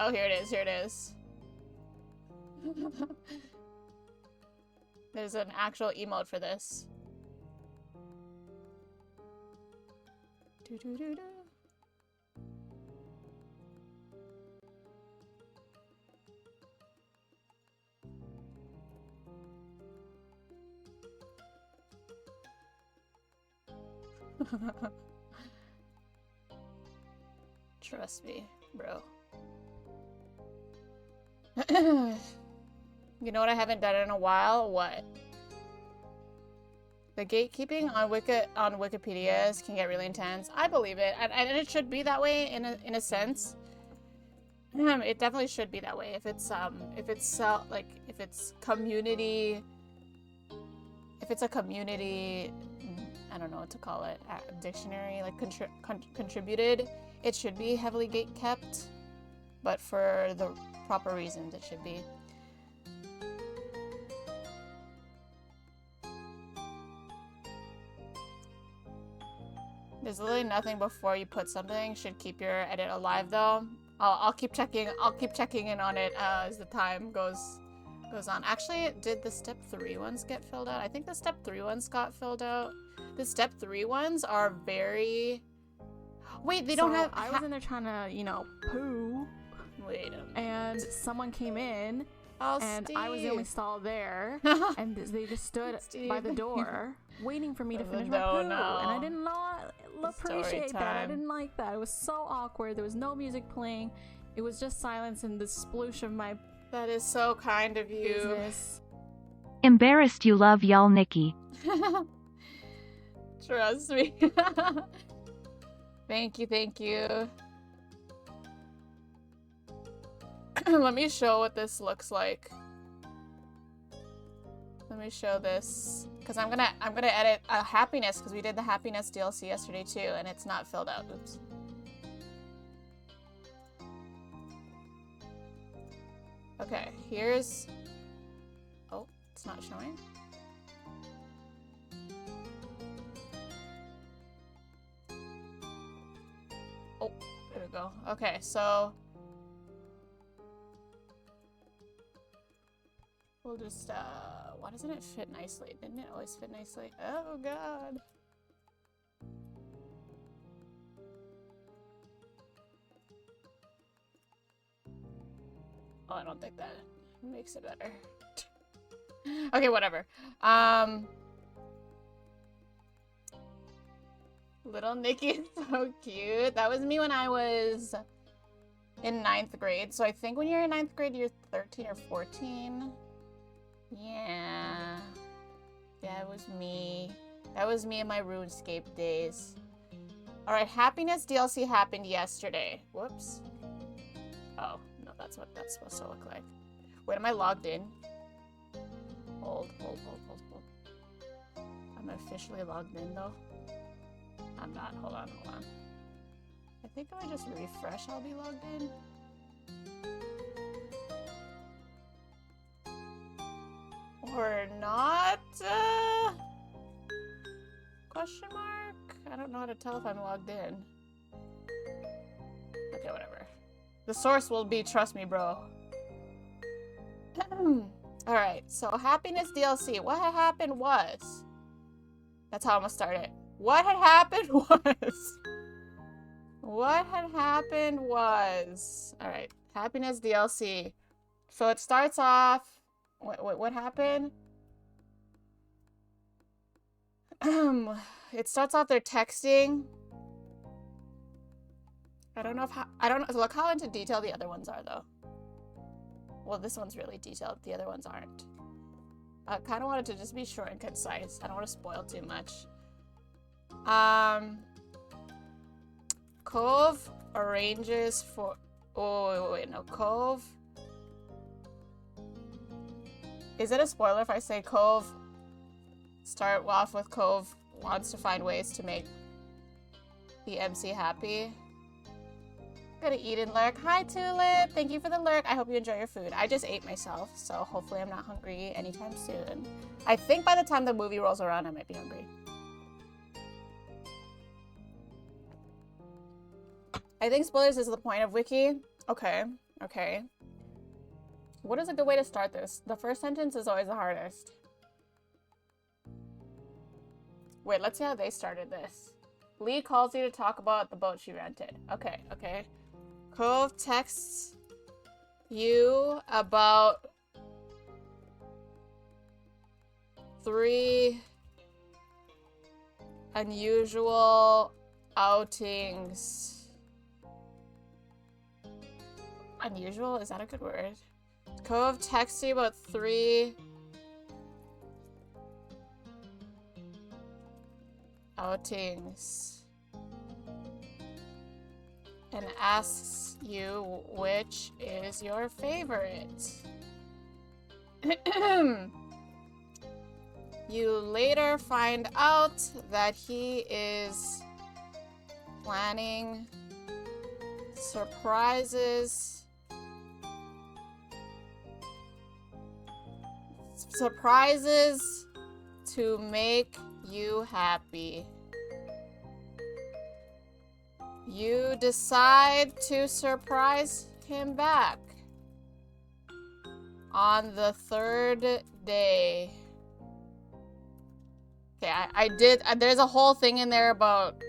Oh, here it is. Here it is. There's an actual emote for this. Do do do do. Trust me, bro. You know what I haven't done in a while? What? The gatekeeping on Wikipedia can get really intense. I believe it, and it should be that way in a sense. It definitely should be that way if it's community, if it's a community, I don't know what to call it, dictionary, like contributed, it should be heavily gate kept, but for the proper reasons it should be. There's literally nothing before you put something. Should keep your edit alive though. I'll keep checking in on it as the time goes on. Actually, did the step 3 ones get filled out? I think the step 3 ones got filled out. The step 3 ones are very... Wait, they don't have... I was in there trying to, you know, poo. Wait a minute. And someone came in. Oh, and Steve. I was the only stall there. And they just stood by the door waiting for me to finish my poo. And I did not appreciate that. I didn't like that. It was so awkward. There was no music playing. It was just silence and the sploosh of my... That is so kind of you. Business. Embarrassed you love y'all, Nikki. Trust me. Thank you, thank you. Let me show what this looks like. Let me show this, because I'm gonna edit happiness, because we did the happiness DLC yesterday too, and it's not filled out. Oops. Okay, here's... Oh, it's not showing. Oh, there we go. Okay, so... We'll just, why doesn't it fit nicely? Didn't it always fit nicely? Oh, God. Oh, I don't think that makes it better. Okay, whatever. Little Nikki is so cute. That was me when I was in 9th grade. So I think when you're in 9th grade, you're 13 or 14. Yeah. That was me. That was me in my RuneScape days. Alright, Happiness DLC happened yesterday. Whoops. Oh, no, that's what that's supposed to look like. Wait, am I logged in? Hold. I'm officially logged in, though. I'm not. Hold on. I think if I just refresh, I'll be logged in. Or not? Question mark? I don't know how to tell if I'm logged in. Okay, whatever. The source will be, trust me, bro. Alright, so Happiness DLC. What had happened was... That's how I'm gonna start it. What had happened was... What had happened was... Alright, Happiness DLC. So it starts off... What happened? It starts off they're texting. I don't know. Look how into detail the other ones are, though. Well, this one's really detailed. The other ones aren't. I kind of wanted to just be short and concise. I don't want to spoil too much. Cove arranges for... Oh, wait, no. Cove... Is it a spoiler if I say Cove? Start off with Cove wants to find ways to make the MC happy. Gonna eat and lurk. Hi, Tulip. Thank you for the lurk. I hope you enjoy your food. I just ate myself, so hopefully I'm not hungry anytime soon. I think by the time the movie rolls around, I might be hungry. I think spoilers is the point of Wiki. Okay. Okay. What is a good way to start this? The first sentence is always the hardest. Wait, let's see how they started this. Lee calls you to talk about the boat she rented. Okay, okay. Cove texts you about 3 unusual outings. Unusual? Is that a good word? Cove texts you about 3 outings and asks you which is your favorite. You later find out that he is planning surprises to make you happy. You decide to surprise him back on the 3rd day. Okay, I did. There's a whole thing in there about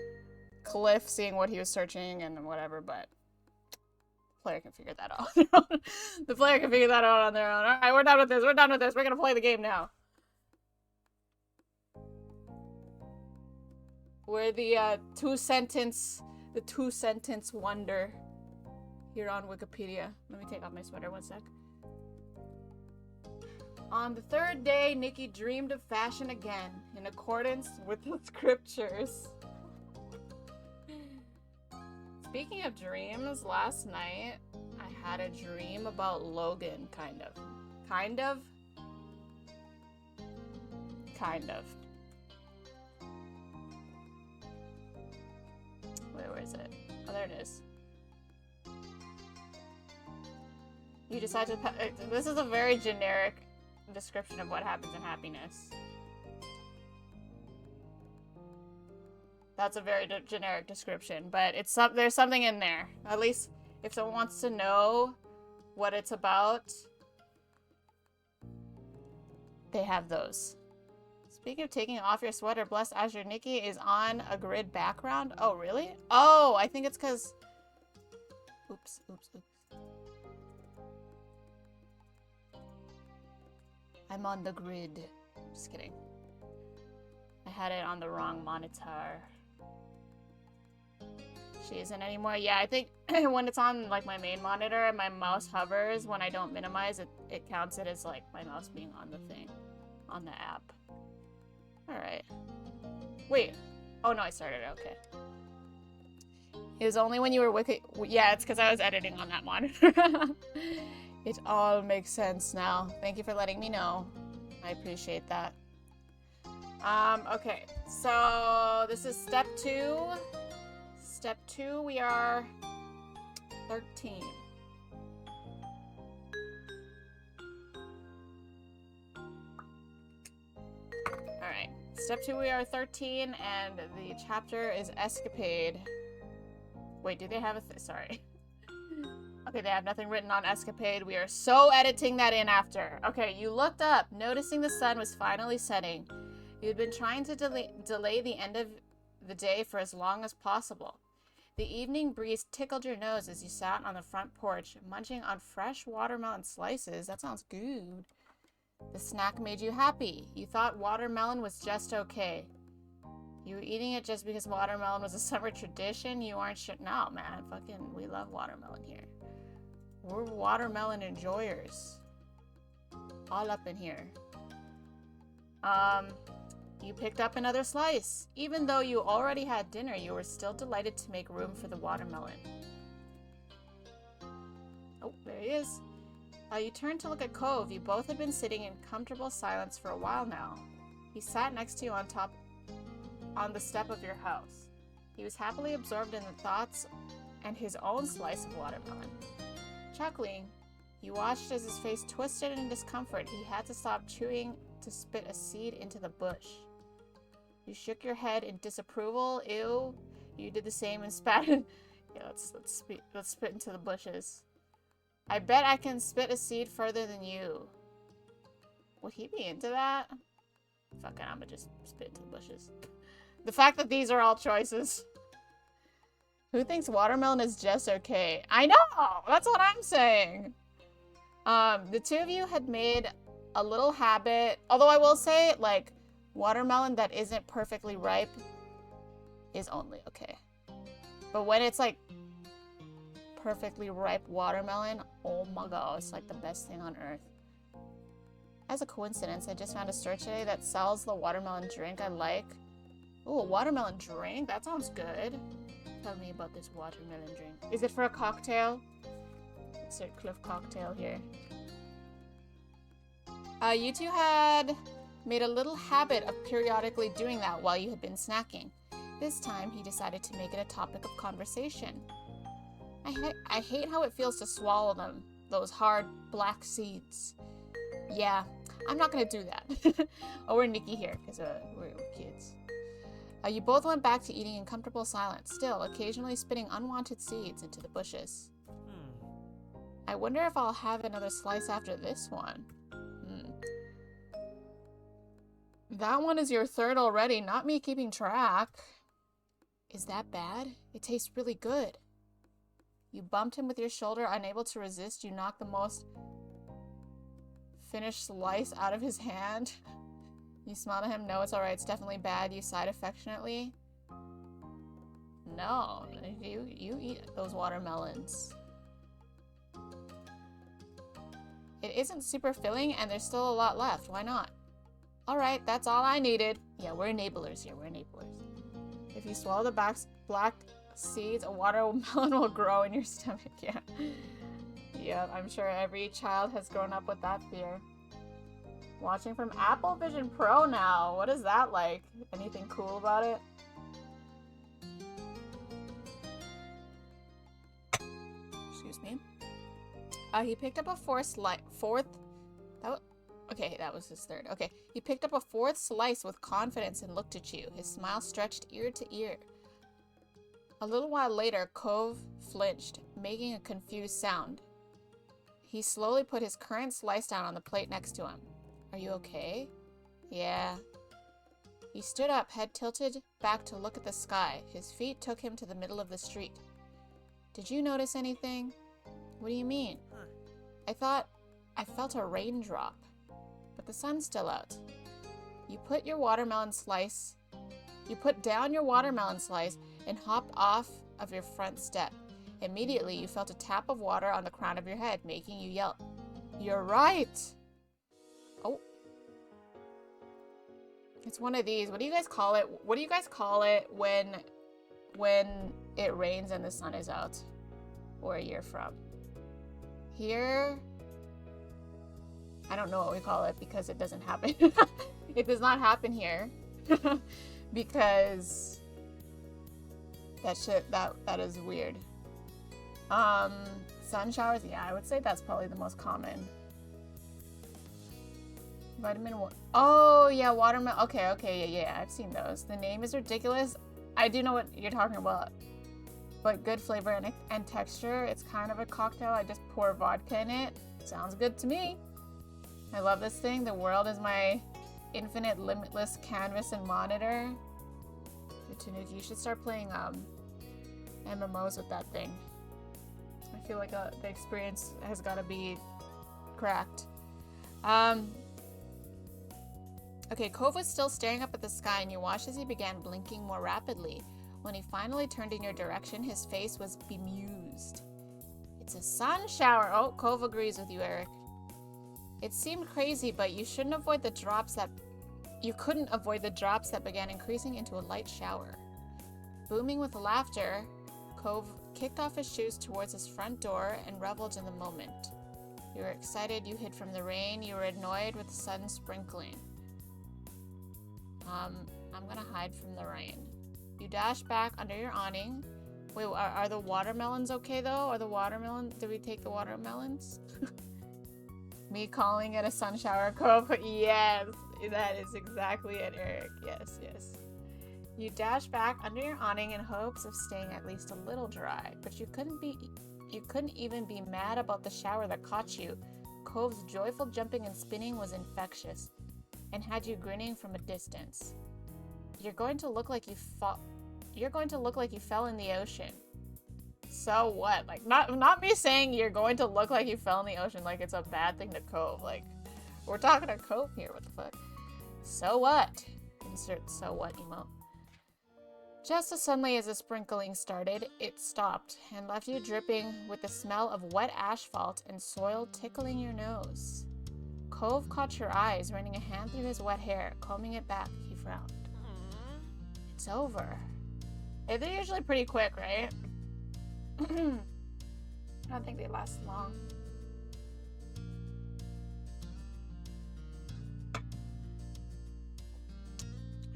Cliff seeing what he was searching and whatever, but the player can figure that out. The player can figure that out on their own. All right, we're done with this. We're done with this. We're gonna play the game now. We're the two-sentence wonder here on Wikipedia. Let me take off my sweater 1 sec. On the 3rd day, Nikki dreamed of fashion again, in accordance with the scriptures. Speaking of dreams, last night I had a dream about Logan, kind of. Kind of? Kind of. Wait, where is it? Oh, there it is. You decide to... This is a very generic description of what happens in happiness. That's a very generic description, but it's there's something in there. At least if someone wants to know what it's about, they have those. Speaking of taking off your sweater, Blessed Azure Nikki is on a grid background. Oh, really? Oh, I think it's because... Oops. I'm on the grid. Just kidding. I had it on the wrong monitor. She isn't anymore. Yeah, I think when it's on like my main monitor and my mouse hovers, when I don't minimize it, it counts it as like my mouse being on the thing, on the app. All right. Wait. Oh no, I started. Okay. It was only when you were wiki. Yeah, it's because I was editing on that monitor. It all makes sense now. Thank you for letting me know. I appreciate that. Okay, so this is step 2. Step 2, we are 13. Alright, step 2, we are 13, and the chapter is Escapade. Wait, do they have a sorry. Okay, they have nothing written on Escapade. We are so editing that in after. Okay, you looked up, noticing the sun was finally setting. You had been trying to delay the end of the day for as long as possible. The evening breeze tickled your nose as you sat on the front porch, munching on fresh watermelon slices. That sounds good. The snack made you happy. You thought watermelon was just okay. You were eating it just because watermelon was a summer tradition? You aren't sure? No, man. Fucking, we love watermelon here. We're watermelon enjoyers. All up in here. You picked up another slice. Even though you already had dinner, you were still delighted to make room for the watermelon. Oh, there he is. You turned to look at Cove. You both had been sitting in comfortable silence for a while now. He sat next to you on the step of your house. He was happily absorbed in the thoughts and his own slice of watermelon. Chuckling, you watched as his face twisted in discomfort. He had to stop chewing to spit a seed into the bush. You shook your head in disapproval. Ew. You did the same and spat. Yeah, let's spit into the bushes. I bet I can spit a seed further than you. Would he be into that? Fuck it, I'ma just spit into the bushes. The fact that these are all choices. Who thinks watermelon is just okay? I know! That's what I'm saying! The two of you had made a little habit, although I will say, like, watermelon that isn't perfectly ripe is only okay. But when it's, like, perfectly ripe watermelon, oh my god, it's like the best thing on earth. As a coincidence, I just found a store today that sells the watermelon drink I like. Ooh, a watermelon drink? That sounds good. Tell me about this watermelon drink. Is it for a cocktail? Insert Cliff cocktail here. You two had made a little habit of periodically doing that while you had been snacking. This time, he decided to make it a topic of conversation. I hate how it feels to swallow them, those hard black seeds. Yeah, I'm not gonna do that. Oh, we're Nikki here, because we're kids. You both went back to eating in comfortable silence, still occasionally spitting unwanted seeds into the bushes. I wonder if I'll have another slice after this one. That one is your third already, not me keeping track. Is that bad? It tastes really good. You bumped him with your shoulder, unable to resist. You knocked the most finished slice out of his hand. You smiled at him. No, it's alright. It's definitely bad. You sighed affectionately. No, you eat those watermelons. It isn't super filling, and there's still a lot left. Why not? Alright, that's all I needed. Yeah, we're enablers here. We're enablers. If you swallow the black seeds, a watermelon will grow in your stomach. Yeah. Yeah, I'm sure every child has grown up with that fear. Watching from Apple Vision Pro now. What is that like? Anything cool about it? Excuse me. He picked up a Okay, that was his third. Okay, he picked up a fourth slice with confidence and looked at you. His smile stretched ear to ear. A little while later, Cove flinched, making a confused sound. He slowly put his current slice down on the plate next to him. Are you okay? Yeah. He stood up, head tilted back to look at the sky. His feet took him to the middle of the street. Did you notice anything? What do you mean? I thought I felt a raindrop. But the sun's still out. You put down your watermelon slice and hopped off of your front step. Immediately, you felt a tap of water on the crown of your head, making you yelp. You're right! Oh. It's one of these. What do you guys call it? What do you guys call it when it rains and the sun is out? Where you're from? Here... I don't know what we call it because it doesn't happen. It does not happen here. Because that is weird. Sun showers, yeah, I would say that's probably the most common. Vitamin one. Oh yeah, watermelon. Okay, yeah, I've seen those. The name is ridiculous. I do know what you're talking about. But good flavor and texture. It's kind of a cocktail. I just pour vodka in it. Sounds good to me. I love this thing. The world is my infinite, limitless canvas and monitor. You should start playing MMOs with that thing. I feel like the experience has got to be cracked. Okay, Cove was still staring up at the sky, and you watched as he began blinking more rapidly. When he finally turned in your direction, his face was bemused. It's a sun shower. Oh, Cove agrees with you, Eric. It seemed crazy, but you couldn't avoid the drops that began increasing into a light shower. Booming with laughter, Cove kicked off his shoes towards his front door and reveled in the moment. You were excited, you hid from the rain, you were annoyed with the sun sprinkling. I'm gonna hide from the rain. You dashed back under your awning. Wait, are the watermelons okay though? Did we take the watermelons? Me calling it a sun shower, Cove. Yes, that is exactly it, Eric. Yes. You dashed back under your awning in hopes of staying at least a little dry, but you couldn't be You couldn't even be mad about the shower that caught you. Cove's joyful jumping and spinning was infectious, and had you grinning from a distance. You're going to look like you fell in the ocean. So what? Like, not me saying you're going to look like you fell in the ocean like it's a bad thing to Cove. Like, we're talking to Cove here, what the fuck? So what? Insert so what emote. Just as suddenly as the sprinkling started, it stopped and left you dripping with the smell of wet asphalt and soil tickling your nose. Cove caught your eyes, running a hand through his wet hair. Combing it back, he frowned. It's over. Hey, they're usually pretty quick, right? I don't think they last long.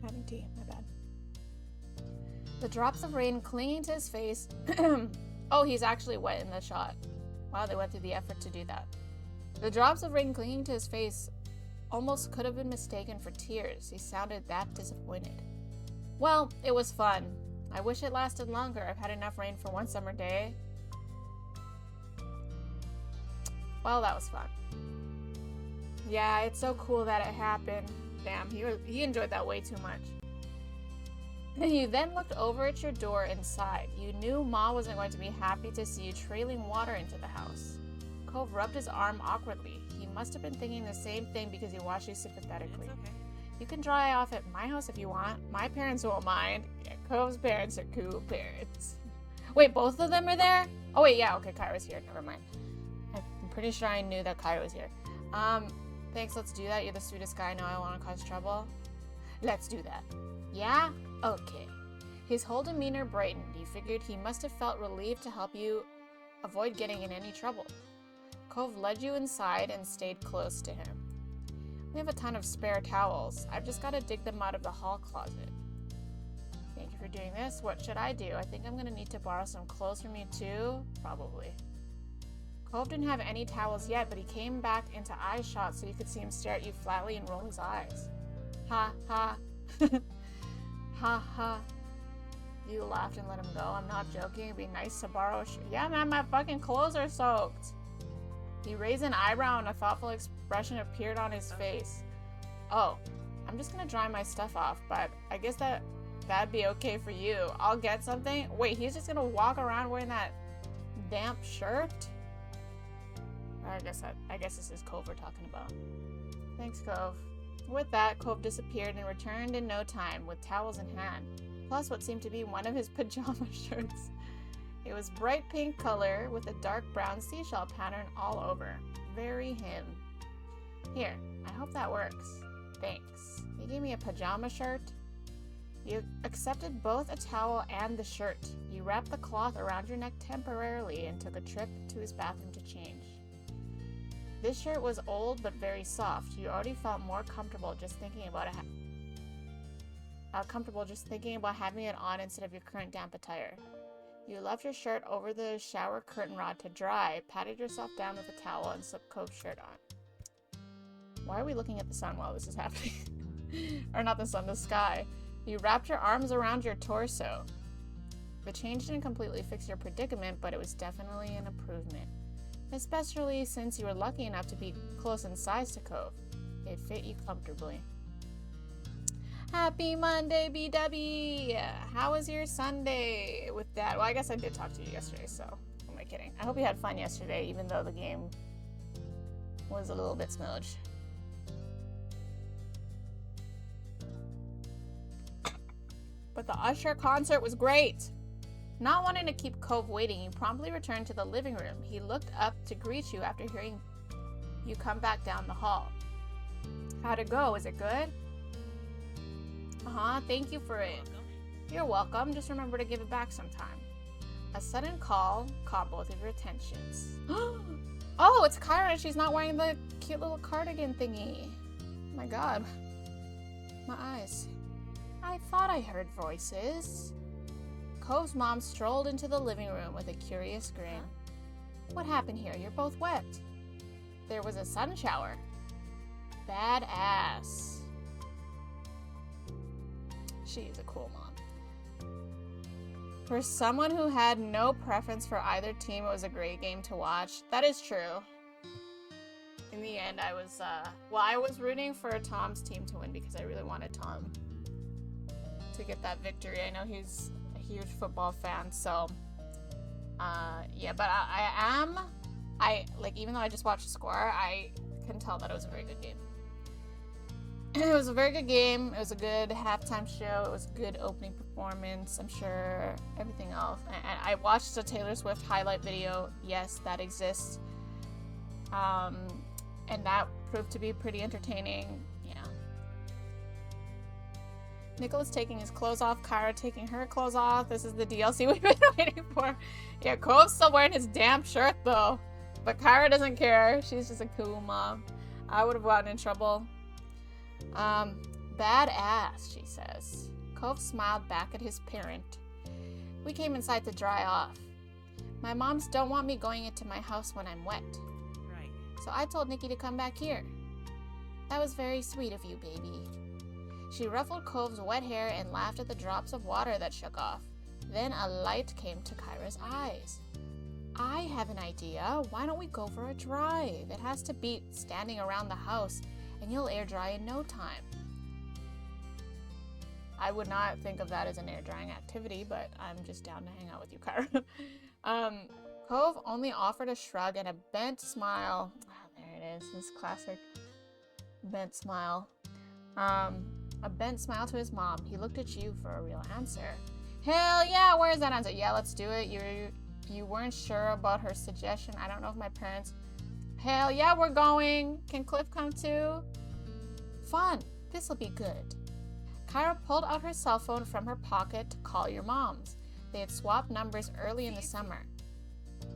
Having tea, my bad. The drops of rain clinging to his face. Oh, he's actually wet in the shot. Wow, they went through the effort to do that. The drops of rain clinging to his face almost could have been mistaken for tears. He sounded that disappointed. Well, it was fun. I wish it lasted longer. I've had enough rain for one summer day. Well, that was fun. Yeah, it's so cool that it happened. Damn, he enjoyed that way too much. You then looked over at your door and sighed. You knew Ma wasn't going to be happy to see you trailing water into the house. Cove rubbed his arm awkwardly. He must have been thinking the same thing because he watched you sympathetically. It's okay. You can dry off at my house if you want. My parents won't mind. Yeah, Cove's parents are cool parents. Wait, both of them are there? Oh wait, yeah, okay, Kyra's here. Never mind. I'm pretty sure I knew that Kyra was here. Thanks, let's do that. You're the sweetest guy. I know I want to cause trouble. Let's do that. Yeah? Okay. His whole demeanor brightened. You figured he must have felt relieved to help you avoid getting in any trouble. Cove led you inside and stayed close to him. We have a ton of spare towels. I've just got to dig them out of the hall closet. Thank you for doing this. What should I do? I think I'm going to need to borrow some clothes from you too. Probably. Cove didn't have any towels yet, but he came back into eye shot so you could see him stare at you flatly and roll his eyes. Ha ha. Ha ha. You laughed and let him go. I'm not joking. It'd be nice to borrow a shirt. Yeah, man, my fucking clothes are soaked. He raised an eyebrow and a thoughtful expression appeared on his face. Oh, I'm just gonna dry my stuff off, but I guess that'd be okay for you. I'll get something. Wait, he's just gonna walk around wearing that damp shirt? I guess this is Cove we're talking about. Thanks, Cove. With that, Cove disappeared and returned in no time with towels in hand, plus what seemed to be one of his pajama shirts. It was bright pink color with a dark brown seashell pattern all over. Very him. Here, I hope that works. Thanks. He gave me a pajama shirt. You accepted both a towel and the shirt. You wrapped the cloth around your neck temporarily and took a trip to his bathroom to change. This shirt was old but very soft. You already felt more comfortable just thinking about it. Having it on instead of your current damp attire. You left your shirt over the shower curtain rod to dry, patted yourself down with a towel, and slipped Cove's shirt on. Why are we looking at the sun while this is happening? Or not the sun, the sky. You wrapped your arms around your torso. The change didn't completely fix your predicament, but it was definitely an improvement. Especially since you were lucky enough to be close in size to Cove. It fit you comfortably. Happy Monday, BW! How was your Sunday with Dad? Well, I guess I did talk to you yesterday, so who am I kidding? I hope you had fun yesterday, even though the game was a little bit smudged. But the Usher concert was great! Not wanting to keep Cove waiting, you promptly returned to the living room. He looked up to greet you after hearing you come back down the hall. How'd it go? Was it good? Thank you for it. You're welcome. Just remember to give it back sometime. A sudden call caught both of your attentions. Oh, it's Kyra. She's not wearing the cute little cardigan thingy. Oh my god. My eyes. I thought I heard voices. Cove's mom strolled into the living room with a curious grin. What happened here? You're both wet. There was a sun shower. Badass. She's a cool mom. For someone who had no preference for either team, it was a great game to watch. That is true. In the end, I was rooting for Tom's team to win because I really wanted Tom to get that victory. I know he's a huge football fan, so yeah, but even though I just watched the score, I can tell that it was a very good game. It was a very good game. It was a good halftime show. It was a good opening performance. I'm sure everything else. And I watched a Taylor Swift highlight video. Yes, that exists. And that proved to be pretty entertaining. Yeah. Nicholas taking his clothes off. Kyra taking her clothes off. This is the DLC we've been waiting for. Yeah, Cove's still wearing his damn shirt though. But Kyra doesn't care. She's just a cool mom. I would have gotten in trouble. Badass, she says. Cove smiled back at his parent. We came inside to dry off. My moms don't want me going into my house when I'm wet. Right. So I told Nikki to come back here. That was very sweet of you, baby. She ruffled Cove's wet hair and laughed at the drops of water that shook off. Then a light came to Kyra's eyes. I have an idea. Why don't we go for a drive? It has to beat standing around the house, and you'll air dry in no time. I would not think of that as an air drying activity, but I'm just down to hang out with you, Kyra. Cove only offered a shrug and a bent smile. Oh, there it is, this classic bent smile. A bent smile to his mom. He looked at you for a real answer. Hell yeah, where's that answer? Yeah, let's do it. You weren't sure about her suggestion. I don't know if my parents... Hell yeah, we're going. Can Cliff come too? Fun. This'll be good. Kyra pulled out her cell phone from her pocket to call your moms. They had swapped numbers early in the summer.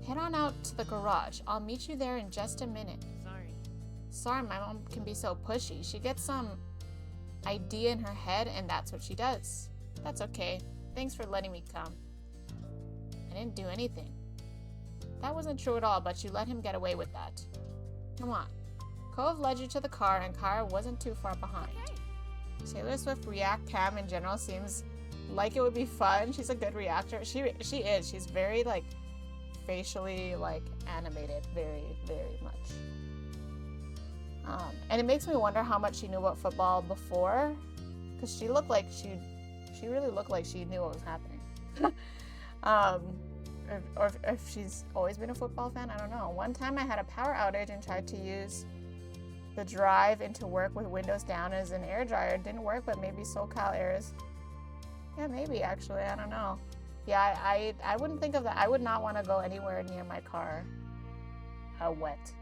Head on out to the garage. I'll meet you there in just a minute. Sorry, my mom can be so pushy. She gets some idea in her head and that's what she does. That's okay. Thanks for letting me come. I didn't do anything. That wasn't true at all, but you let him get away with that. Come on. Cove led you to the car and Kyra wasn't too far behind. Taylor Swift react cam in general seems like it would be fun. She's a good reactor. She is. She's very like facially like animated, very, very much. And it makes me wonder how much she knew about football before, because she looked like she really looked like she knew what was happening. Or if she's always been a football fan, I don't know. One time I had a power outage and tried to use the drive into work with windows down as an air dryer. It didn't work, but maybe SoCal airs. Yeah, maybe actually, I don't know. Yeah, I wouldn't think of that. I would not want to go anywhere near my car wet.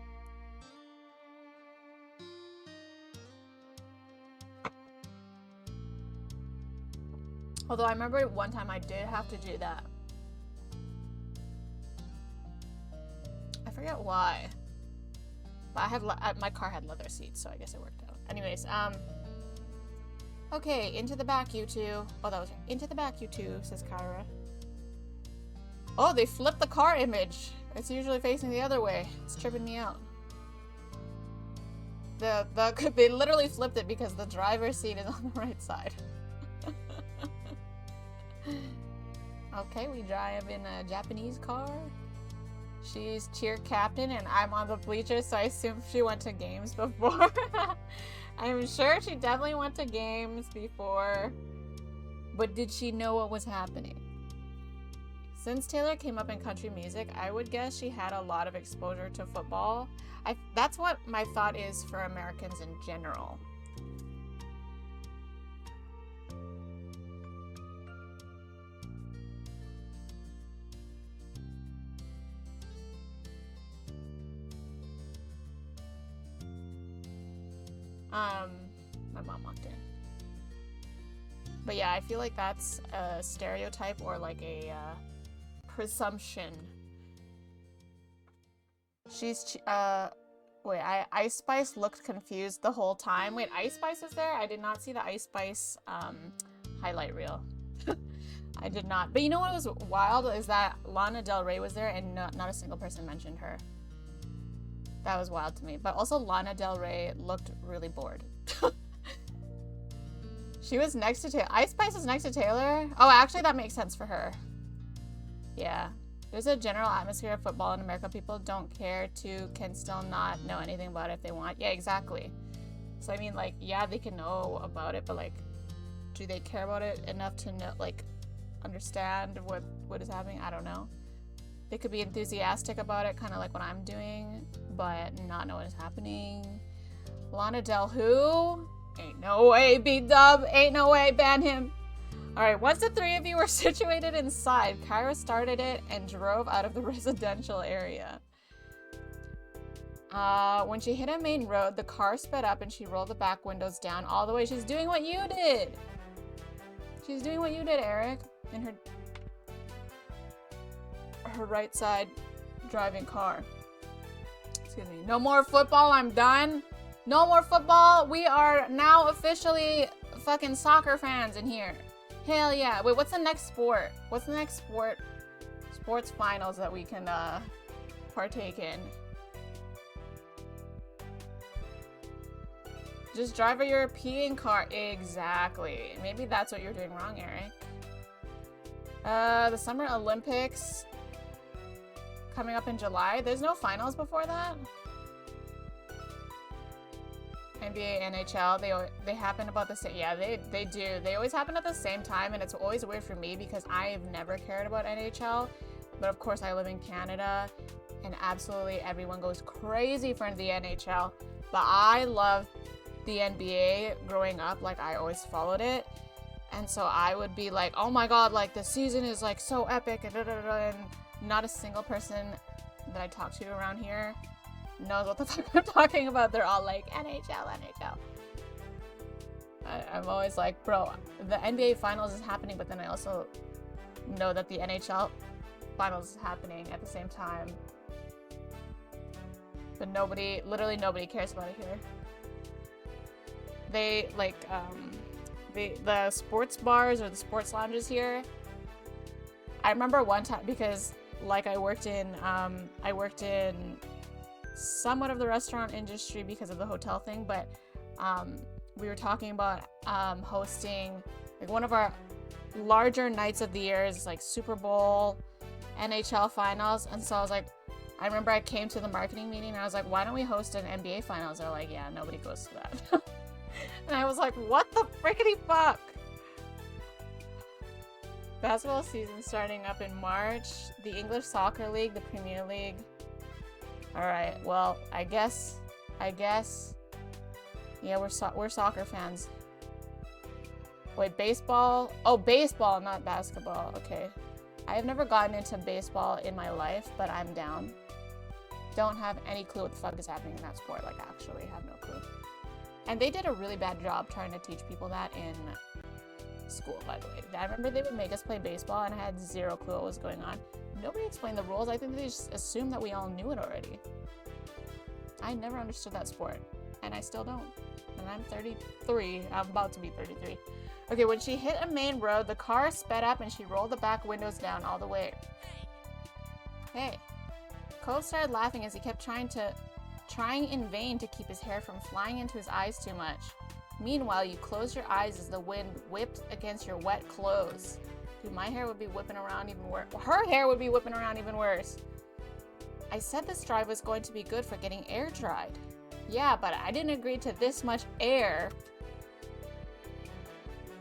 Although I remember one time I did have to do that. I forget why. But my car had leather seats, so I guess it worked out. Anyways, okay, into the back, you two. Oh, that was into the back, you two, says Kyra. Oh, they flipped the car image. It's usually facing the other way. It's tripping me out. They literally flipped it because the driver's seat is on the right side. Okay, we drive in a Japanese car. She's cheer captain and I'm on the bleachers, so I assume she went to games before. I'm sure she definitely went to games before. But did she know what was happening? Since Taylor came up in country music, I would guess she had a lot of exposure to football. That's what my thought is for Americans in general. My mom walked in. But yeah, I feel like that's a stereotype or like a presumption. She's, wait, Ice Spice looked confused the whole time. Wait, Ice Spice was there? I did not see the Ice Spice, highlight reel. I did not. But you know what was wild is that Lana Del Rey was there and not a single person mentioned her. That was wild to me. But also Lana Del Rey looked really bored. She was next to Taylor. Ice Spice was next to Taylor. Oh, actually that makes sense for her. Yeah. There's a general atmosphere of football in America. People don't care can still not know anything about it if they want. Yeah, exactly. So I mean, like, yeah, they can know about it, but like, do they care about it enough to know, like, understand what is happening? I don't know. They could be enthusiastic about it, kind of like what I'm doing, but not know what is happening. Lana Del who? Ain't no way, B-Dub. Ain't no way, ban him. Alright, once the three of you were situated inside, Kyra started it and drove out of the residential area. When she hit a main road, the car sped up and she rolled the back windows down all the way. She's doing what you did. She's doing what you did, Eric. In her right side driving car. Excuse me. No more football. I'm done. No more football. We are now officially fucking soccer fans in here. Hell yeah. Wait, what's the next sport? What's the next sports finals that we can partake in? Just drive a European car. Exactly. Maybe that's what you're doing wrong, Eric. The Summer Olympics coming up in July. There's no finals before that? NBA, NHL, they happen about the same. Yeah, they do. They always happen at the same time, and it's always weird for me because I've never cared about NHL. But of course, I live in Canada, and absolutely everyone goes crazy for the NHL. But I love the NBA growing up. Like, I always followed it, and so I would be like, oh my god, like the season is like so epic, and and not a single person that I talk to around here knows what the fuck I'm talking about. They're all like, NHL. I'm always like, bro, the NBA finals is happening, but then I also know that the NHL finals is happening at the same time. But literally nobody cares about it here. They, like, the sports bars or the sports lounges here, I remember one time, because, like, I worked in somewhat of the restaurant industry because of the hotel thing, but we were talking about hosting, like, one of our larger nights of the year is like Super Bowl, NHL finals, and so I was like, I remember I came to the marketing meeting and I was like, why don't we host an NBA finals? They're like, yeah, nobody goes to that. And I was like, what the frickety fuck? Basketball season starting up in March. The English Soccer League, the Premier League. Alright, well, I guess, yeah, we're soccer fans. Wait, baseball? Oh, baseball, not basketball. Okay. I have never gotten into baseball in my life, but I'm down. Don't have any clue what the fuck is happening in that sport. Like, actually have no clue. And they did a really bad job trying to teach people that in school, by the way. I remember they would make us play baseball and I had zero clue what was going on. Nobody explained the rules. I think they just assumed that we all knew it already. I never understood that sport, and I still don't. And I'm 33. I'm about to be 33. Okay, when she hit a main road, the car sped up and she rolled the back windows down all the way. Hey. Cove started laughing as he kept trying in vain to keep his hair from flying into his eyes too much. Meanwhile, you closed your eyes as the wind whipped against your wet clothes. Dude, my hair would be whipping around even worse. Her hair would be whipping around even worse. I said this drive was going to be good for getting air dried. Yeah, but I didn't agree to this much air.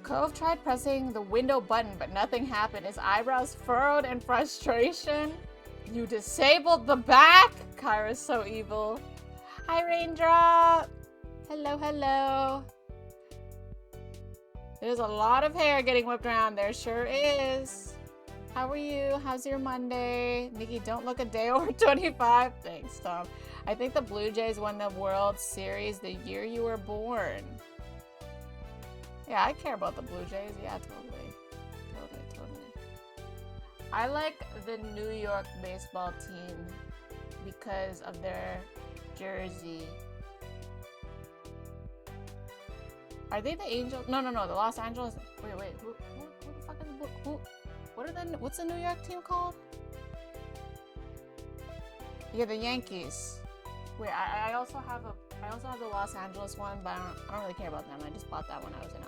Cove tried pressing the window button, but nothing happened. His eyebrows furrowed in frustration. You disabled the back? Kyra's so evil. Hi, Raindrop. Hello, hello. There's a lot of hair getting whipped around. There sure is. How are you? How's your Monday? Nikki, don't look a day over 25. Thanks, Tom. I think the Blue Jays won the World Series the year you were born. Yeah, I care about the Blue Jays. Yeah, totally. I like the New York baseball team because of their jersey. Are they the Angels? No, the Los Angeles. Wait. Who the fuck is what's the New York team called? Yeah, the Yankees. Wait, I also have the Los Angeles one, but I don't really care about them. I just bought that when I was in LA.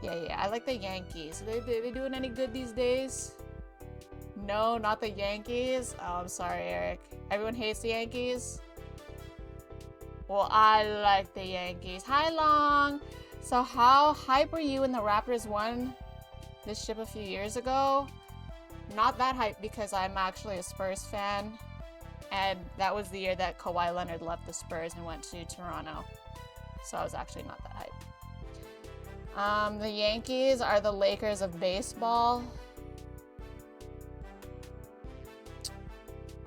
Yeah, I like the Yankees. Are they doing any good these days? No, not the Yankees. Oh, I'm sorry, Eric. Everyone hates the Yankees? Well, I like the Yankees. Hi, Long! So how hype were you when the Raptors won this ship a few years ago? Not that hype because I'm actually a Spurs fan. And that was the year that Kawhi Leonard left the Spurs and went to Toronto. So I was actually not that hype. The Yankees are the Lakers of baseball.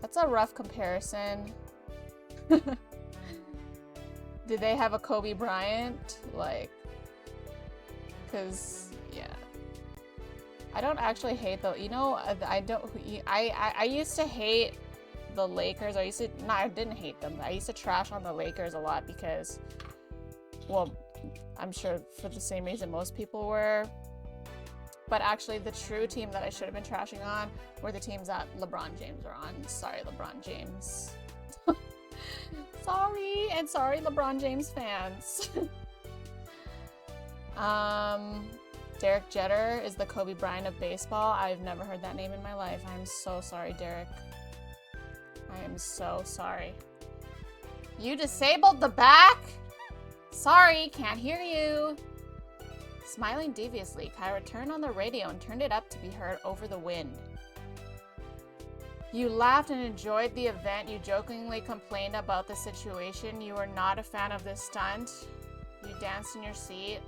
That's a rough comparison. Did they have a Kobe Bryant? Like, cause yeah. I don't actually hate the, you know, I used to hate the Lakers. I didn't hate them. I used to trash on the Lakers a lot because, well, I'm sure for the same reason most people were. But actually, the true team that I should have been trashing on were the teams that LeBron James are on. Sorry, LeBron James. Sorry, and sorry, LeBron James fans. Derek Jeter is the Kobe Bryant of baseball. I've never heard that name in my life. I'm so sorry, Derek. I am so sorry. You disabled the back? Sorry, can't hear you. Smiling deviously, Kyra turned on the radio and turned it up to be heard over the wind. You laughed and enjoyed the event. You jokingly complained about the situation. You were not a fan of this stunt. You danced in your seat.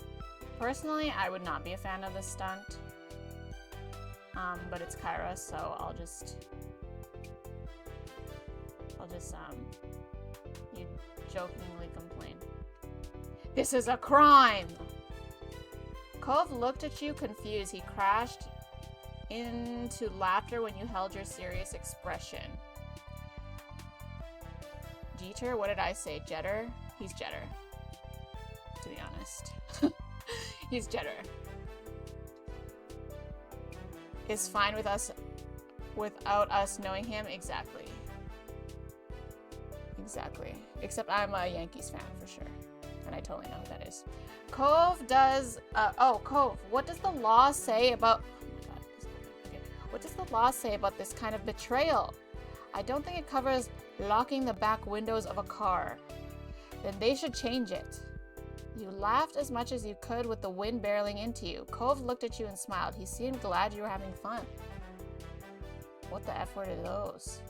Personally, I would not be a fan of this stunt. But it's Kyra, so I'll just you jokingly complain. This is a crime! Cove looked at you confused. He crashed into laughter when you held your serious expression. Jeter? What did I say? Jeter? He's Jeter. To be honest. He's Jeter. Is fine with us without us knowing him? Exactly. Exactly. Except I'm a Yankees fan for sure. And I totally know who that is. Cove does, Cove, what does the law say about, oh my god, okay. What does the law say about this kind of betrayal? I don't think it covers locking the back windows of a car. Then they should change it. You laughed as much as you could with the wind barreling into you. Cove looked at you and smiled. He seemed glad you were having fun. What the F word are those?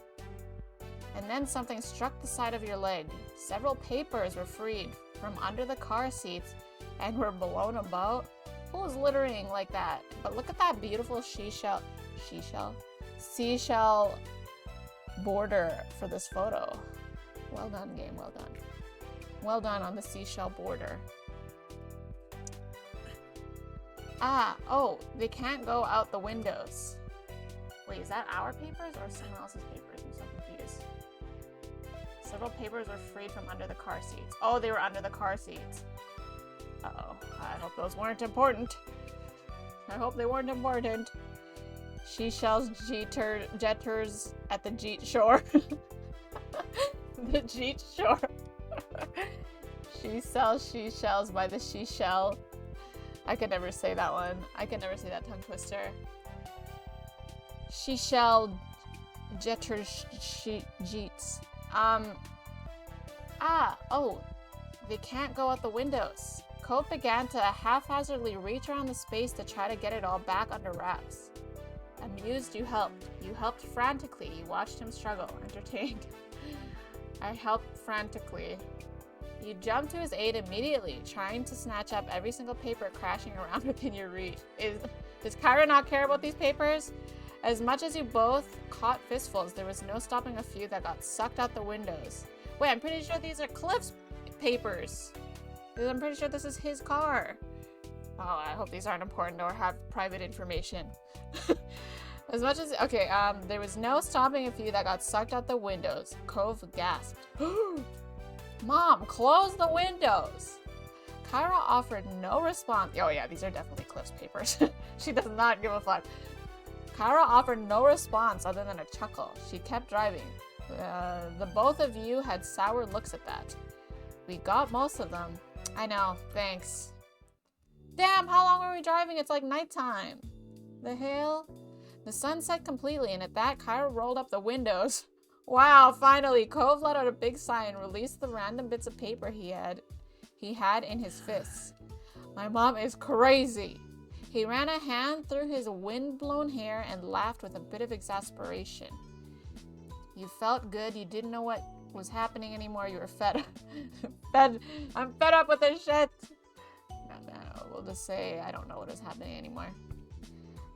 And then something struck the side of your leg. Several papers were freed from under the car seats and were blown about. Who was littering like that? But look at that beautiful seashell border for this photo. Well done, game, well done. Well done on the seashell border. They can't go out the windows. Wait, is that our papers or someone else's papers? I'm so confused. Several papers were freed from under the car seats. Oh, they were under the car seats. Uh-oh. I hope those weren't important. I hope they weren't important. Seashells, jetters at the Jeet shore. The Jeet shore. She sells seashells by the seashell. I could never say that one. I could never say that tongue twister. Seashell, jetters, jeets. They can't go out the windows. Cove began to haphazardly reach around the space to try to get it all back under wraps. Amused, you helped. You helped frantically. You watched him struggle, entertained. I helped frantically. You jumped to his aid immediately, trying to snatch up every single paper crashing around within your reach. Does Kyra not care about these papers? As much as you both caught fistfuls, there was no stopping a few that got sucked out the windows. Wait, I'm pretty sure these are Cliff's papers. I'm pretty sure this is his car. Oh, I hope these aren't important or have private information. As much as, okay, there was no stopping a few that got sucked out the windows. Cove gasped. Mom, close the windows. Kyra offered no response. Oh yeah, these are definitely Cliff's papers. She does not give a fuck. Kyra offered no response other than a chuckle. She kept driving. The both of you had sour looks at that. We got most of them. I know, thanks. Damn, how long were we driving? It's like nighttime. The hell? The sun set completely, and at that, Cairo rolled up the windows. Wow, finally, Cove let out a big sigh and released the random bits of paper he had in his fists. My mom is crazy. He ran a hand through his wind-blown hair and laughed with a bit of exasperation. You felt good. You didn't know what was happening anymore. You were fed. I'm fed up with this shit. No, we'll just say I don't know what is happening anymore.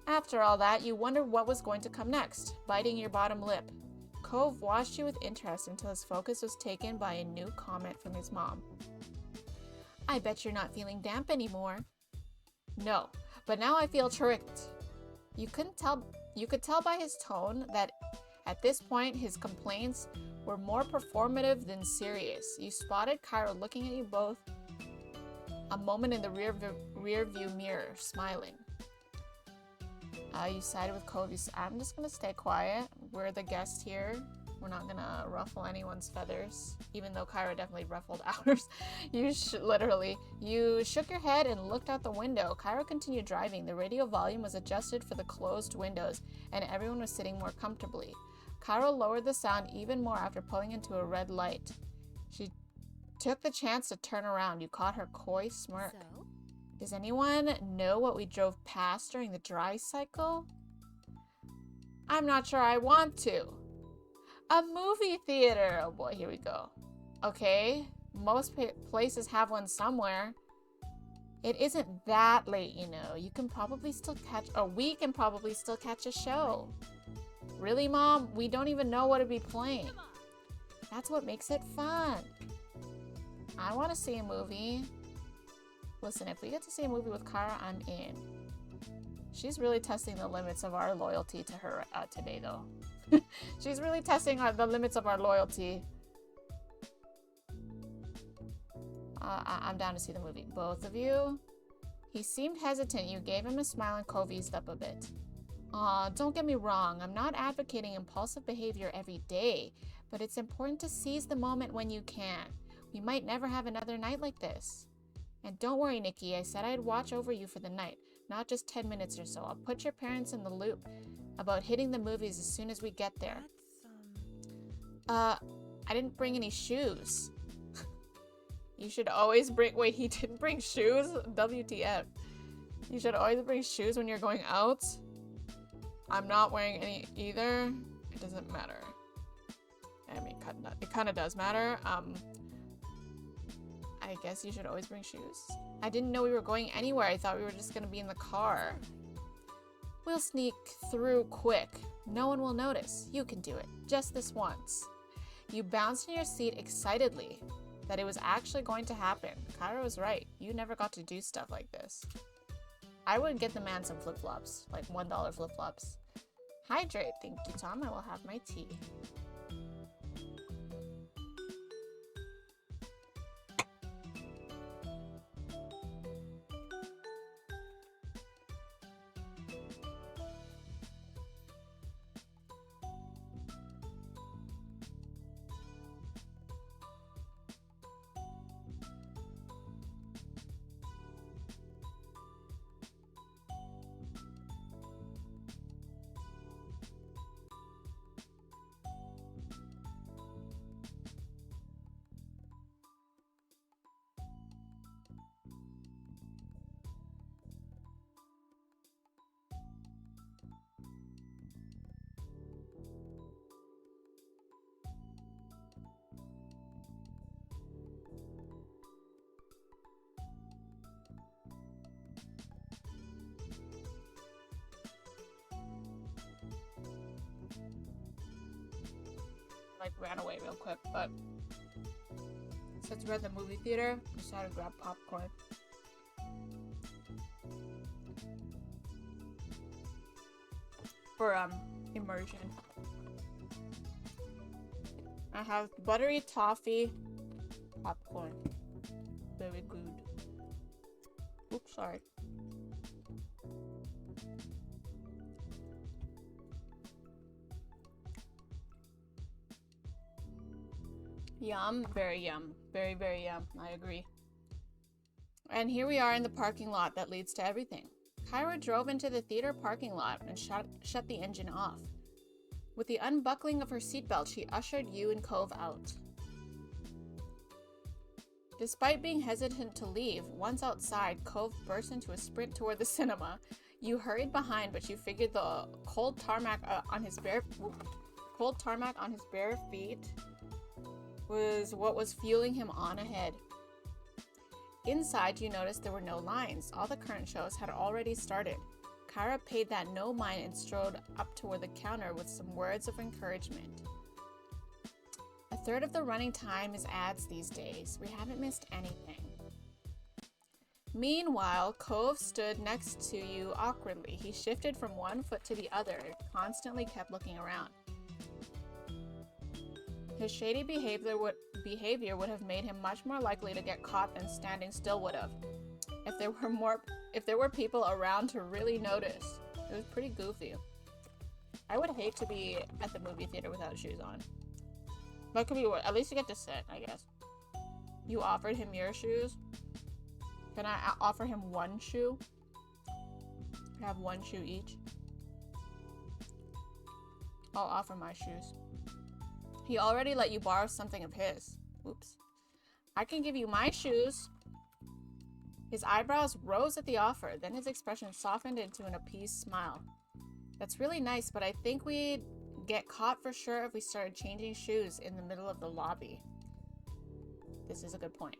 After all that, you wondered what was going to come next, biting your bottom lip. Cove watched you with interest until his focus was taken by a new comment from his mom. I bet you're not feeling damp anymore. No, but now I feel tricked. You could tell by his tone that at this point his complaints were more performative than serious. You spotted Cairo looking at you both a moment in the rear view mirror, smiling. You sided with Cove. I'm just gonna stay quiet. We're the guest here. We're not gonna ruffle anyone's feathers, even though Cairo definitely ruffled ours. You shook your head and looked out the window. Cairo continued driving. The radio volume was adjusted for the closed windows, and everyone was sitting more comfortably. Cairo lowered the sound even more after pulling into a red light. She took the chance to turn around. You caught her coy smirk. So? Does anyone know what we drove past during the dry cycle? I'm not sure I want to. A movie theater. Oh boy, here we go. Okay, most places have one somewhere. It isn't that late, you know. We can probably still catch a show. Really, Mom? We don't even know what to be playing. That's what makes it fun. I want to see a movie. Listen, if we get to see a movie with Kara, I'm in. She's really testing the limits of our loyalty to her today, though. She's really testing the limits of our loyalty. I'm down to see the movie. Both of you? He seemed hesitant. You gave him a smile and Cove eased up a bit. Aw, don't get me wrong. I'm not advocating impulsive behavior every day, but it's important to seize the moment when you can. We might never have another night like this. And don't worry, Nikki, I said I'd watch over you for the night, not just 10 minutes or so. I'll put your parents in the loop about hitting the movies as soon as we get there. I didn't bring any shoes. You should always bring— wait, he didn't bring shoes? WTF. You should always bring shoes when you're going out. I'm not wearing any either. It doesn't matter. I mean, it kind of does matter. I guess you should always bring shoes. I didn't know we were going anywhere. I thought we were just gonna be in the car. We'll sneak through quick. No one will notice. You can do it. Just this once. You bounced in your seat excitedly that it was actually going to happen. Cairo was right. You never got to do stuff like this. I would get the man some flip-flops, like $1 flip-flops. Hydrate. Thank you, Tom. I will have my tea. Ran away real quick, but since we're at the movie theater, I decided to grab popcorn. For immersion. I have buttery toffee popcorn. Very good. Oops, sorry. Yum, very yum. Very, very yum. I agree. And here we are in the parking lot that leads to everything. Kyra drove into the theater parking lot and shut the engine off. With the unbuckling of her seatbelt, she ushered you and Cove out. Despite being hesitant to leave, once outside, Cove burst into a sprint toward the cinema. You hurried behind, but you figured the cold tarmac on his bare feet was what was fueling him on ahead. Inside, you noticed there were no lines. All the current shows had already started. Kyra paid that no mind and strode up toward the counter with some words of encouragement. A third of the running time is ads these days. We haven't missed anything. Meanwhile, Cove stood next to you awkwardly. He shifted from one foot to the other and constantly kept looking around. His shady behavior would have made him much more likely to get caught than standing still would have. If there were people around to really notice. It was pretty goofy. I would hate to be at the movie theater without shoes on. That could be what, at least you get to sit, I guess. You offered him your shoes? Can I offer him one shoe? I have one shoe each. I'll offer my shoes. He already let you borrow something of his. Oops. I can give you my shoes. His eyebrows rose at the offer, then his expression softened into an appeased smile. That's really nice, but I think we'd get caught for sure if we started changing shoes in the middle of the lobby. This is a good point.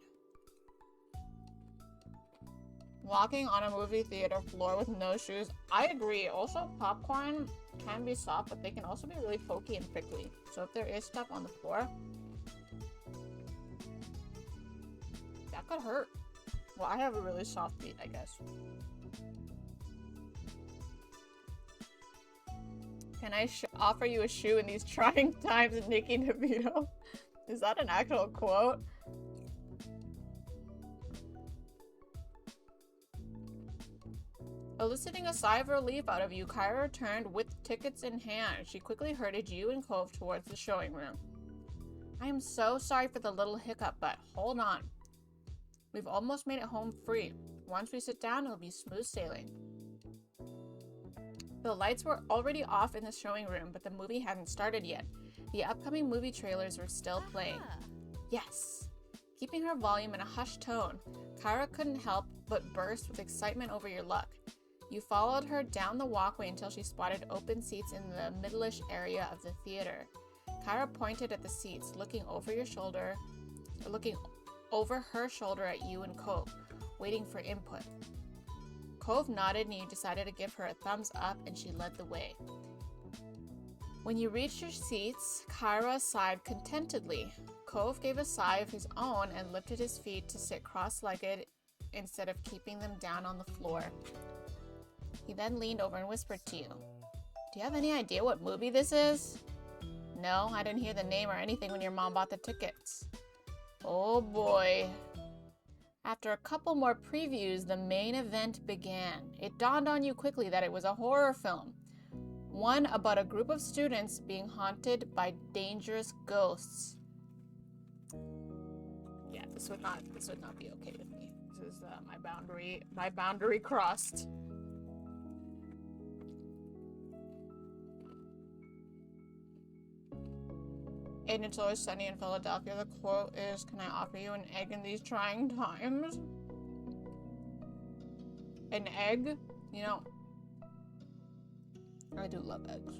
Walking on a movie theater floor with no shoes. I agree. Also, popcorn can be soft, but they can also be really pokey and prickly. So if there is stuff on the floor, that could hurt. Well, I have a really soft feet, I guess. Can I offer you a shoe in these trying times, Nikki DeVito? Is that an actual quote? Eliciting a sigh of relief out of you, Kyra returned with tickets in hand. She quickly herded you and Cove towards the showing room. I am so sorry for the little hiccup, but hold on. We've almost made it home free. Once we sit down, it'll be smooth sailing. The lights were already off in the showing room, but the movie hadn't started yet. The upcoming movie trailers were still playing. Yes! Keeping her volume in a hushed tone, Kyra couldn't help but burst with excitement over your luck. You followed her down the walkway until she spotted open seats in the middle-ish area of the theater. Kyra pointed at the seats, looking over her shoulder at you and Cove, waiting for input. Cove nodded and you decided to give her a thumbs up, and she led the way. When you reached your seats, Kyra sighed contentedly. Cove gave a sigh of his own and lifted his feet to sit cross-legged instead of keeping them down on the floor. He then leaned over and whispered to you. Do you have any idea what movie this is? No, I didn't hear the name or anything when your mom bought the tickets. Oh boy. After a couple more previews, the main event began. It dawned on you quickly that it was a horror film. One about a group of students being haunted by dangerous ghosts. Yeah, this would not be okay with me. This is my boundary crossed. And It's Always Sunny in Philadelphia. The quote is, can I offer you an egg in these trying times? An egg? You know, I do love eggs.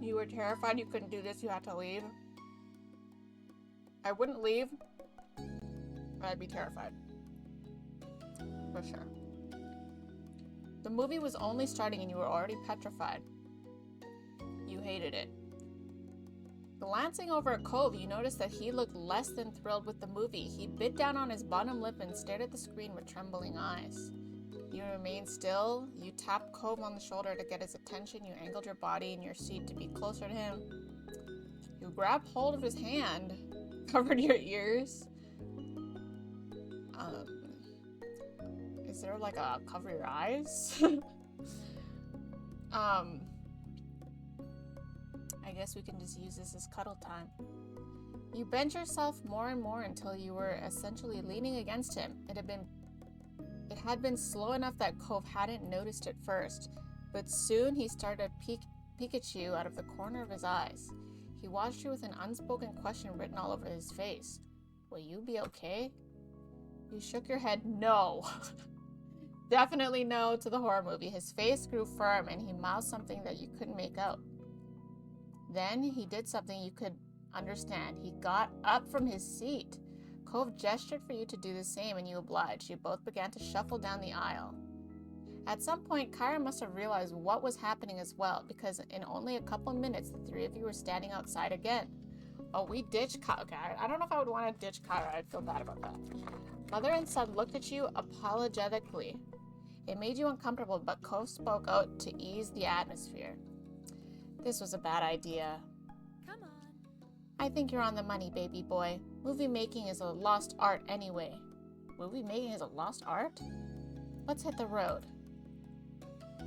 You were terrified you couldn't do this, you had to leave. I wouldn't leave, but I'd be terrified. For sure. The movie was only starting and you were already petrified. You hated it. Glancing over at Cove, you noticed that he looked less than thrilled with the movie. He bit down on his bottom lip and stared at the screen with trembling eyes. You remained still. You tapped Cove on the shoulder to get his attention. You angled your body in your seat to be closer to him. You grabbed hold of his hand, covered your ears. there like a cover your eyes? I guess we can just use this as cuddle time. You bent yourself more and more until you were essentially leaning against him. It had been slow enough that Cove hadn't noticed it first, but soon he started to peek at you out of the corner of his eyes. He watched you with an unspoken question written all over his face. Will you be okay? You shook your head no. Definitely no to the horror movie. His face grew firm and he mouthed something that you couldn't make out. Then he did something you could understand. He got up from his seat. Cove gestured for you to do the same and you obliged. You both began to shuffle down the aisle. At some point, Kyra must have realized what was happening as well, because in only a couple minutes, the three of you were standing outside again. Oh, we ditched Kyra. Okay, I don't know if I would want to ditch Kyra. I'd feel bad about that. Mother and son looked at you apologetically. It made you uncomfortable, but Cove spoke out to ease the atmosphere. This was a bad idea. Come on. I think you're on the money, baby boy. Movie making is a lost art anyway. Movie making is a lost art? Let's hit the road.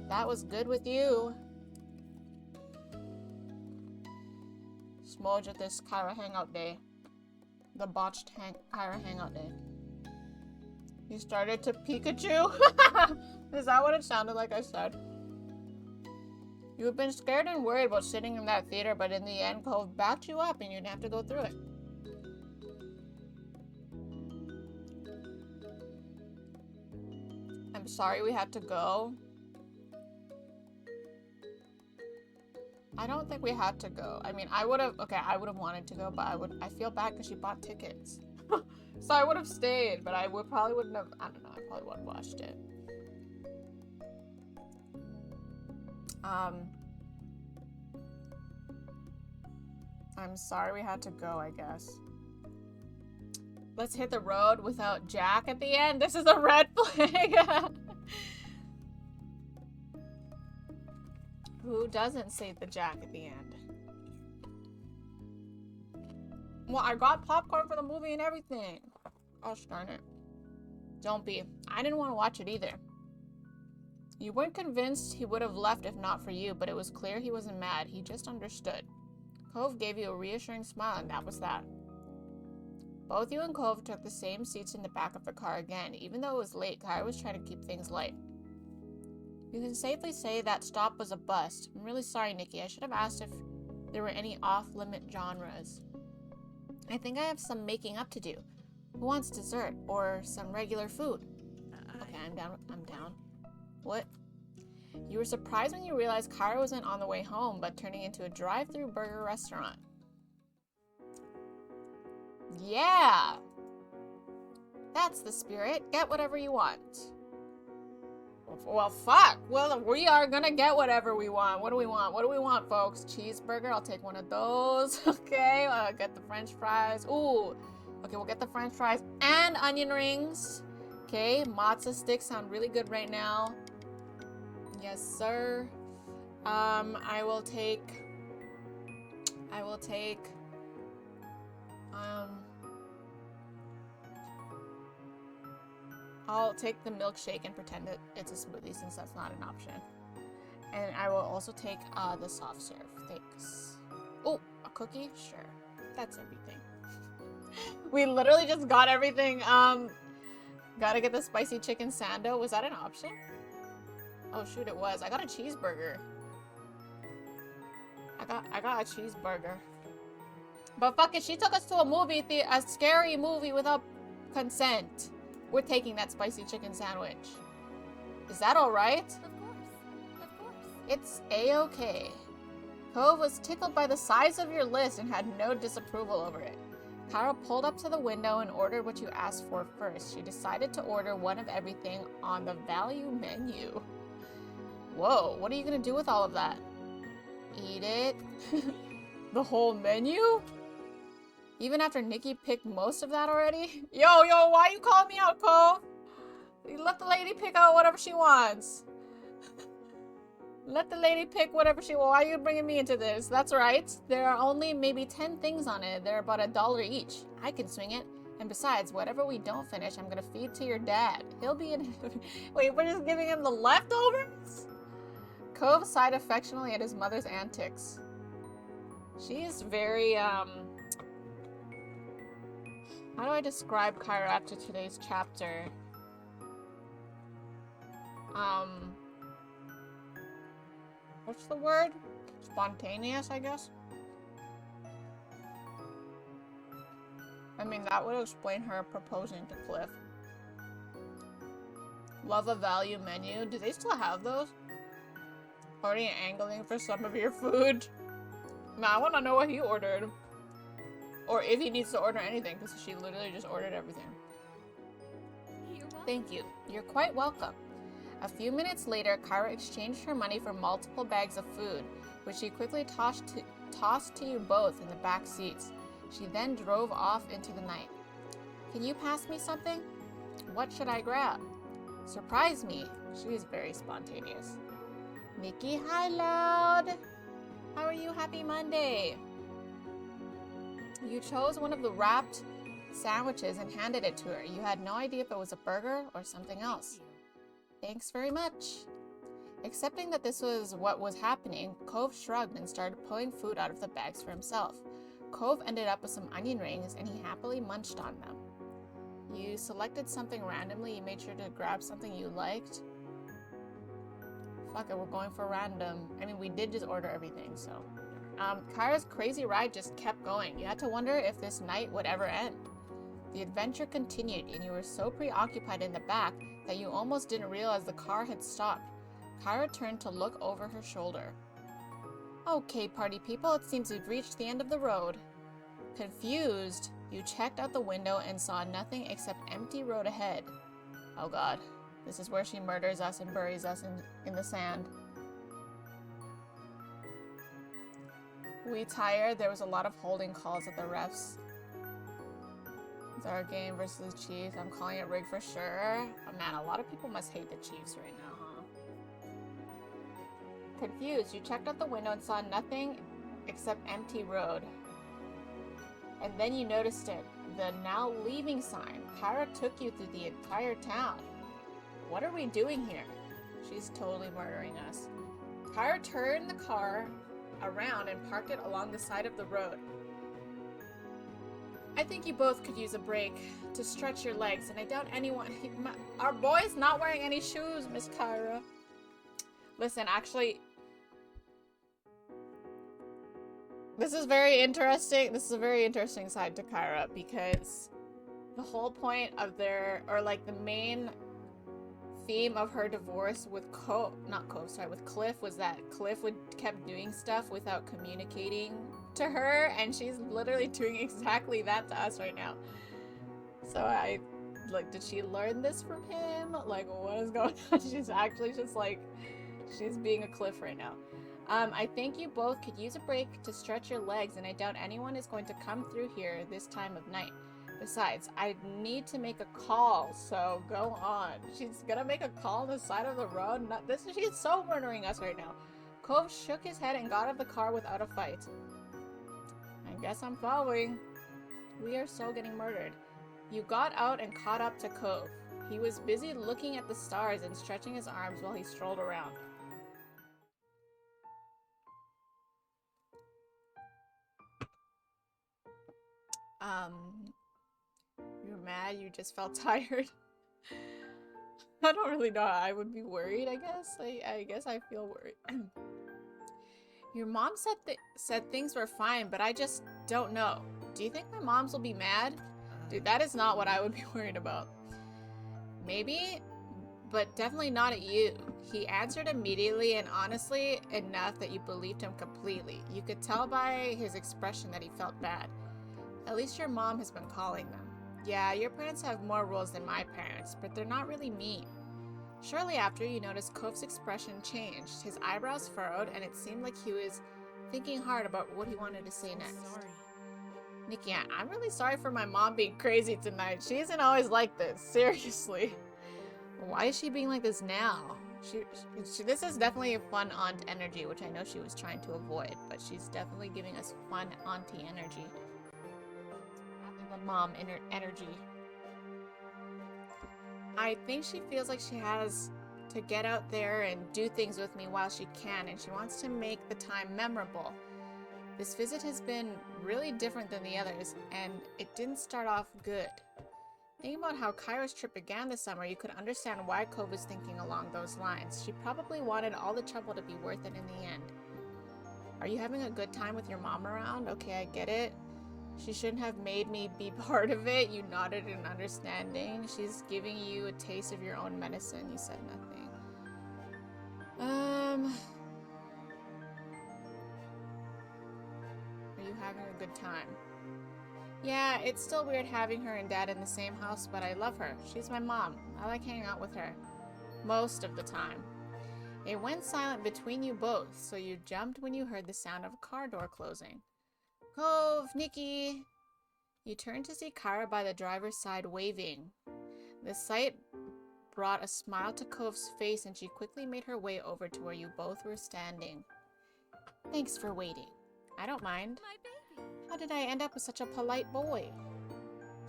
That was good with you. Smudge at this Kyra hangout day. The botched Kyra hangout day. You started to Pikachu? Is that what it sounded like I said? You had been scared and worried about sitting in that theater, but in the end, Cove backed you up and you didn't have to go through it. I'm sorry we had to go. I don't think we had to go. I mean, I would have wanted to go, but I feel bad because she bought tickets. So I would have stayed, but probably wouldn't have, I don't know, I probably would have watched it. I'm sorry we had to go, I guess. Let's hit the road without Jack at the end. This is a red flag. Who doesn't say the Jack at the end? Well, I got popcorn for the movie and everything. Oh, darn it. Don't be. I didn't want to watch it either. You weren't convinced he would have left if not for you, but it was clear he wasn't mad. He just understood. Cove gave you a reassuring smile, and that was that. Both you and Cove took the same seats in the back of the car again. Even though it was late, Kyra was trying to keep things light. You can safely say that stop was a bust. I'm really sorry, Nikki. I should have asked if there were any off-limit genres. I think I have some making up to do. Who wants dessert or some regular food? Okay, I'm down. What? You were surprised when you realized Kyra wasn't on the way home, but turning into a drive-through burger restaurant. Yeah! That's the spirit. Get whatever you want. Well, fuck. Well, we are gonna get whatever we want. What do we want? What do we want, folks? Cheeseburger. I'll take one of those. Okay. I'll get the french fries. Ooh. Okay, we'll get the french fries and onion rings. Okay. Matzo sticks sound really good right now. Yes, sir. I'll take the milkshake and pretend that it's a smoothie since that's not an option. And I will also take the soft serve. Thanks. Oh, a cookie? Sure. That's everything. We literally just got everything. Gotta get the spicy chicken sando. Was that an option? Oh shoot, it was. I got a cheeseburger. I got a cheeseburger. But fuck it, she took us to a scary movie without consent. We're taking that spicy chicken sandwich. Is that alright? Of course. It's a-okay. Cove was tickled by the size of your list and had no disapproval over it. Kyra pulled up to the window and ordered what you asked for first. She decided to order one of everything on the value menu. Whoa, what are you gonna do with all of that? Eat it? The whole menu? Even after Nikki picked most of that already? Yo, why you calling me out, Cove? You let the lady pick out whatever she wants. Let the lady pick whatever she wants. Why are you bringing me into this? That's right. There are only maybe 10 things on it. They're about $1 each. I can swing it. And besides, whatever we don't finish, I'm gonna feed to your dad. He'll be in... Wait, we're just giving him the leftovers? Cove sighed affectionately at his mother's antics. She's very, How do I describe Kyra after today's chapter? What's the word? Spontaneous, I guess? I mean, that would explain her proposing to Cliff. Love a value menu. Do they still have those? Already angling for some of your food? Nah, I want to know what he ordered. Or if he needs to order anything, because she literally just ordered everything. Thank you. You're quite welcome. A few minutes later, Kyra exchanged her money for multiple bags of food, which she quickly tossed to you both in the back seats. She then drove off into the night. Can you pass me something? What should I grab? Surprise me. She is very spontaneous. Nikki, hi, Loud. How are you? Happy Monday. You chose one of the wrapped sandwiches and handed it to her. You had no idea if it was a burger or something else. Thanks very much. Accepting that this was what was happening, Cove shrugged and started pulling food out of the bags for himself. Cove ended up with some onion rings and he happily munched on them. You selected something randomly. You made sure to grab something you liked. Fuck it, we're going for random. I mean, we did just order everything, so. Kyra's crazy ride just kept going. You had to wonder if this night would ever end. The adventure continued, and you were so preoccupied in the back that you almost didn't realize the car had stopped. Kyra turned to look over her shoulder. Okay, party people, it seems we've reached the end of the road. Confused, you checked out the window and saw nothing except empty road ahead. Oh god, this is where she murders us and buries us in the sand. We tired? There was a lot of holding calls at the refs. It's our game versus the Chiefs. I'm calling it rigged for sure. Oh man, a lot of people must hate the Chiefs right now, huh? Confused, you checked out the window and saw nothing except empty road. And then you noticed it. The now leaving sign. Kyra took you through the entire town. What are we doing here? She's totally murdering us. Kyra turned the car around and parked it along the side of the road. I think you both could use a break to stretch your legs, and I doubt anyone... Our boy's not wearing any shoes, Miss Kyra. Listen, actually... This is very interesting. This is a very interesting side to Kyra, because the whole point of their... Or, like, the main theme of her divorce with with Cliff was that Cliff kept doing stuff without communicating to her, and she's literally doing exactly that to us right now. So I, like, did she learn this from him? Like, what is going on? She's actually just like, she's being a Cliff right now. I think you both could use a break to stretch your legs, and I doubt anyone is going to come through here this time of night. Besides, I need to make a call, so go on. She's gonna make a call on the side of the road? She's so murdering us right now. Cove shook his head and got out of the car without a fight. I guess I'm following. We are so getting murdered. You got out and caught up to Cove. He was busy looking at the stars and stretching his arms while he strolled around. You're mad? You just felt tired? I don't really know. I would be worried, I guess. I guess I feel worried. Your mom said things were fine, but I just don't know. Do you think my moms will be mad? Dude, that is not what I would be worried about. Maybe, but definitely not at you. He answered immediately and honestly enough that you believed him completely. You could tell by his expression that he felt bad. At least your mom has been calling them. Yeah, your parents have more rules than my parents, but they're not really mean. Shortly after, you noticed Cove's expression changed. His eyebrows furrowed, and it seemed like he was thinking hard about what he wanted to say next. Sorry. Nikki, I'm really sorry for my mom being crazy tonight. She isn't always like this, seriously. Why is she being like this now? This is definitely a fun aunt energy, which I know she was trying to avoid, but she's definitely giving us fun auntie energy. The mom energy. I think she feels like she has to get out there and do things with me while she can, and she wants to make the time memorable. This visit has been really different than the others, and it didn't start off good. Thinking about how Kyra's trip began this summer, you could understand why Cove was thinking along those lines. She probably wanted all the trouble to be worth it in the end. Are you having a good time with your mom around? Okay, I get it. She shouldn't have made me be part of it. You nodded in understanding. She's giving you a taste of your own medicine. You said nothing. Are you having a good time? Yeah, it's still weird having her and Dad in the same house, but I love her. She's my mom. I like hanging out with her. Most of the time. It went silent between you both, so you jumped when you heard the sound of a car door closing. Cove, Nikki! You turned to see Kyra by the driver's side waving. The sight brought a smile to Cove's face, and she quickly made her way over to where you both were standing. Thanks for waiting. I don't mind. My baby. How did I end up with such a polite boy?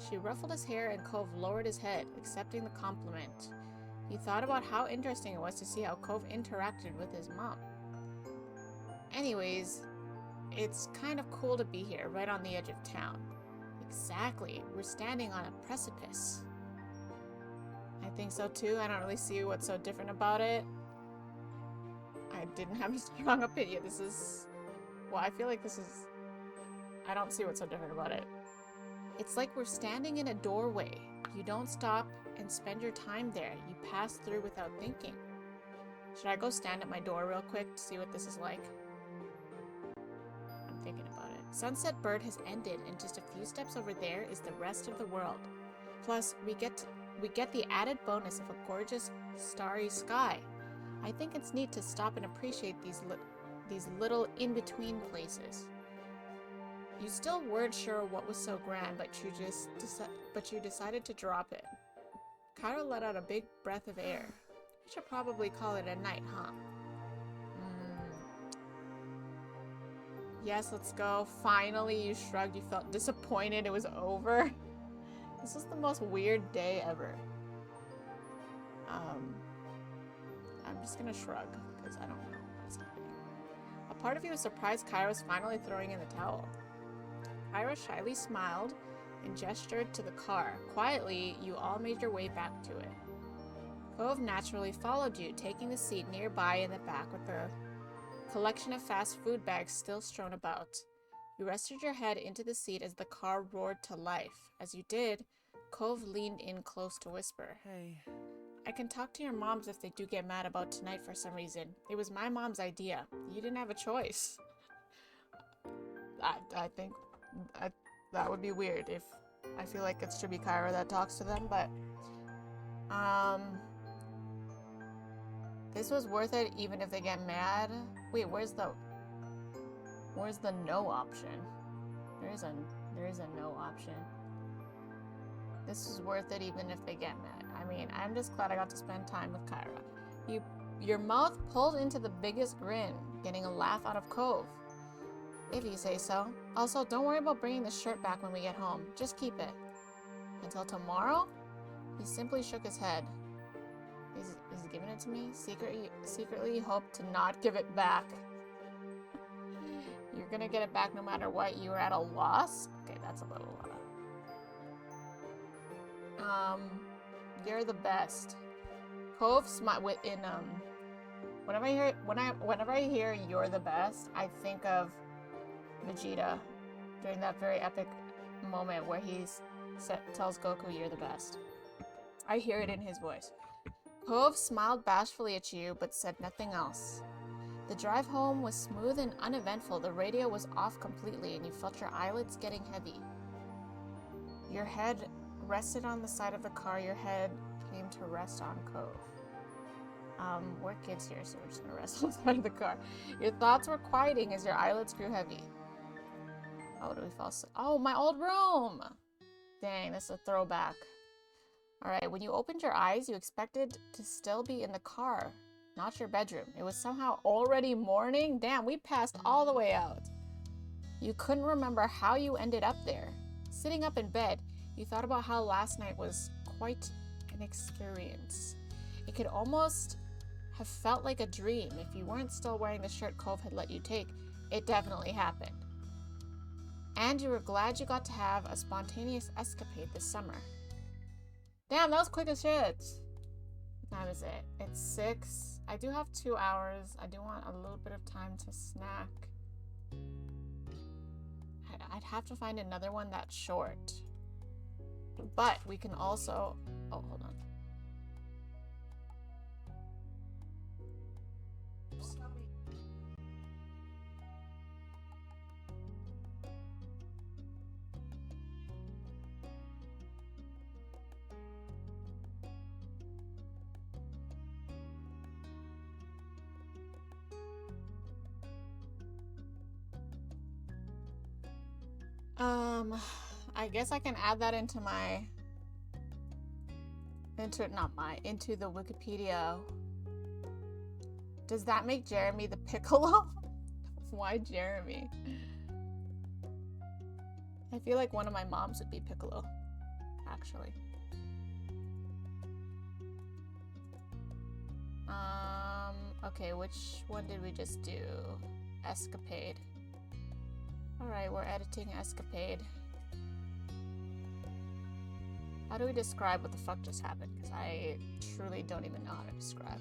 She ruffled his hair and Cove lowered his head, accepting the compliment. He thought about how interesting it was to see how Cove interacted with his mom. Anyways, it's kind of cool to be here, right on the edge of town. Exactly. We're standing on a precipice. I think so too. I don't really see what's so different about it. I didn't have a strong opinion. Well, I feel like I don't see what's so different about it. It's like we're standing in a doorway. You don't stop and spend your time there. You pass through without thinking. Should I go stand at my door real quick to see what this is like? I'm thinking about it. Sunset Bird has ended, and just a few steps over there is the rest of the world. Plus, we get the added bonus of a gorgeous starry sky. I think it's neat to stop and appreciate these little in-between places. You still weren't sure what was so grand, but you decided to drop it. Kyra let out a big breath of air. We should probably call it a night, huh? Yes, let's go. Finally, you shrugged. You felt disappointed it was over. This is the most weird day ever. I'm just gonna shrug, because I don't know what's happening. A part of you was surprised Kyra was finally throwing in the towel. Kyra shyly smiled and gestured to the car. Quietly, you all made your way back to it. Cove naturally followed you, taking the seat nearby in the back with the collection of fast food bags still strewn about. You rested your head into the seat as the car roared to life. As you did, Cove leaned in close to whisper. Hey. I can talk to your moms if they do get mad about tonight for some reason. It was my mom's idea. You didn't have a choice. I think that would be weird if I feel like it should be Kyra that talks to them, but this was worth it even if they get mad. Wait, where's the no option? There is a no option. This is worth it even if they get mad. I mean, I'm just glad I got to spend time with Kyra. Your mouth pulled into the biggest grin, getting a laugh out of Cove. If you say so. Also, don't worry about bringing the shirt back when we get home. Just keep it. Until tomorrow? He simply shook his head. He's giving it to me? Secretly hoped to not give it back. You're gonna get it back no matter what. You were at a loss? Okay, that's a little you're the best. Cove smile within whenever I hear you're the best, I think of Vegeta during that very epic moment where he tells Goku you're the best. I hear it in his voice. Cove smiled bashfully at you but said nothing else. The drive home was smooth and uneventful. The radio was off completely and you felt your eyelids getting heavy. Your head rested on the side of the car. Your head came to rest on Cove. We're kids here, so we're just gonna rest on the side of the car. Your thoughts were quieting as your eyelids grew heavy. Oh, do we fall asleep? Oh, my old room! Dang, this is a throwback. Alright, when you opened your eyes, you expected to still be in the car, not your bedroom. It was somehow already morning. Damn, we passed all the way out. You couldn't remember how you ended up there. Sitting up in bed, you thought about how last night was quite an experience. It could almost have felt like a dream if you weren't still wearing the shirt Cove had let you take. It definitely happened. And you were glad you got to have a spontaneous escapade this summer. Damn, that was quick as shit. What time is it? It's 6. I do have 2 hours. I do want a little bit of time to snack. I'd have to find another one that's short. But we can also... Oh, hold on. Oops. I guess I can add that into my into the Wikipedia. Does that make Jeremy the Piccolo? Why Jeremy? I feel like one of my moms would be Piccolo, actually. Okay, which one did we just do? Escapade. Alright, we're editing Escapade. How do we describe what the fuck just happened? Because I truly don't even know how to describe.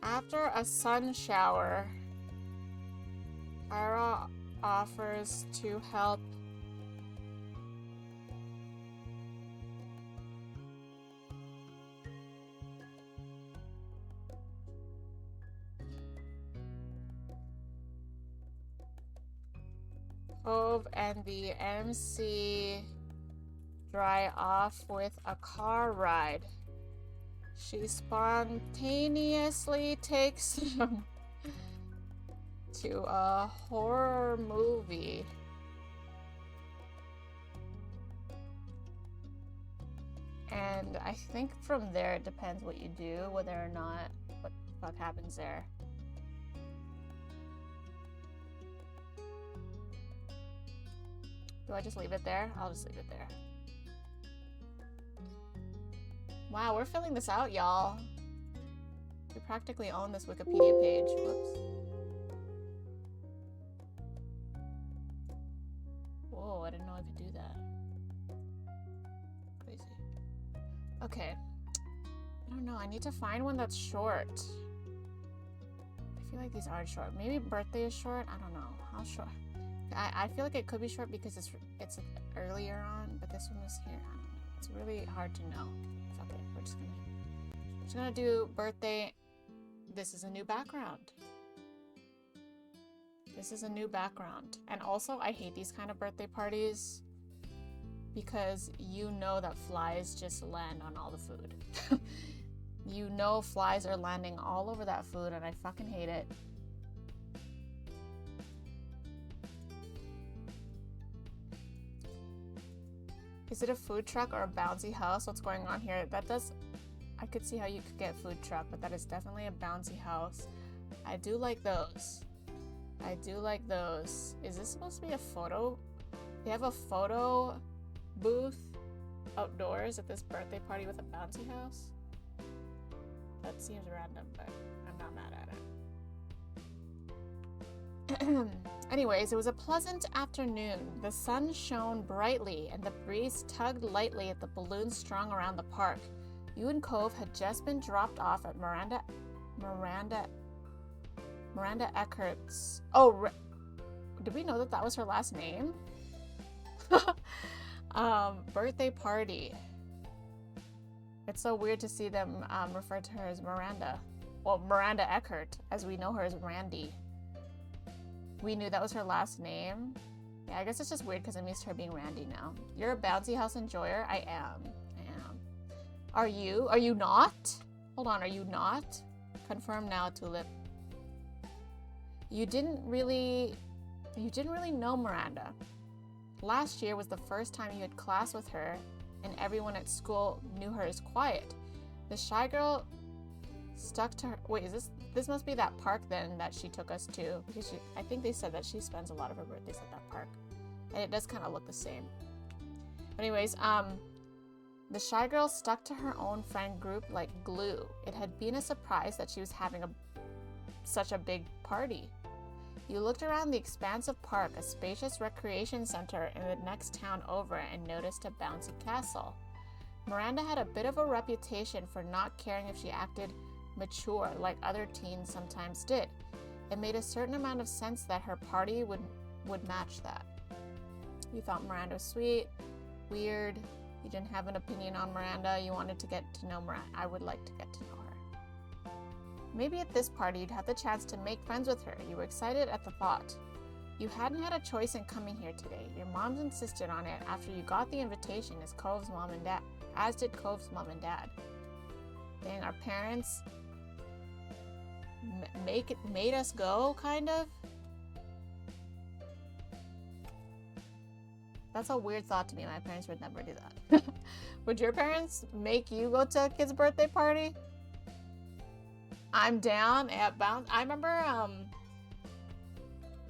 After a sun shower, Ira offers to help Cove and the MC dry off with a car ride. She spontaneously takes them to a horror movie. And I think from there it depends what you do, whether or not what the fuck happens there. Do I just leave it there? I'll just leave it there. Wow, we're filling this out, y'all. We practically own this Wikipedia page. Whoops. Whoa, I didn't know I could do that. Crazy. Okay. I don't know. I need to find one that's short. I feel like these aren't short. Maybe birthday is short. I don't know. How short? I feel like it could be short because it's earlier on, but this one was here. I don't know. It's really hard to know. Fuck it. We're just gonna do birthday. This is a new background. This is a new background. And also, I hate these kind of birthday parties because you know that flies just land on all the food. You know flies are landing all over that food, and I fucking hate it. Is it a food truck or a bouncy house? What's going on here? I could see how you could get food truck, but that is definitely a bouncy house. I do like those. I do like those. Is this supposed to be a photo? They have a photo booth outdoors at this birthday party with a bouncy house? That seems random, but I'm not mad at it. Anyways, it was a pleasant afternoon. The sun shone brightly and the breeze tugged lightly at the balloons strung around the park. You and Cove had just been dropped off at Miranda Eckert's. Oh, did we know that that was her last name? Birthday party. It's so weird to see them refer to her as Miranda. Well, Miranda Eckert, as we know her as Randy. We knew that was her last name. Yeah, I guess it's just weird because I'm used to her being Randy now. You're a bouncy house enjoyer? I am. Are you? Are you not? Hold on, are you not? Confirm now, Tulip. You didn't really know Miranda. Last year was the first time you had class with her, and everyone at school knew her as quiet. The shy girl stuck to her. Wait, is this this must be that park then that she took us to, because I think they said that she spends a lot of her birthdays at that park. And it does kind of look the same. Anyways, the shy girl stuck to her own friend group like glue. It had been a surprise that she was having such a big party. You looked around the expansive park, a spacious recreation center in the next town over, and noticed a bouncy castle. Miranda had a bit of a reputation for not caring if she acted mature like other teens sometimes did. It made a certain amount of sense that her party would match that. You thought Miranda was sweet, weird. You didn't have an opinion on Miranda. You wanted to get to know Miranda. I would like to get to know her. Maybe at this party you'd have the chance to make friends with her. You were excited at the thought. You hadn't had a choice in coming here today. Your moms insisted on it after you got the invitation as Cove's mom and dad, as did Cove's mom and dad. Dang, our parents made us go, kind of? That's a weird thought to me. My parents would never do that. Would your parents make you go to a kid's birthday party? I'm down at Bounce. I remember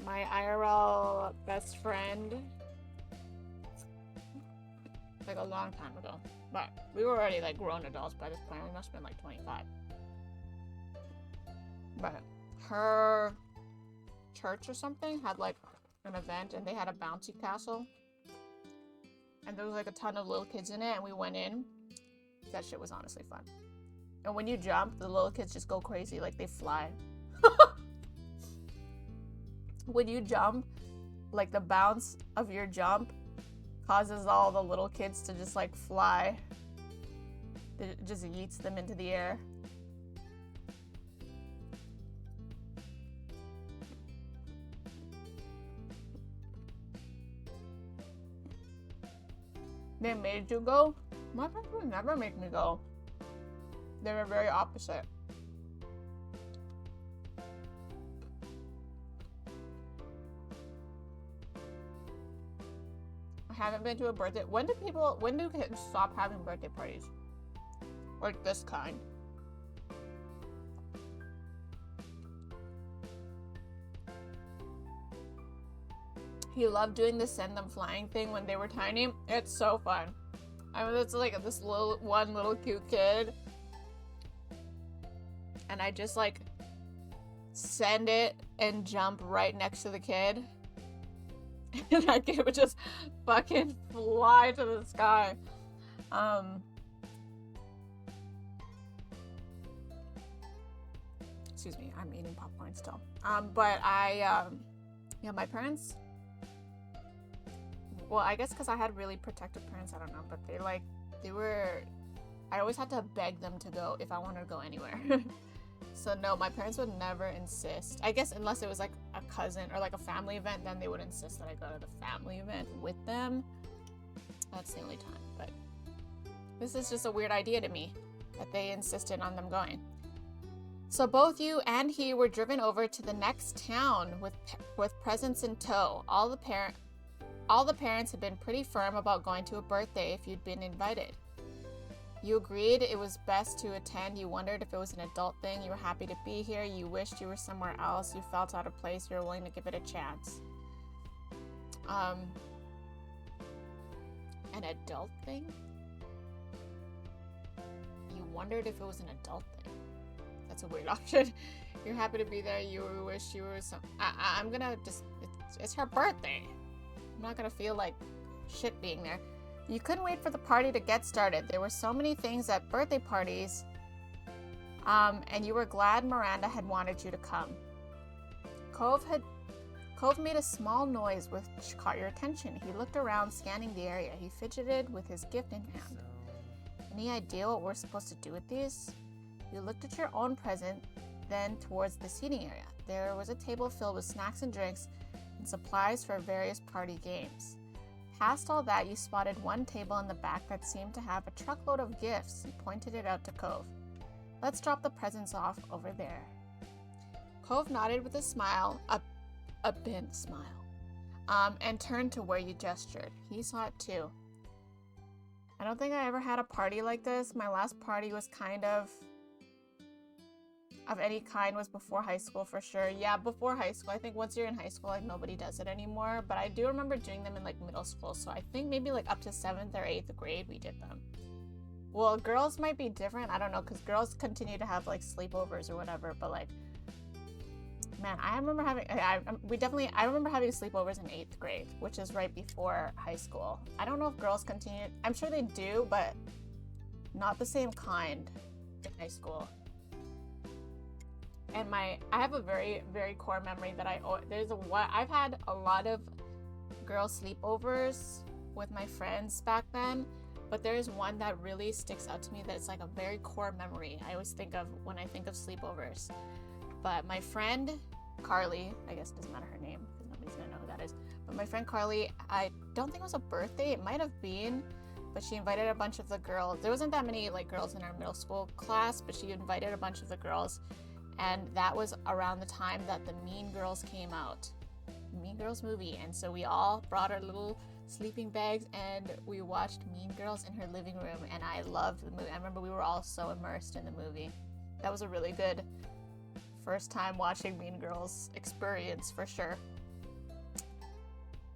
my IRL best friend, like a long time ago. But we were already like grown adults by this point. We must have been like 25. But her church or something had like an event and they had a bouncy castle. And there was like a ton of little kids in it, and we went in. That shit was honestly fun. And when you jump, the little kids just go crazy, like they fly. When you jump, like the bounce of your jump causes all the little kids to just like fly. It just yeets them into the air. They made you go? My parents would never make me go. They were very opposite. I haven't been to a birthday. When do kids stop having birthday parties? Like this kind. He loved doing the send them flying thing when they were tiny. It's so fun. I mean, it's like this little cute kid. And I just like send it and jump right next to the kid. And that kid would just fucking fly to the sky. Excuse me, I'm eating popcorn still. But my parents, well, I guess because I had really protective parents, I don't know, but I always had to beg them to go if I wanted to go anywhere. So no, my parents would never insist. I guess unless it was like a cousin or like a family event, then they would insist that I go to the family event with them. That's the only time, but this is just a weird idea to me that they insisted on them going. So both you and he were driven over to the next town with presents in tow. All the parents had been pretty firm about going to a birthday if you'd been invited. You agreed it was best to attend. You wondered if it was an adult thing. You were happy to be here. You wished you were somewhere else. You felt out of place. You were willing to give it a chance. An adult thing? You wondered if it was an adult thing. That's a weird option. You're happy to be there. You wish you were I'm gonna just... It's her birthday. I'm not gonna feel like shit being there. You couldn't wait for the party to get started. There were so many things at birthday parties, and you were glad Miranda had wanted you to come. Cove made a small noise which caught your attention. He looked around, scanning the area. He fidgeted with his gift in hand. Any idea what we're supposed to do with these? You looked at your own present, then towards the seating area. There was a table filled with snacks and drinks and supplies for various party games. Past all that, you spotted one table in the back that seemed to have a truckload of gifts. You pointed it out to Cove. Let's drop the presents off over there. Cove nodded with a smile, a bent smile, and turned to where you gestured. He saw it too. I don't think I ever had a party like this. My last party was kind of of any kind was before high school for sure. Yeah, before high school. I think once you're in high school, like nobody does it anymore. But I do remember doing them in like middle school. So I think maybe like up to 7th or 8th grade we did them. Well, girls might be different. I don't know, because girls continue to have like sleepovers or whatever. But like, man, I remember having I remember having sleepovers in 8th grade, which is right before high school. I don't know if girls continue. I'm sure they do, but not the same kind in high school. And I have a very, very core memory that I've had a lot of girl sleepovers with my friends back then, but there's one that really sticks out to me that it's like a very core memory I always think of when I think of sleepovers. But my friend Carly, I guess it doesn't matter her name because nobody's gonna know who that is, but my friend Carly, I don't think it was a birthday, it might have been, but she invited a bunch of the girls. There wasn't that many like girls in our middle school class, but she invited a bunch of the girls. And that was around the time that the Mean Girls came out. Mean Girls movie. And so we all brought our little sleeping bags and we watched Mean Girls in her living room. And I loved the movie. I remember we were all so immersed in the movie. That was a really good first time watching Mean Girls experience for sure.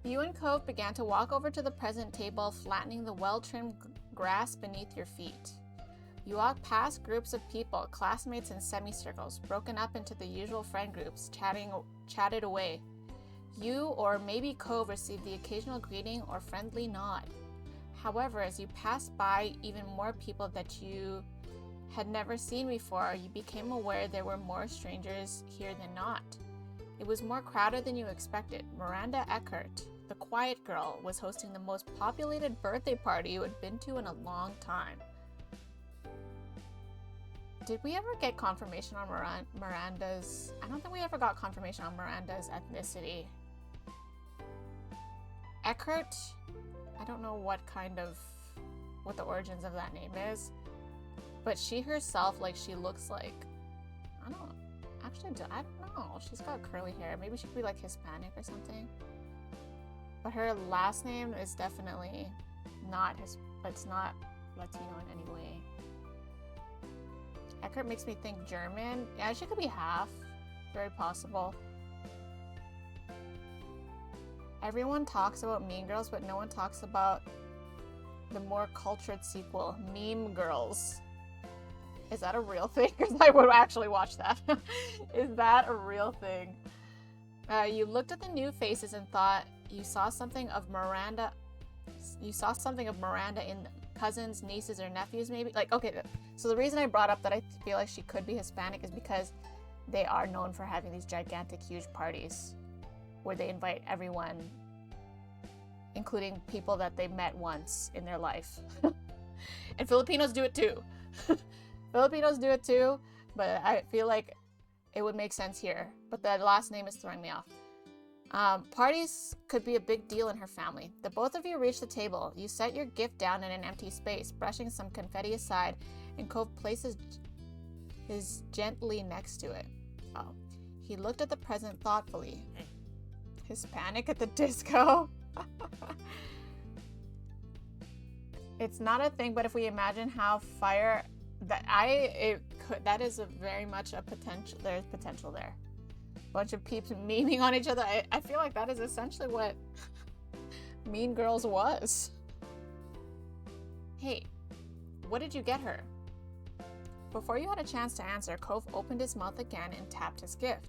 You and Cove began to walk over to the present table, flattening the well-trimmed grass beneath your feet. You walked past groups of people, classmates in semicircles, broken up into the usual friend groups, chatted away. You or maybe Cove received the occasional greeting or friendly nod. However, as you passed by even more people that you had never seen before, you became aware there were more strangers here than not. It was more crowded than you expected. Miranda Eckert, the quiet girl, was hosting the most populated birthday party you had been to in a long time. Did we ever get confirmation on Miranda's... I don't think we ever got confirmation on Miranda's ethnicity. Eckert, I don't know what the origins of that name is, but she herself, like, she looks like... I don't know. She's got curly hair. Maybe she could be, like, Hispanic or something. But her last name is definitely it's not Latino in any way. Eckert makes me think German. Yeah, she could be half. Very possible. Everyone talks about Mean Girls, but no one talks about the more cultured sequel, Meme Girls. Is that a real thing? Because I would actually watch that. Is that a real thing? You looked at the new faces and thought you saw something of Miranda. You saw something of Miranda in them. Cousins, nieces, or nephews, maybe? Like, okay, so the reason I brought up that I feel like she could be Hispanic is because they are known for having these gigantic, huge parties where they invite everyone, including people that they met once in their life. And Filipinos do it too. Filipinos do it too, but I feel like it would make sense here. But the last name is throwing me off. Parties could be a big deal in her family. The both of you reached the table. You set your gift down in an empty space, brushing some confetti aside, and Cove places his gently next to it. Oh. He looked at the present thoughtfully. Hispanic at the disco? It's not a thing, but if we imagine how fire... That is very much a potential... There's potential there. Bunch of peeps memeing on each other. I feel like that is essentially what Mean Girls was. Hey, what did you get her? Before you had a chance to answer, Cove opened his mouth again and tapped his gift.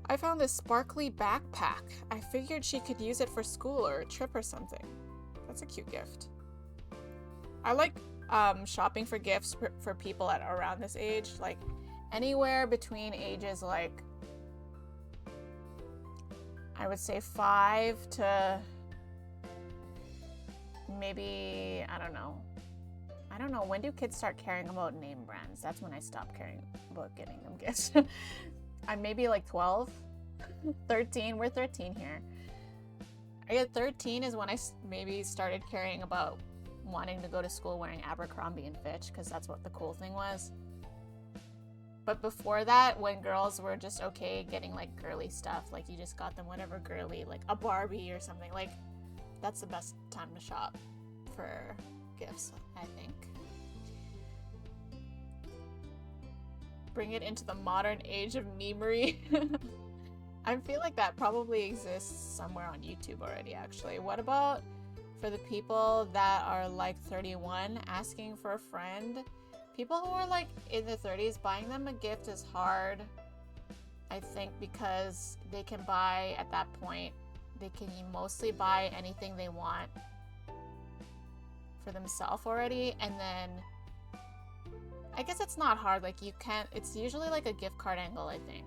I found this sparkly backpack. I figured she could use it for school or a trip or something. That's a cute gift. I like shopping for gifts for people at around this age, like anywhere between ages like I would say 5 to maybe, I don't know, when do kids start caring about name brands? That's when I stopped caring about getting them gifts. I'm maybe like 12, 13, we're 13 here. I get 13 is when I maybe started caring about wanting to go to school wearing Abercrombie and Fitch, because that's what the cool thing was. But before that, when girls were just okay getting like girly stuff, like you just got them whatever girly, like a Barbie or something, like that's the best time to shop for gifts, I think. Bring it into the modern age of memery. I feel like that probably exists somewhere on YouTube already, actually. What about for the people that are like 31 asking for a friend? People who are like in their 30s, buying them a gift is hard. I think because they can buy, at that point, they can mostly buy anything they want for themselves already. And then I guess it's not hard. Like you can't, it's usually like a gift card angle, I think.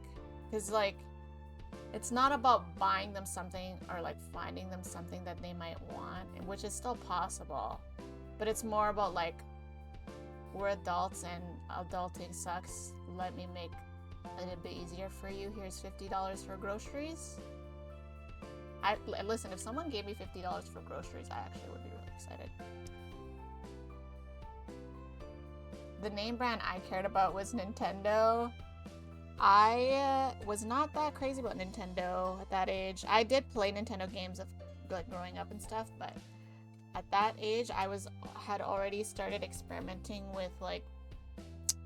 Because like, it's not about buying them something or like finding them something that they might want, which is still possible. But it's more about like, we're adults and adulting sucks. Let me make it a bit easier for you. Here's $50 for groceries. Listen, if someone gave me $50 for groceries, I actually would be really excited. The name brand I cared about was Nintendo. I was not that crazy about Nintendo at that age. I did play Nintendo games of like growing up and stuff, but at that age, I had already started experimenting with like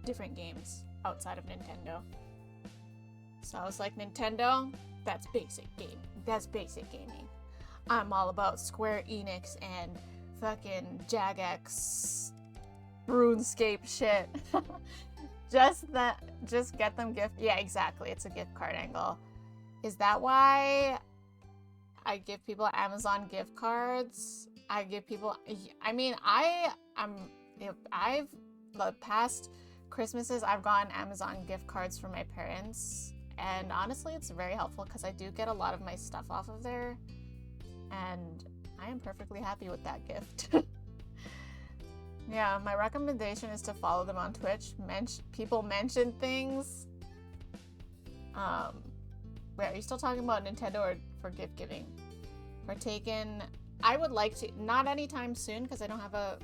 different games outside of Nintendo. So I was like, Nintendo, that's basic gaming. That's basic gaming. I'm all about Square Enix and fucking Jagex, RuneScape shit. Just get them gift. Yeah, exactly. It's a gift card angle. Is that why I give people Amazon gift cards? I give people. I mean, the past Christmases I've gotten Amazon gift cards for my parents, and honestly, it's very helpful because I do get a lot of my stuff off of there, and I am perfectly happy with that gift. Yeah, my recommendation is to follow them on Twitch. People mention things. Wait, are you still talking about Nintendo or for gift giving? I would like to, not anytime soon because I don't have a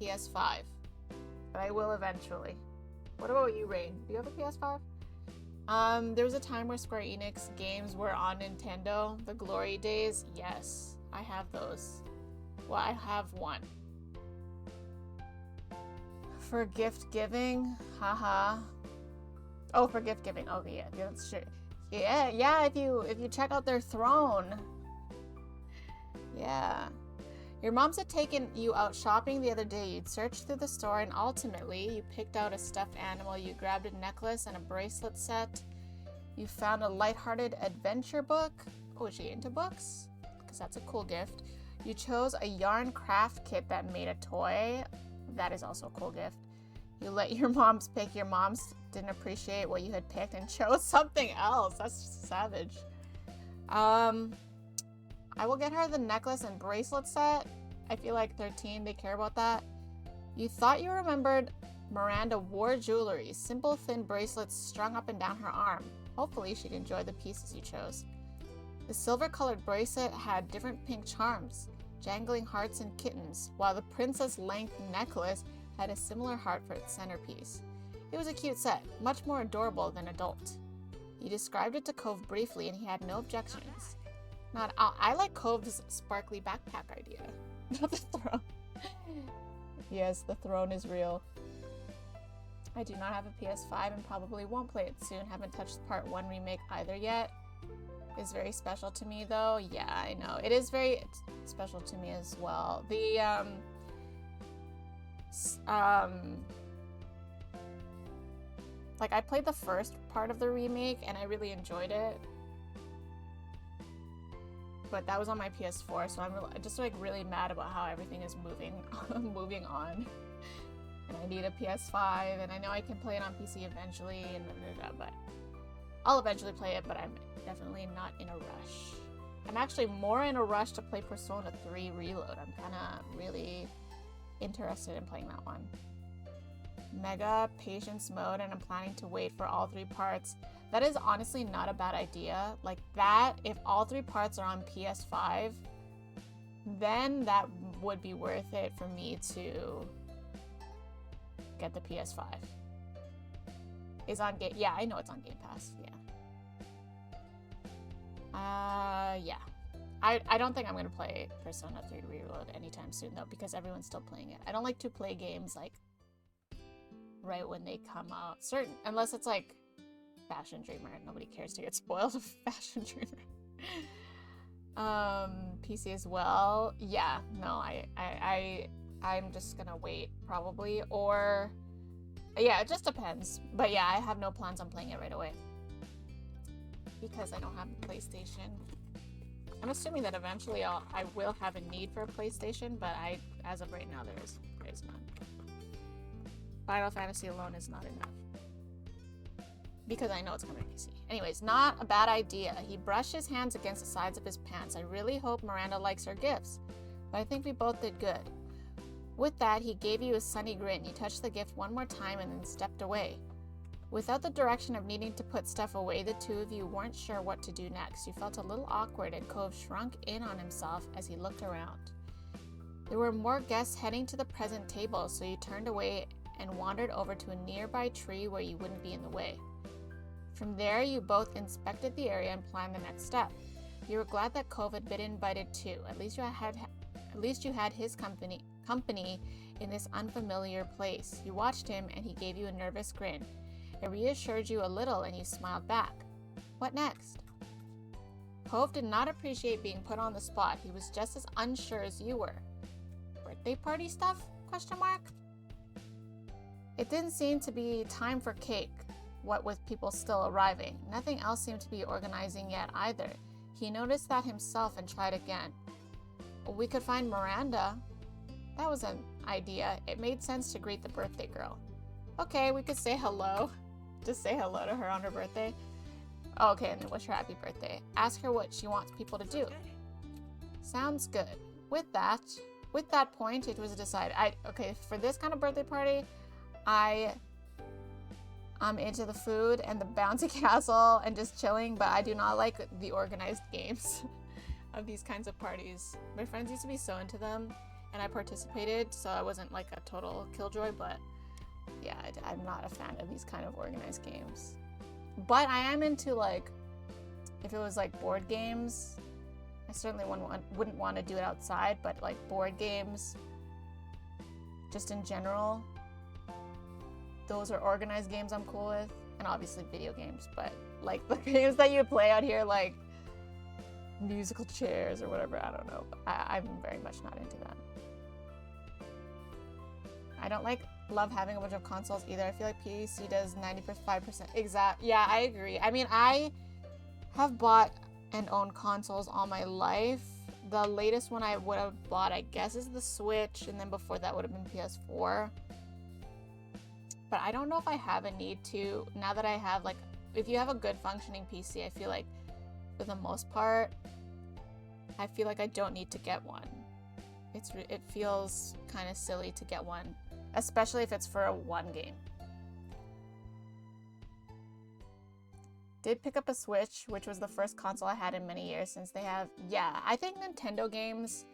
PS5, but I will eventually. What about you, Rain? Do you have a PS5? There was a time where Square Enix games were on Nintendo. The glory days, yes, I have those. Well, I have one. For gift giving, haha. Oh, for gift giving. Oh, yeah, that's true. Yeah. If you check out their throne, yeah. Your moms had taken you out shopping the other day. You'd searched through the store, and ultimately, you picked out a stuffed animal. You grabbed a necklace and a bracelet set. You found a lighthearted adventure book. Oh, is she into books? Because that's a cool gift. You chose a yarn craft kit that made a toy. That is also a cool gift. You let your moms pick. Your moms didn't appreciate what you had picked and chose something else. That's just savage. I will get her the necklace and bracelet set. I feel like 13, they care about that. You thought you remembered Miranda wore jewelry, simple thin bracelets strung up and down her arm. Hopefully she'd enjoy the pieces you chose. The silver-colored bracelet had different pink charms, jangling hearts and kittens, while the princess-length necklace had a similar heart for its centerpiece. It was a cute set, much more adorable than adult. You described it to Cove briefly, and he had no objections. I like Cove's sparkly backpack idea. Not the throne. Yes, the throne is real. I do not have a PS5 and probably won't play it soon. Haven't touched Part 1 remake either yet. It's very special to me though. Yeah, I know. It is very special to me as well. Like I played the first part of the remake and I really enjoyed it. But that was on my PS4, so I'm just like really mad about how everything is moving on. And I need a PS5, and I know I can play it on PC eventually, but I'll eventually play it, but I'm definitely not in a rush. I'm actually more in a rush to play Persona 3 Reload. I'm kind of really interested in playing that one. Mega patience mode, and I'm planning to wait for all 3 parts. That is honestly not a bad idea. Like that, if all 3 parts are on PS5, then that would be worth it for me to get the PS5. Is on Game. Yeah, I know it's on Game Pass. Yeah. Yeah. I don't think I'm gonna play Persona 3 Reload anytime soon though, because everyone's still playing it. I don't like to play games like right when they come out. Unless it's like Fashion Dreamer. Nobody cares to get spoiled with Fashion Dreamer. PC as well. Yeah, no, I'm just gonna wait probably, or yeah, it just depends. But yeah, I have no plans on playing it right away because I don't have a PlayStation. I'm assuming that eventually I will have a need for a PlayStation, but as of right now, there's none. Final Fantasy alone is not enough. Because I know it's coming to PC. Anyways, not a bad idea. He brushed his hands against the sides of his pants. I really hope Miranda likes her gifts, but I think we both did good. With that, he gave you a sunny grin. You touched the gift one more time and then stepped away. Without the direction of needing to put stuff away, the two of you weren't sure what to do next. You felt a little awkward, and Cove shrunk in on himself as he looked around. There were more guests heading to the present table, so you turned away and wandered over to a nearby tree where you wouldn't be in the way. From there, you both inspected the area and planned the next step. You were glad that Cove had been invited too. At least you had his company in this unfamiliar place. You watched him, and he gave you a nervous grin. It reassured you a little, and you smiled back. What next? Cove did not appreciate being put on the spot. He was just as unsure as you were. Birthday party stuff? ? It didn't seem to be time for cake, what with people still arriving. Nothing else seemed to be organizing yet either. He noticed that himself and tried again. We could find Miranda. That was an idea. It made sense to greet the birthday girl. Okay, we could say hello. Just say hello to her on her birthday. Oh, okay, and then wish her happy birthday. Ask her what she wants people to do. Sounds good. With that point, it was decided. Okay, for this kind of birthday party, I'm into the food and the bouncy castle and just chilling, but I do not like the organized games of these kinds of parties. My friends used to be so into them, and I participated, so I wasn't like a total killjoy, but yeah, I'm not a fan of these kind of organized games. But I am into, like, if it was like board games, I certainly wouldn't want to do it outside, but like board games, just in general, those are organized games I'm cool with, and obviously video games, but like the games that you play out here, like musical chairs or whatever, I don't know. I'm very much not into that. I don't love having a bunch of consoles either. I feel like PC does 95%. Yeah, I agree. I mean, I have bought and owned consoles all my life. The latest one I would have bought, I guess, is the Switch, and then before that would have been PS4. But I don't know if I have a need to, now that I have, like, if you have a good functioning PC, I feel like, for the most part, I feel like I don't need to get one. It feels kind of silly to get one, especially if it's for one game. Did pick up a Switch, which was the first console I had in many years, since they have, yeah, I think Nintendo games,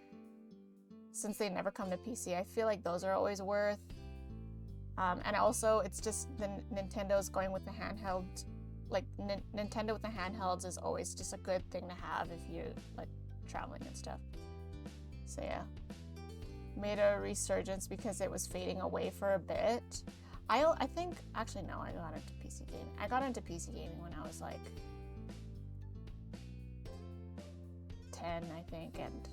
since they never come to PC, I feel like those are always worth. And also, it's just the Nintendo's going with the handheld, like Nintendo with the handhelds is always just a good thing to have if you're like traveling and stuff. So yeah, made a resurgence because it was fading away for a bit. I think, actually no, I got into PC gaming. I got into PC gaming when I was like 10, I think, and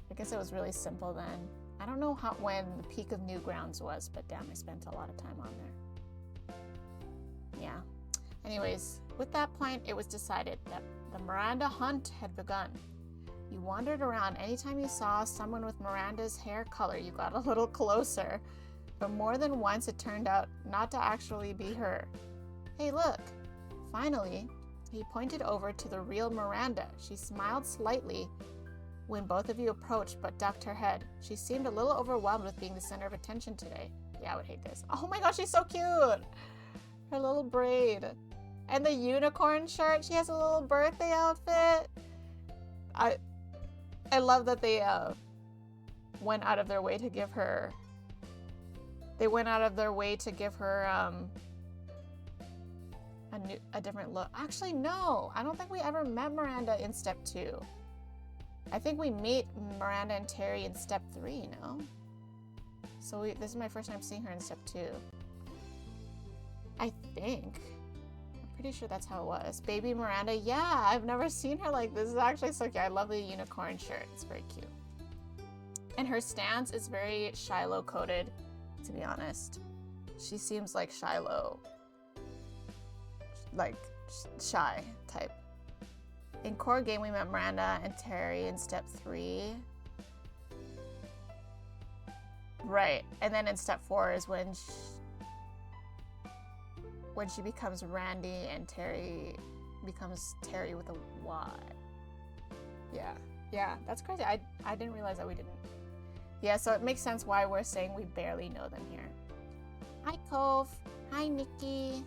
I guess it was really simple then. I don't know when the peak of Newgrounds was, but damn, I spent a lot of time on there. Yeah. Anyways, with that point, it was decided that the Miranda hunt had begun. You wandered around. Anytime you saw someone with Miranda's hair color, you got a little closer. But more than once, it turned out not to actually be her. Hey, look. Finally, he pointed over to the real Miranda. She smiled slightly when both of you approached, but ducked her head. She seemed a little overwhelmed with being the center of attention today. Yeah, I would hate this. Oh my gosh, she's so cute! Her little braid. And the unicorn shirt. She has a little birthday outfit. I love that they went out of their way to give her... They went out of their way to give her a different look. Actually, no. I don't think we ever met Miranda in Step 2. I think we meet Miranda and Terry in Step 3, no? So this is my first time seeing her in Step 2. I think. I'm pretty sure that's how it was. Baby Miranda, yeah, I've never seen her like this. This is actually so cute. I love the unicorn shirt. It's very cute. And her stance is very Shiloh coded, to be honest. She seems like Shiloh. Like, shy type. In core game, we met Miranda and Terry in step 3. Right, and then in step 4 is when she becomes Randy and Terry becomes Terry with a Y. Yeah, that's crazy. I didn't realize that we didn't. Yeah, so it makes sense why we're saying we barely know them here. Hi, Cove. Hi, Nikki.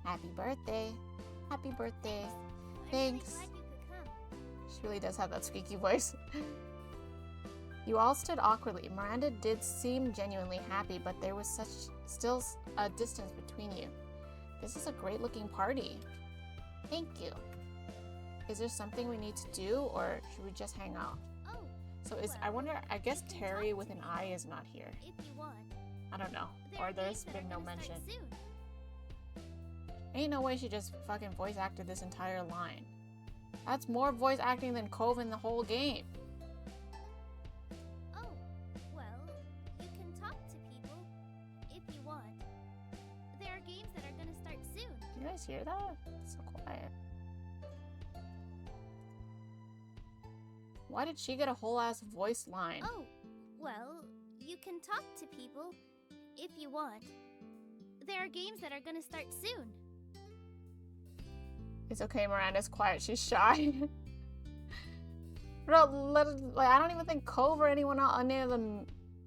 Happy birthday. Happy birthday. Thanks. She really does have that squeaky voice. You all stood awkwardly. Miranda did seem genuinely happy, but there was still a distance between you. This is a great looking party. Thank you. Is there something we need to do, or should we just hang out? So I wonder, I guess Terry with an I is not here. I don't know. Or there's been no mention. Ain't no way she just fucking voice acted this entire line. That's more voice acting than Cove in the whole game. Oh, well, you can talk to people if you want. There are games that are gonna start soon. Do you guys hear that? It's so quiet. Why did she get a whole ass voice line? Oh, well, you can talk to people if you want. There are games that are gonna start soon. It's okay, Miranda's quiet. She's shy. Bro, I don't even think Cove or any of the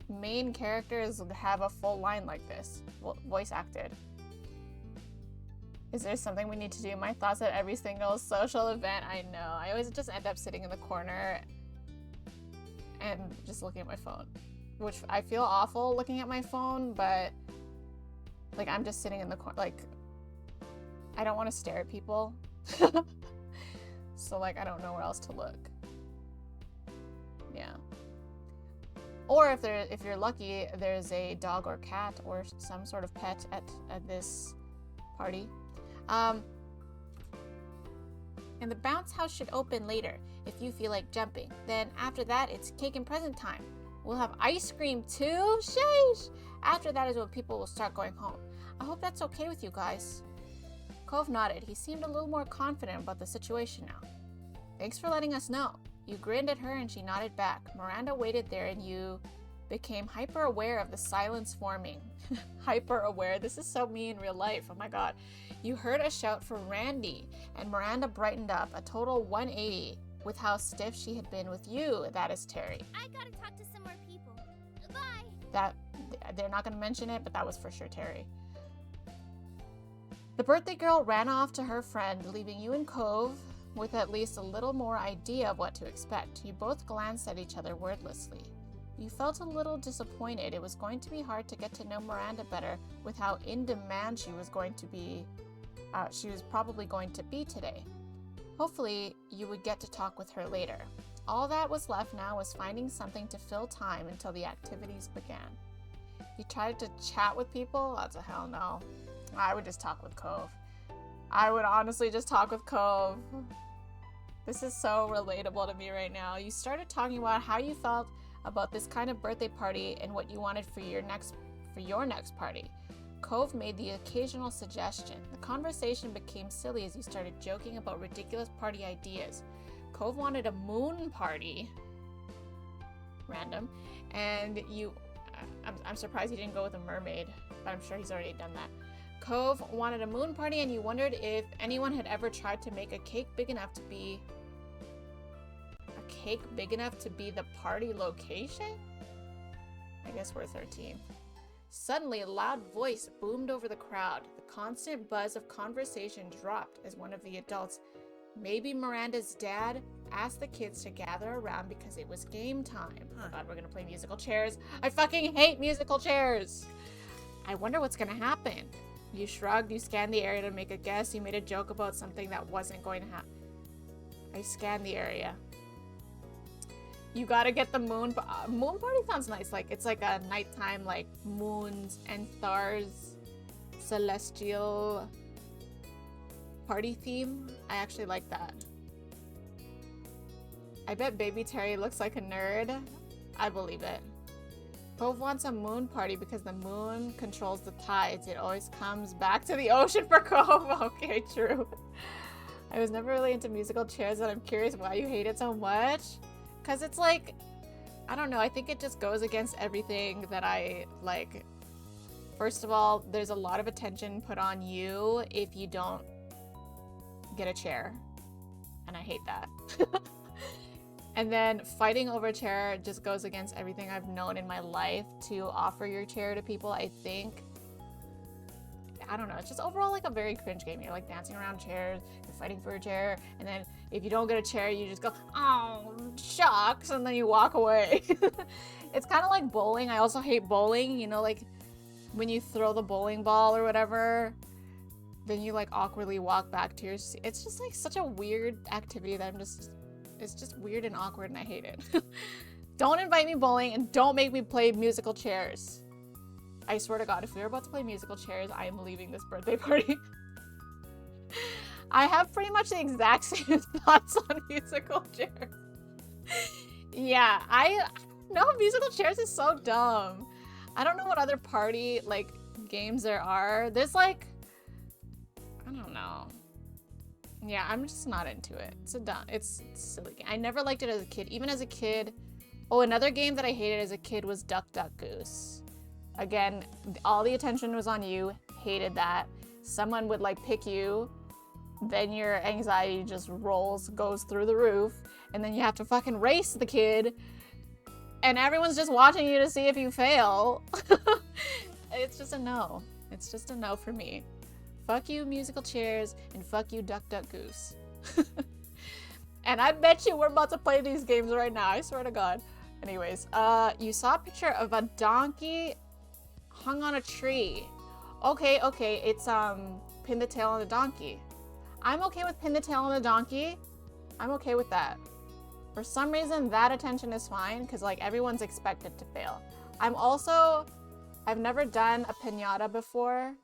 main characters have a full line like this, voice acted. Is there something we need to do? My thoughts at every single social event. I know. I always just end up sitting in the corner and just looking at my phone, which I feel awful looking at my phone, but like I'm just sitting in the corner. Like I don't want to stare at people. So like I don't know where else to look. Yeah. Or if you're lucky, there's a dog or cat or some sort of pet at this party. And the bounce house should open later if you feel like jumping. Then after that, it's cake and present time. We'll have ice cream too. Sheesh! After that is when people will start going home. I hope that's okay with you guys. Cove nodded. He seemed a little more confident about the situation now. Thanks for letting us know. You grinned at her and she nodded back. Miranda waited there and you became hyper aware of the silence forming. Hyper aware. This is so me in real life. Oh my god. You heard a shout for Randy and Miranda brightened up, a total 180 with how stiff she had been with you. That is Terry. I gotta talk to some more people. Bye. That they're not gonna mention it, but that was for sure Terry. The birthday girl ran off to her friend, leaving you and Cove with at least a little more idea of what to expect. You both glanced at each other wordlessly. You felt a little disappointed. It was going to be hard to get to know Miranda better with how in demand she was going to be. She was probably going to be today. Hopefully, you would get to talk with her later. All that was left now was finding something to fill time until the activities began. You tried to chat with people? That's a hell no. I would just talk with Cove. I would honestly just talk with Cove. This is so relatable to me right now. You started talking about how you felt about this kind of birthday party and what you wanted for your next party. Cove made the occasional suggestion. The conversation became silly as you started joking about ridiculous party ideas. Cove wanted a moon party. Random. And I'm surprised he didn't go with a mermaid, but I'm sure he's already done that. Cove wanted a moon party and you wondered if anyone had ever tried to make a cake big enough to be the party location? I guess we're 13. Suddenly, a loud voice boomed over the crowd. The constant buzz of conversation dropped as one of the adults, maybe Miranda's dad, asked the kids to gather around because it was game time. Oh god, we're gonna play musical chairs. I fucking hate musical chairs! I wonder what's gonna happen. You shrugged, you scanned the area to make a guess, you made a joke about something that wasn't going to happen. I scanned the area. You gotta get the moon party sounds nice. Like, it's like a nighttime, like, moons and stars celestial party theme. I actually like that. I bet Baby Terry looks like a nerd. I believe it. Cove wants a moon party because the moon controls the tides. It always comes back to the ocean for Cove. Okay, true. I was never really into musical chairs, and I'm curious why you hate it so much. Because it's like, I don't know, I think it just goes against everything that I like. First of all, there's a lot of attention put on you if you don't get a chair. And I hate that. And then fighting over a chair just goes against everything I've known in my life to offer your chair to people. I think, I don't know, it's just overall like a very cringe game. You're like dancing around chairs, you're fighting for a chair, and then if you don't get a chair, you just go, oh, shucks, and then you walk away. It's kind of like bowling. I also hate bowling, you know, like when you throw the bowling ball or whatever, then you like awkwardly walk back to your seat. It's just like such a weird activity that it's just weird and awkward, and I hate it. Don't invite me bowling, and don't make me play musical chairs. I swear to God, if we're about to play musical chairs, I am leaving this birthday party. I have pretty much the exact same thoughts on musical chairs. Yeah, no, musical chairs is so dumb. I don't know what other party, like, games there are. There's, like, I don't know. Yeah, I'm just not into it. It's a silly game. I never liked it as a kid. Even as a kid. Oh, another game that I hated as a kid was Duck Duck Goose. Again, all the attention was on you. Hated that. Someone would like pick you, then your anxiety just goes through the roof, and then you have to fucking race the kid, and everyone's just watching you to see if you fail. It's just a no. It's just a no for me. Fuck you, musical chairs, and fuck you, Duck Duck Goose. And I bet you we're about to play these games right now. I swear to God. Anyways, you saw a picture of a donkey hung on a tree. Okay, it's pin the tail on the donkey. I'm okay with pin the tail on the donkey. I'm okay with that. For some reason, that attention is fine because like everyone's expected to fail. I've never done a piñata before.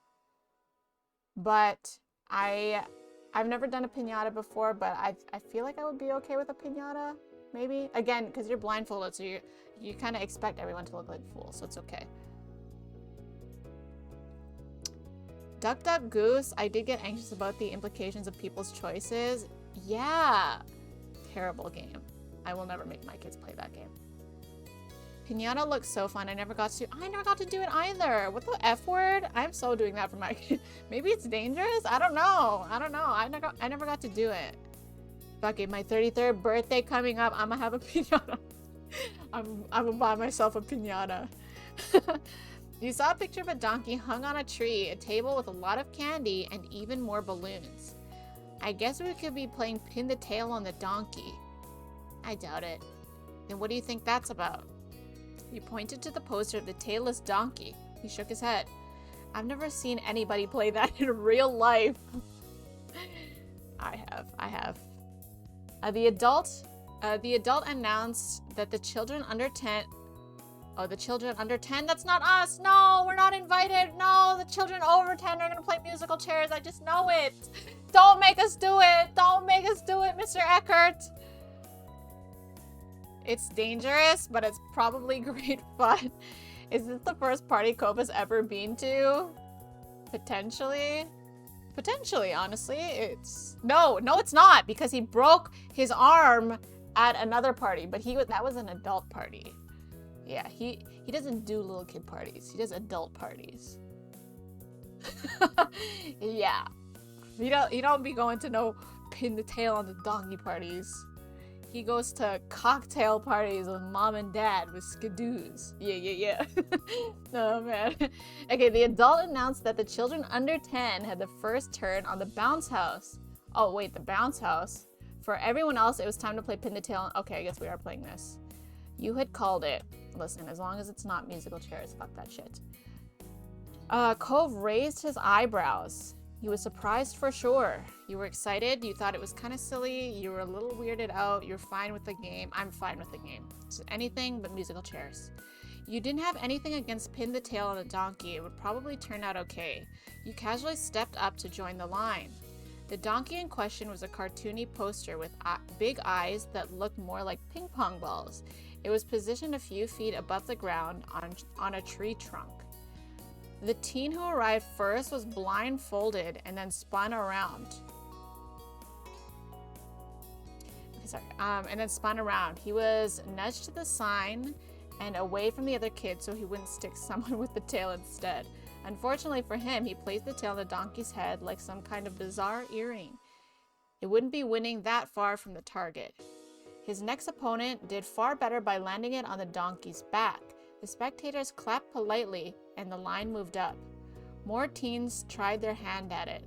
But I've never done a piñata before, but I feel like I would be okay with a piñata, maybe. Again, because you're blindfolded, so you kind of expect everyone to look like fools, so it's okay. Duck Duck Goose, I did get anxious about the implications of people's choices. Yeah, terrible game. I will never make my kids play that game. Piñata looks so fun. I never got to do it either. What the F word? I'm so doing that for my kid. Maybe it's dangerous? I don't know. I never got to do it. Fuck it, my 33rd birthday coming up. I'm gonna have a piñata. I'm gonna buy myself a piñata. You saw a picture of a donkey hung on a tree, a table with a lot of candy, and even more balloons. I guess we could be playing pin the tail on the donkey. I doubt it. Then what do you think that's about? He pointed to the poster of the tailless donkey. He shook his head. I've never seen anybody play that in real life. I have. The adult announced that the children under 10... Oh, the children under 10? That's not us! No, we're not invited! No, the children over 10 are gonna play musical chairs. I just know it! Don't make us do it! Don't make us do it, Mr. Eckert! It's dangerous, but it's probably great fun. Is this the first party Cove has ever been to? Potentially. Potentially, honestly. No, it's not, because he broke his arm at another party, but that was an adult party. Yeah, he doesn't do little kid parties. He does adult parties. Yeah. You don't be going to no pin the tail on the donkey parties. He goes to cocktail parties with mom and dad with skidoos. Yeah. Oh, man. Okay, the adult announced that the children under 10 had the first turn on the bounce house. Oh, wait, the bounce house. For everyone else, it was time to play pin the tail. Okay, I guess we are playing this. You had called it. Listen, as long as it's not musical chairs, fuck that shit. Cove raised his eyebrows. He was surprised for sure. You were excited. You thought it was kind of silly. You were a little weirded out. You're fine with the game. I'm fine with the game. It's anything but musical chairs. You didn't have anything against Pin the Tail on the donkey. It would probably turn out okay. You casually stepped up to join the line. The donkey in question was a cartoony poster with big eyes that looked more like ping pong balls. It was positioned a few feet above the ground on a tree trunk. The teen who arrived first was blindfolded and then spun around. And then spun around. He was nudged to the sign and away from the other kids so he wouldn't stick someone with the tail instead. Unfortunately for him, he placed the tail on the donkey's head like some kind of bizarre earring. It wouldn't be winning that far from the target. His next opponent did far better by landing it on the donkey's back. The spectators clapped politely and the line moved up. More teens tried their hand at it.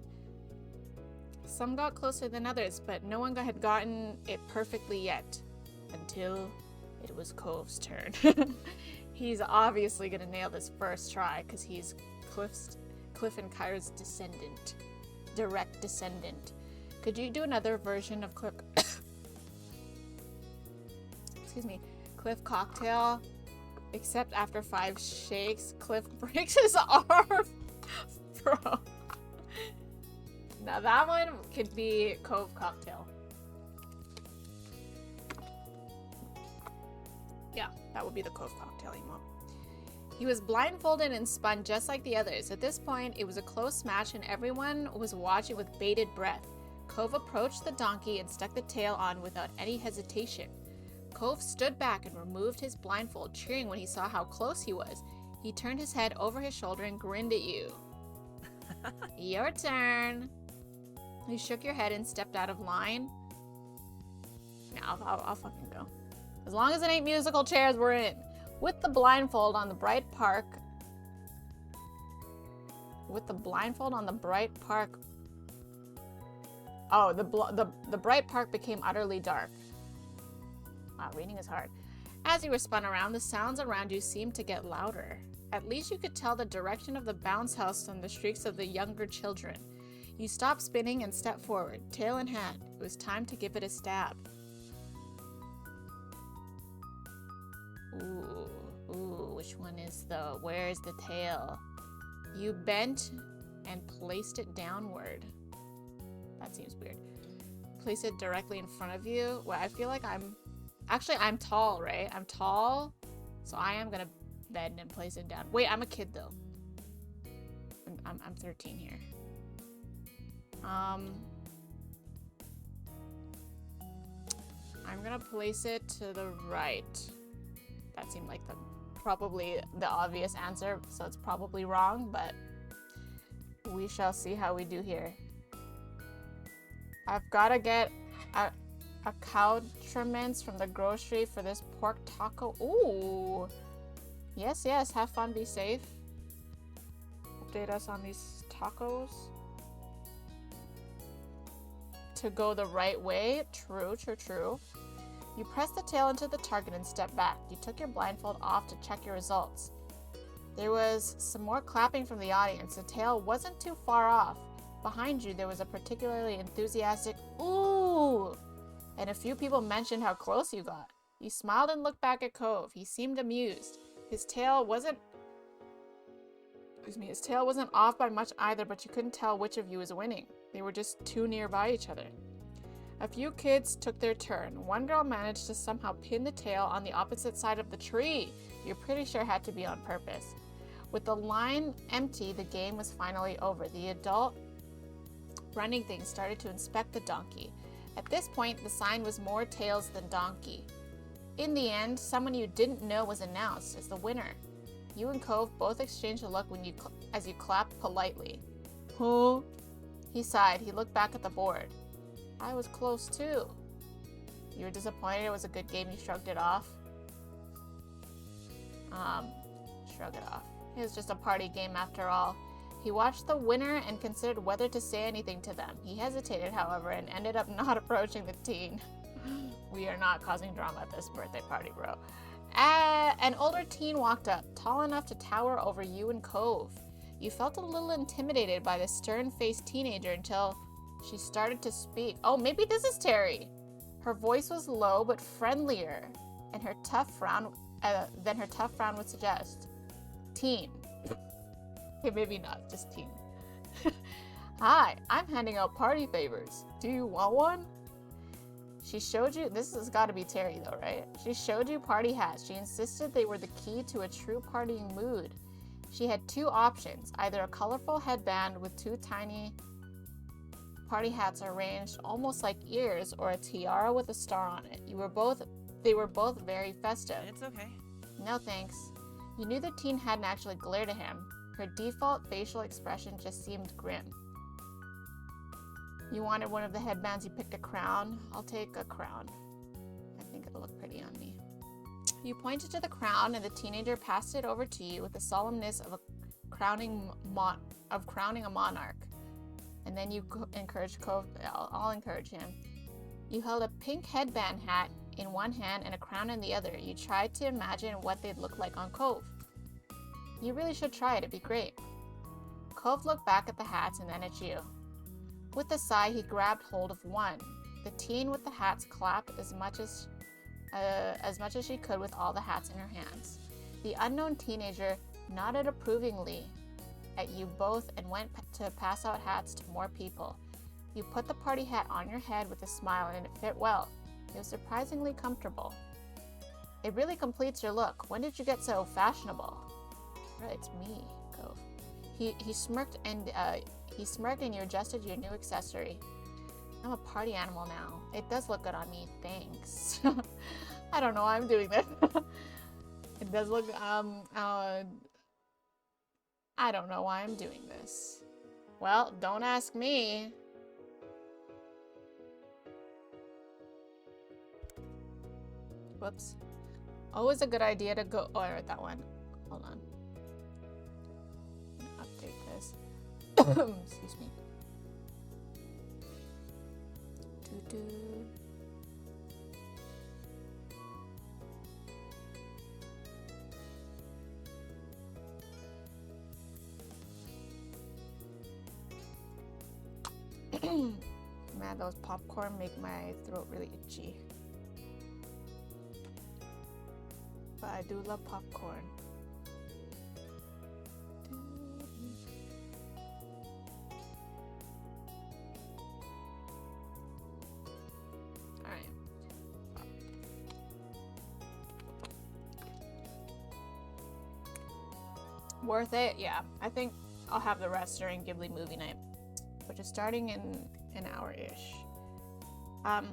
Some got closer than others, but no one had gotten it perfectly yet. Until it was Cove's turn. He's obviously gonna nail this first try because he's Cliff and Kyra's descendant. Direct descendant. Could you do another version of Cliff... Excuse me. Cliff Cocktail? Except after 5 shakes, Cliff breaks his arm. Bro. Now that one could be Cove Cocktail. Yeah, that would be the Cove Cocktail emote. He was blindfolded and spun just like the others. At this point, it was a close match and everyone was watching with bated breath. Cove approached the donkey and stuck the tail on without any hesitation. Cove stood back and removed his blindfold, cheering when he saw how close he was. He turned his head over his shoulder and grinned at you. Your turn. You shook your head and stepped out of line. Yeah, I'll fucking go. As long as it ain't musical chairs, we're in. With the blindfold on the bright park. Oh, the bright park became utterly dark. Wow, reading is hard. As you were spun around, the sounds around you seemed to get louder. At least you could tell the direction of the bounce house from the shrieks of the younger children. You stopped spinning and stepped forward, tail in hand. It was time to give it a stab. Ooh, which one is where's the tail? You bent and placed it downward. That seems weird. Place it directly in front of you. Well, I feel like I'm tall, right? I'm tall, so I am gonna bend and place it down. Wait, I'm a kid though. I'm 13 here. I'm gonna place it to the right. That seemed like probably the obvious answer, so it's probably wrong, but we shall see how we do here. I've gotta get accoutrements from the grocery for this pork taco. Ooh. Yes, have fun, be safe. Update us on these tacos. To go the right way. True. You pressed the tail into the target and stepped back. You took your blindfold off to check your results. There was some more clapping from the audience. The tail wasn't too far off. Behind you, there was a particularly enthusiastic ooh, and a few people mentioned how close you got. You smiled and looked back at Cove. He seemed amused. His tail wasn't off by much either, but you couldn't tell which of you was winning. They were just too nearby each other. A few kids took their turn. One girl managed to somehow pin the tail on the opposite side of the tree. You're pretty sure it had to be on purpose. With the line empty, the game was finally over. The adult running thing started to inspect the donkey. At this point, the sign was more tails than donkey. In the end, someone you didn't know was announced as the winner. You and Cove both exchanged a look as you clapped politely. Huh? He sighed. He looked back at the board. I was close too. You were disappointed it was a good game. You shrugged it off. Shrug it off. It was just a party game after all. He watched the winner and considered whether to say anything to them. He hesitated, however, and ended up not approaching the teen. We are not causing drama at this birthday party, bro. An older teen walked up, tall enough to tower over you and Cove. You felt a little intimidated by the stern-faced teenager until she started to speak. Oh, maybe this is Terry. Her voice was low but friendlier, and her tough frown then her tough frown would suggest. Teen. Okay, maybe not, just teen. Hi, I'm handing out party favors. Do you want one? She showed you, this has got to be Terry though, right? She showed you party hats. She insisted they were the key to a true partying mood. She had two options, either a colorful headband with two tiny party hats arranged almost like ears, or a tiara with a star on it. They were both very festive. It's okay. No thanks. You knew the teen hadn't actually glared at him. Her default facial expression just seemed grim. You wanted one of the headbands, you picked a crown. I'll take a crown. I think it'll look pretty on me. You pointed to the crown and the teenager passed it over to you with the solemnness of crowning a monarch. And then you encouraged Cove. I'll encourage him. You held a pink headband hat in one hand and a crown in the other. You tried to imagine what they'd look like on Cove. You really should try it, it'd be great. Cove looked back at the hats and then at you. With a sigh, he grabbed hold of one. The teen with the hats clapped as much as she could with all the hats in her hands. The unknown teenager nodded approvingly at you both and went to pass out hats to more people. You put the party hat on your head with a smile and it fit well. It was surprisingly comfortable. It really completes your look. When did you get so fashionable? Right, it's me, Cove. He smirked and you adjusted your new accessory. I'm a party animal now. It does look good on me, thanks. I don't know why I'm doing this. It does look, I don't know why I'm doing this. Well, don't ask me. Whoops. Always a good idea to go, oh, I wrote that one. Hold on. Update this. Excuse me. Man, those popcorn make my throat really itchy. But I do love popcorn. Alright. Worth it? Yeah. I think I'll have the rest during Ghibli movie night, which is starting in an hour-ish.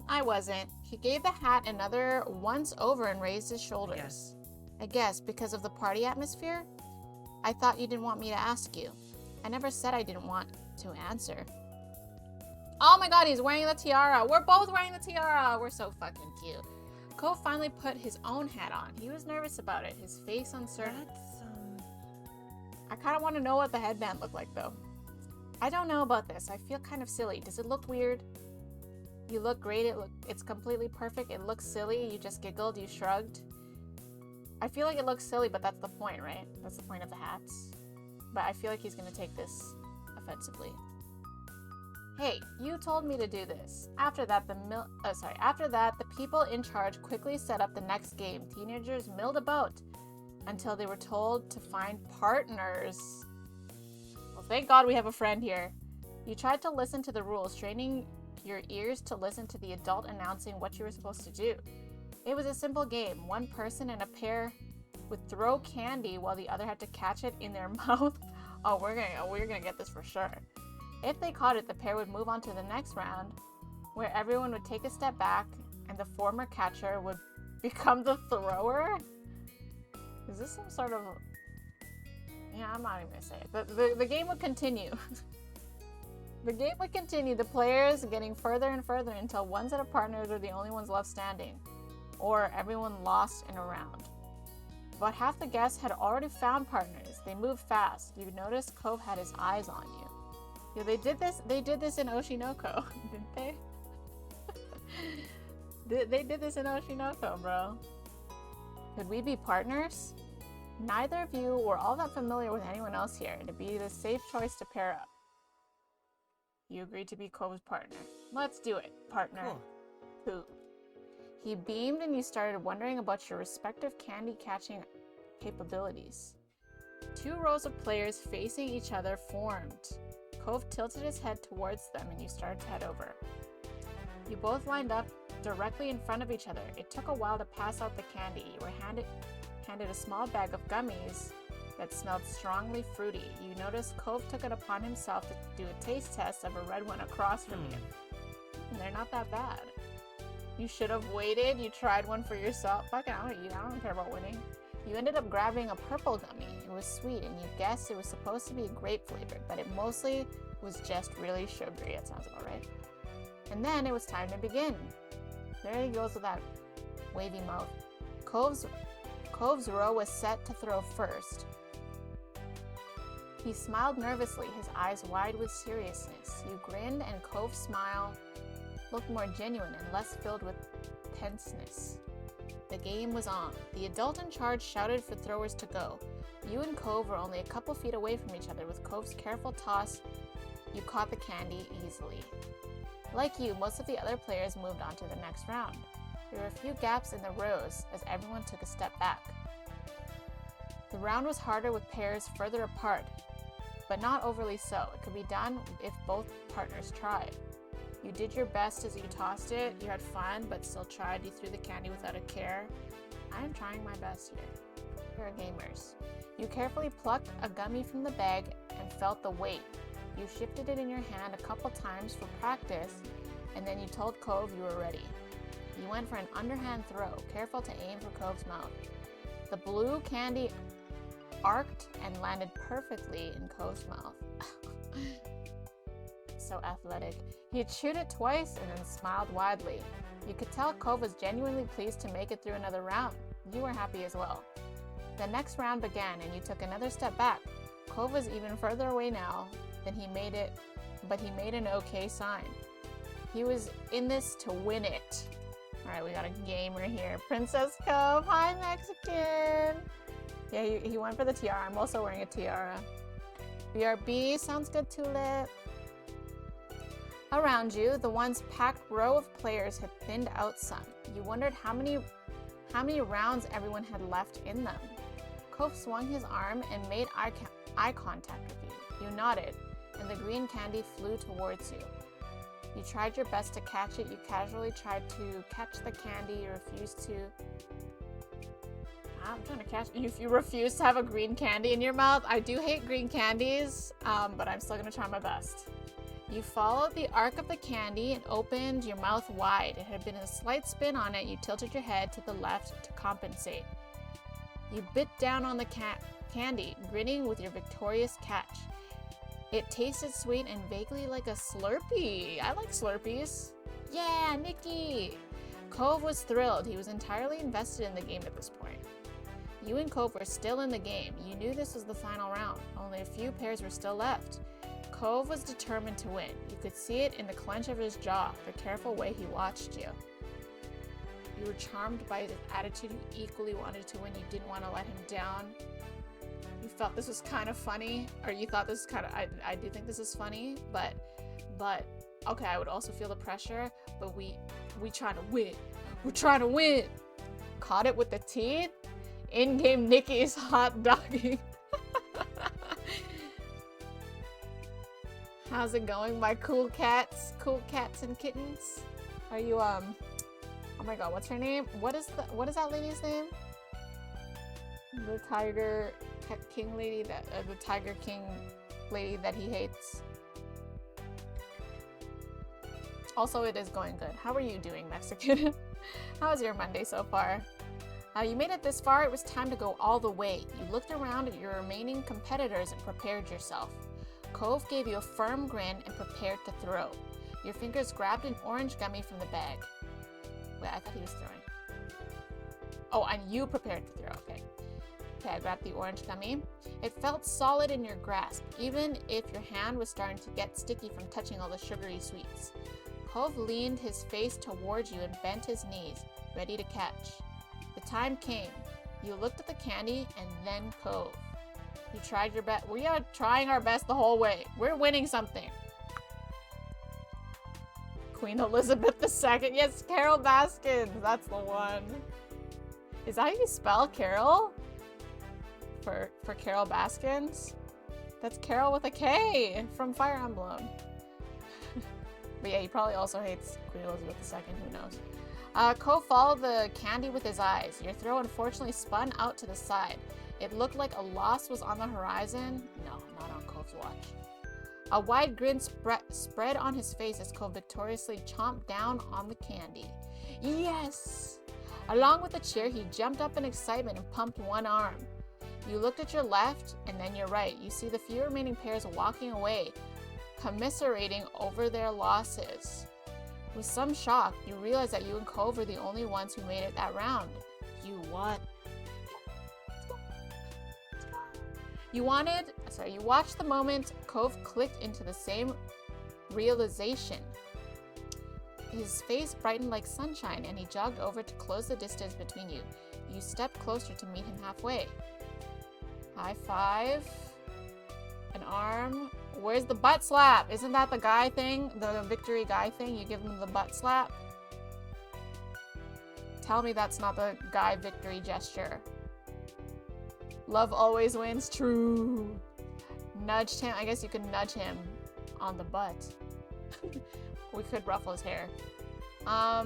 I wasn't. He gave the hat another once over and raised his shoulders. I guess because of the party atmosphere? I thought you didn't want me to ask you. I never said I didn't want to answer. Oh my god, he's wearing the tiara. We're both wearing the tiara. We're so fucking cute. Cove finally put his own hat on. He was nervous about it, his face uncertain. I kind of want to know what the headband looked like though. I don't know about this. I feel kind of silly. Does it look weird? You look great. It's completely perfect. It looks silly. You just giggled. You shrugged. I feel like it looks silly, but that's the point, right? That's the point of the hats. But I feel like he's gonna take this offensively. Hey, you told me to do this. After that, the people in charge quickly set up the next game. Teenagers milled about until they were told to find partners. Well, thank God we have a friend here. You tried to listen to the rules, straining your ears to listen to the adult announcing what you were supposed to do. It was a simple game. One person and a pair would throw candy while the other had to catch it in their mouth. Oh, we're gonna get this for sure. If they caught it, the pair would move on to the next round, where everyone would take a step back and the former catcher would become the thrower. Is this some sort of... Yeah, I'm not even gonna say it. The game would continue. The game would continue, the players getting further and further until one set of partners are the only ones left standing, or everyone lost in a round. About half the guests had already found partners. They moved fast. You noticed Cove had his eyes on you. Yeah, they did this in Oshinoko, didn't they? They did this in Oshinoko, bro. Could we be partners? Neither of you were all that familiar with anyone else here. It'd be the safe choice to pair up. You agreed to be Cove's partner. Let's do it, partner. Cool. He beamed and you started wondering about your respective candy-catching capabilities. 2 rows of players facing each other formed. Cove tilted his head towards them and you started to head over. You both lined up directly in front of each other. It took a while to pass out the candy. You were handed a small bag of gummies that smelled strongly fruity. You noticed Cove took it upon himself to do a taste test of a red one across from you. And they're not that bad. You should have waited. You tried one for yourself. Fuck it, I'm gonna eat. I don't care about winning. You ended up grabbing a purple gummy. It was sweet, and you guessed it was supposed to be grape flavored, but it mostly was just really sugary. That sounds about right. And then it was time to begin. There he goes with that wavy mouth. Cove's row was set to throw first. He smiled nervously, his eyes wide with seriousness. You grinned, and Cove's smile looked more genuine and less filled with tenseness. The game was on. The adult in charge shouted for throwers to go. You and Cove were only a couple feet away from each other. With Cove's careful toss, you caught the candy easily. Like you, most of the other players moved on to the next round. There were a few gaps in the rows as everyone took a step back. The round was harder with pairs further apart, but not overly so. It could be done if both partners tried. You did your best as you tossed it. You had fun, but still tried. You threw the candy without a care. I am trying my best here. You're gamers. You carefully plucked a gummy from the bag and felt the weight. You shifted it in your hand a couple times for practice, and then you told Cove you were ready. You went for an underhand throw, careful to aim for Cove's mouth. The blue candy arced and landed perfectly in Cove's mouth. So athletic. He chewed it twice and then smiled widely. You could tell Cove was genuinely pleased to make it through another round. You were happy as well. The next round began and you took another step back. Cove was even further away now than he made it, but he made an okay sign. He was in this to win it. Alright, we got a gamer here. Princess Cove, hi Mexican! Yeah, he went for the tiara. I'm also wearing a tiara. BRB, sounds good, Tulip. Around you, the once packed row of players had thinned out some. You wondered how many rounds everyone had left in them. Cove swung his arm and made eye contact with you. You nodded, and the green candy flew towards you. You tried your best to catch it. You casually tried to catch the candy. You refused to... I'm trying to catch... If you refuse to have a green candy in your mouth, I do hate green candies, but I'm still going to try my best. You followed the arc of the candy and opened your mouth wide. It had been a slight spin on it. You tilted your head to the left to compensate. You bit down on the candy, grinning with your victorious catch. It tasted sweet and vaguely like a Slurpee. I like Slurpees. Yeah, Nikki! Cove was thrilled. He was entirely invested in the game at this point. You and Cove were still in the game. You knew this was the final round. Only a few pairs were still left. Cove was determined to win. You could see it in the clench of his jaw, the careful way he watched you. You were charmed by his attitude. You equally wanted to win. You didn't want to let him down. You felt this was kind of funny, or you thought this was kind of... I do think this is funny, but okay, I would also feel the pressure, but we trying to win. We're trying to win. Caught it with the teeth. In-game Nikki's hot dogging. How's it going, my cool cats and kittens? Are you oh my god, what's her name? What is that lady's name? The Tiger King lady that the Tiger King lady that he hates. Also, it is going good. How are you doing, Mexican? How's your Monday so far? You made it this far. It was time to go all the way. You looked around at your remaining competitors and prepared yourself. Cove gave you a firm grin and prepared to throw. Your fingers grabbed an orange gummy from the bag. Wait, I thought he was throwing. Oh, and you prepared to throw. Okay. Okay, I grabbed the orange gummy. It felt solid in your grasp, even if your hand was starting to get sticky from touching all the sugary sweets. Cove leaned his face towards you and bent his knees, ready to catch. The time came. You looked at the candy and then Cove. You tried your best. We are trying our best the whole way. We're winning something. Queen Elizabeth II. Yes, Carol Baskins. That's the one. Is that how you spell Carol? For Carol Baskins? That's Carol with a K from Fire Emblem. But yeah, he probably also hates Queen Elizabeth II. Who knows? Cove followed the candy with his eyes. Your throw unfortunately spun out to the side. It looked like a loss was on the horizon. No, not on Cove's watch. A wide grin spread on his face as Cove victoriously chomped down on the candy. Yes! Along with a cheer, he jumped up in excitement and pumped one arm. You looked at your left and then your right. You see the few remaining pairs walking away, commiserating over their losses. With some shock, you realize that you and Cove were the only ones who made it that round. You what? You watched the moment Cove clicked into the same realization. His face brightened like sunshine and he jogged over to close the distance between you. You stepped closer to meet him halfway. High five. An arm. Where's the butt slap? Isn't that the guy thing? The victory guy thing? You give him the butt slap? Tell me that's not the guy victory gesture. Love always wins. True. Nudged him. I guess you could nudge him on the butt. We could ruffle his hair. I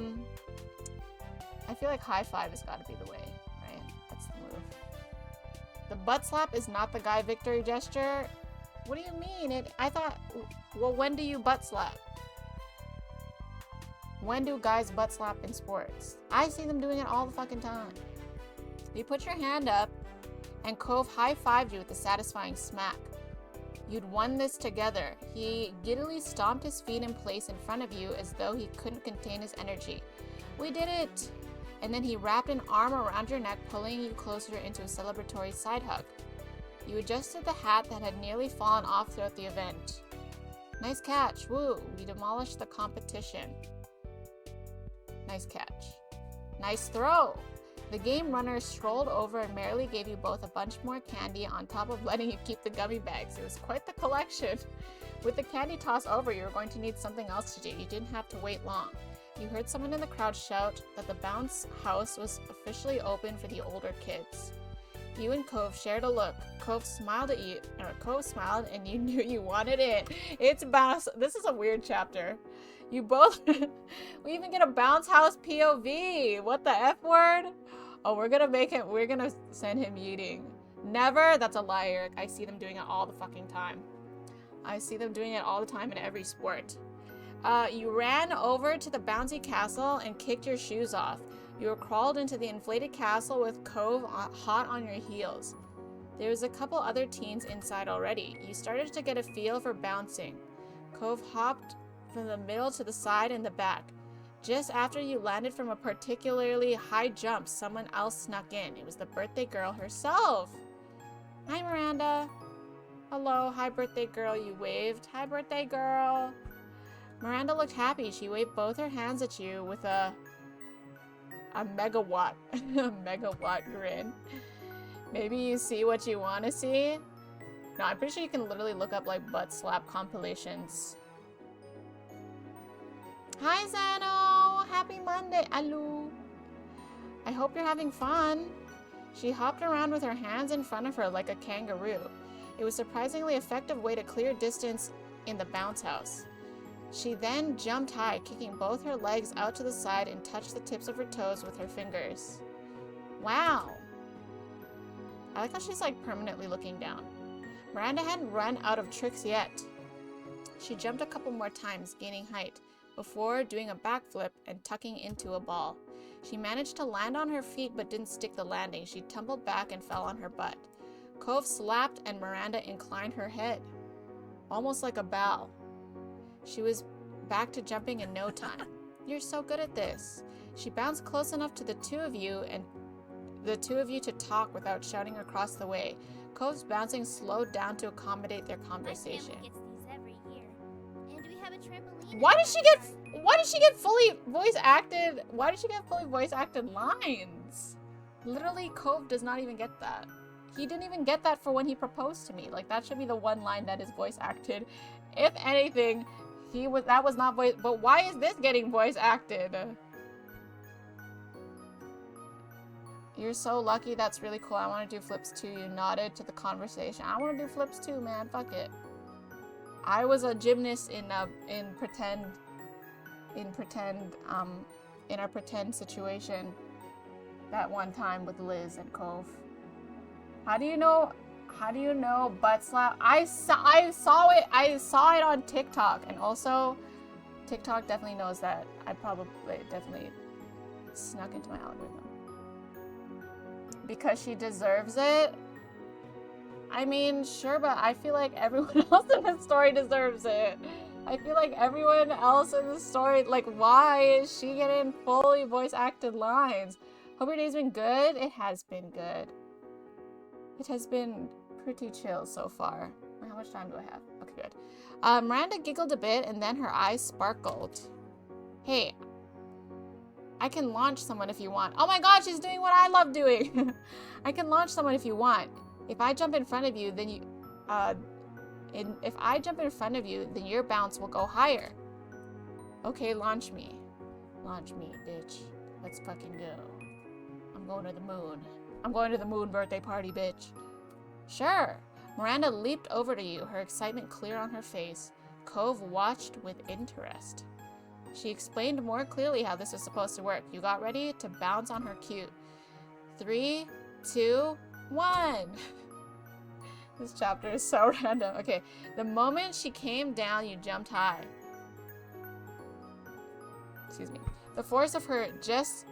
feel like high five has got to be the way, right? That's the move. The butt slap is not the guy victory gesture. What do you mean? I thought, well, when do you butt slap? When do guys butt slap in sports? I see them doing it all the fucking time. You put your hand up and Cove high-fived you with a satisfying smack. You'd won this together. He giddily stomped his feet in place in front of you as though he couldn't contain his energy. We did it! And then he wrapped an arm around your neck, pulling you closer into a celebratory side hug. You adjusted the hat that had nearly fallen off throughout the event. Nice catch, woo! We demolished the competition. Nice catch. Nice throw! The game runner strolled over and merrily gave you both a bunch more candy on top of letting you keep the gummy bags. It was quite the collection. With the candy toss over, you were going to need something else to do. You didn't have to wait long. You heard someone in the crowd shout that the bounce house was officially open for the older kids. You and Cove shared a look. Cove smiled at you, Cove smiled and you knew you wanted it. It's bounce. This is a weird chapter. You both, we even get a bounce house POV. What the F word? Oh, we're gonna send him yeeting. Never? That's a lie, Eric. I see them doing it all the fucking time. I see them doing it all the time in every sport. You ran over to the bouncy castle and kicked your shoes off. You were crawled into the inflated castle with Cove hot on your heels. There was a couple other teens inside already. You started to get a feel for bouncing. Cove hopped from the middle to the side and the back. Just after you landed from a particularly high jump, someone else snuck in. It was the birthday girl herself. Hi, Miranda. Hello, hi, birthday girl. You waved. Hi, birthday girl. Miranda looked happy. She waved both her hands at you with a megawatt, a megawatt grin. Maybe you see what you want to see? No, I'm pretty sure you can literally look up like butt slap compilations. Hi, Zano! Happy Monday! Hello! I hope you're having fun. She hopped around with her hands in front of her like a kangaroo. It was a surprisingly effective way to clear distance in the bounce house. She then jumped high, kicking both her legs out to the side and touched the tips of her toes with her fingers. Wow! I like how she's like permanently looking down. Miranda hadn't run out of tricks yet. She jumped a couple more times, gaining height, before doing a backflip and tucking into a ball. She managed to land on her feet but didn't stick the landing. She tumbled back and fell on her butt. Cove slapped and Miranda inclined her head, almost like a bow. She was back to jumping in no time. You're so good at this. She bounced close enough to the two of you to talk without shouting across the way. Cove's bouncing slowed down to accommodate their conversation. My family gets these every year. And we have a trampoline. Why did she get fully voice acted? Why did she get fully voice acted lines? Literally, Cove does not even get that. He didn't even get that for when he proposed to me. Like, that should be the one line that is voice acted. If anything, that was not voice, but why is this getting voice acted? You're so lucky, that's really cool. I want to do flips too. You nodded to the conversation. I want to do flips too, man. Fuck it. I was a gymnast in our pretend situation that one time with Liz and Cove. How do you know butt slap? I saw it on TikTok, and also TikTok definitely knows that I definitely snuck into my algorithm. Because she deserves it. I mean, sure, but I feel like everyone else in the story deserves it. I feel like everyone else in the story, like, why is she getting fully voice acted lines? Hope your day's been good. It has been good. It has been pretty chill so far. How much time do I have? Okay, good. Miranda giggled a bit and then her eyes sparkled. Hey, I can launch someone if you want. Oh my god, she's doing what I love doing. I can launch someone if you want. If I jump in front of you, then if I jump in front of you, then your bounce will go higher. Okay, launch me. Launch me, bitch. Let's fucking go. I'm going to the moon. I'm going to the moon birthday party, bitch. Sure. Miranda leaped over to you, her excitement clear on her face. Cove watched with interest. She explained more clearly how this was supposed to work. You got ready to bounce on her cue. 3, 2, 1. This chapter is so random. Okay, the moment she came down, you jumped high. Excuse me. The force of her just...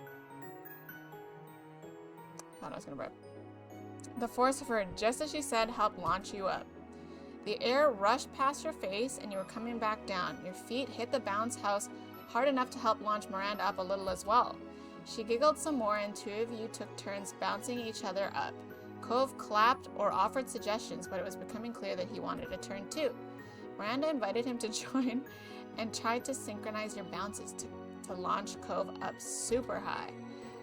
I was gonna burp. The force of her, just as she said, helped launch you up. The air rushed past your face and you were coming back down. Your feet hit the bounce house hard enough to help launch Miranda up a little as well. She giggled some more and two of you took turns bouncing each other up. Cove clapped or offered suggestions, but it was becoming clear that he wanted a turn too. Miranda invited him to join and tried to synchronize your bounces to launch Cove up super high.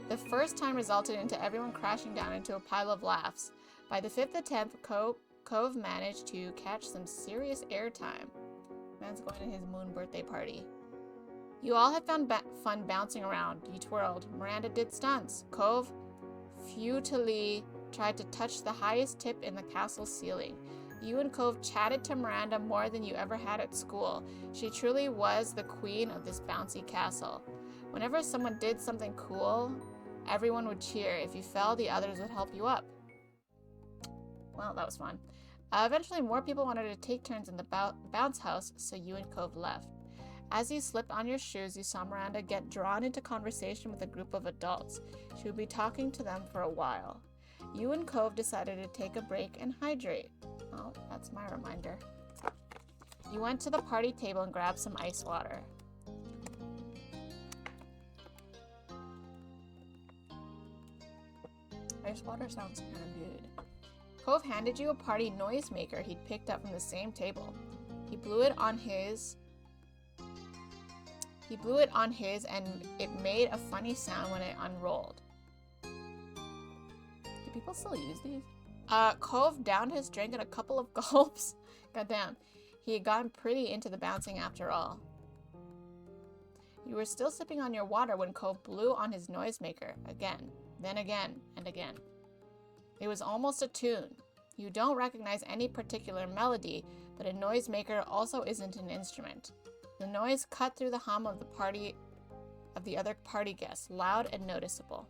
The first time resulted into everyone crashing down into a pile of laughs. By the 5th attempt, Cove managed to catch some serious airtime. Man's going to his moon birthday party. You all had found fun bouncing around. You twirled. Miranda did stunts. Cove futilely tried to touch the highest tip in the castle ceiling. You and Cove chatted to Miranda more than you ever had at school. She truly was the queen of this bouncy castle. Whenever someone did something cool, everyone would cheer. If you fell, the others would help you up. Well, that was fun. Eventually, more people wanted to take turns in the bounce house, so you and Cove left. As you slipped on your shoes, you saw Miranda get drawn into conversation with a group of adults. She would be talking to them for a while. You and Cove decided to take a break and hydrate. Oh, that's my reminder. You went to the party table and grabbed some ice water. Ice water sounds kind of good. Cove handed you a party noisemaker he'd picked up from the same table. He blew it on his and it made a funny sound when it unrolled. Do people still use these? Cove downed his drink in a couple of gulps. Goddamn. He had gotten pretty into the bouncing after all. You were still sipping on your water when Cove blew on his noisemaker. Again, then again, and again. It was almost a tune. You don't recognize any particular melody, but a noisemaker also isn't an instrument. The noise cut through the hum of the other party guests, loud and noticeable.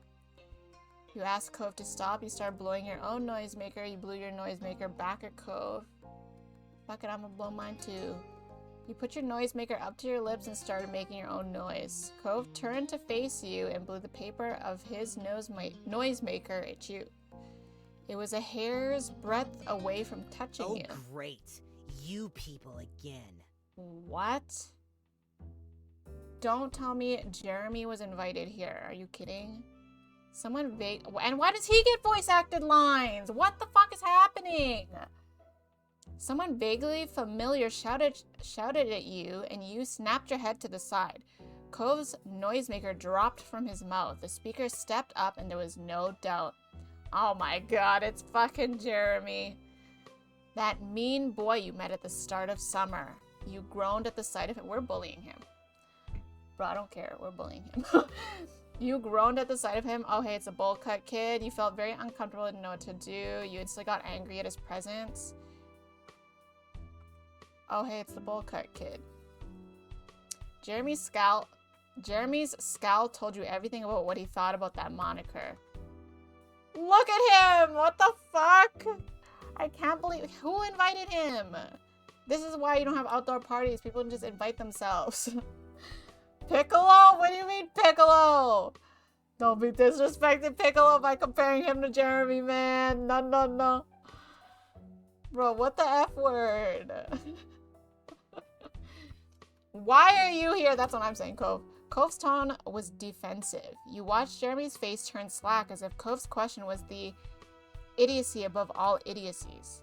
You asked Cove to stop. You started blowing your own noisemaker. You blew your noisemaker back at Cove. Fuck it, I'm gonna blow mine too. You put your noisemaker up to your lips and started making your own noise. Cove turned to face you and blew the paper of his noisemaker at you. It was a hair's breadth away from touching you. Oh, great. You people again. What? Don't tell me Jeremy was invited here. Are you kidding? Someone vague... And why does he get voice acted lines? What the fuck is happening? Someone vaguely familiar shouted at you, and you snapped your head to the side. Cove's noisemaker dropped from his mouth. The speaker stepped up, and there was no doubt. Oh my god, it's fucking Jeremy. That mean boy you met at the start of summer. You groaned at the sight of him. We're bullying him. Bro, I don't care. We're bullying him. You groaned at the sight of him. Oh, hey, it's a bowl cut kid. You felt very uncomfortable, didn't know what to do. You instantly got angry at his presence. Oh, hey, it's the bowl cut kid. Jeremy's scowl told you everything about what he thought about that moniker. Look at him! What the fuck? I can't believe... Who invited him? This is why you don't have outdoor parties. People just invite themselves. Piccolo? What do you mean Piccolo? Don't be disrespecting Piccolo by comparing him to Jeremy, man. No, no, no. Bro, what the F word? Why are you here? That's what I'm saying, Cove. Cove's tone was defensive. You watched Jeremy's face turn slack as if Cove's question was the idiocy above all idiocies.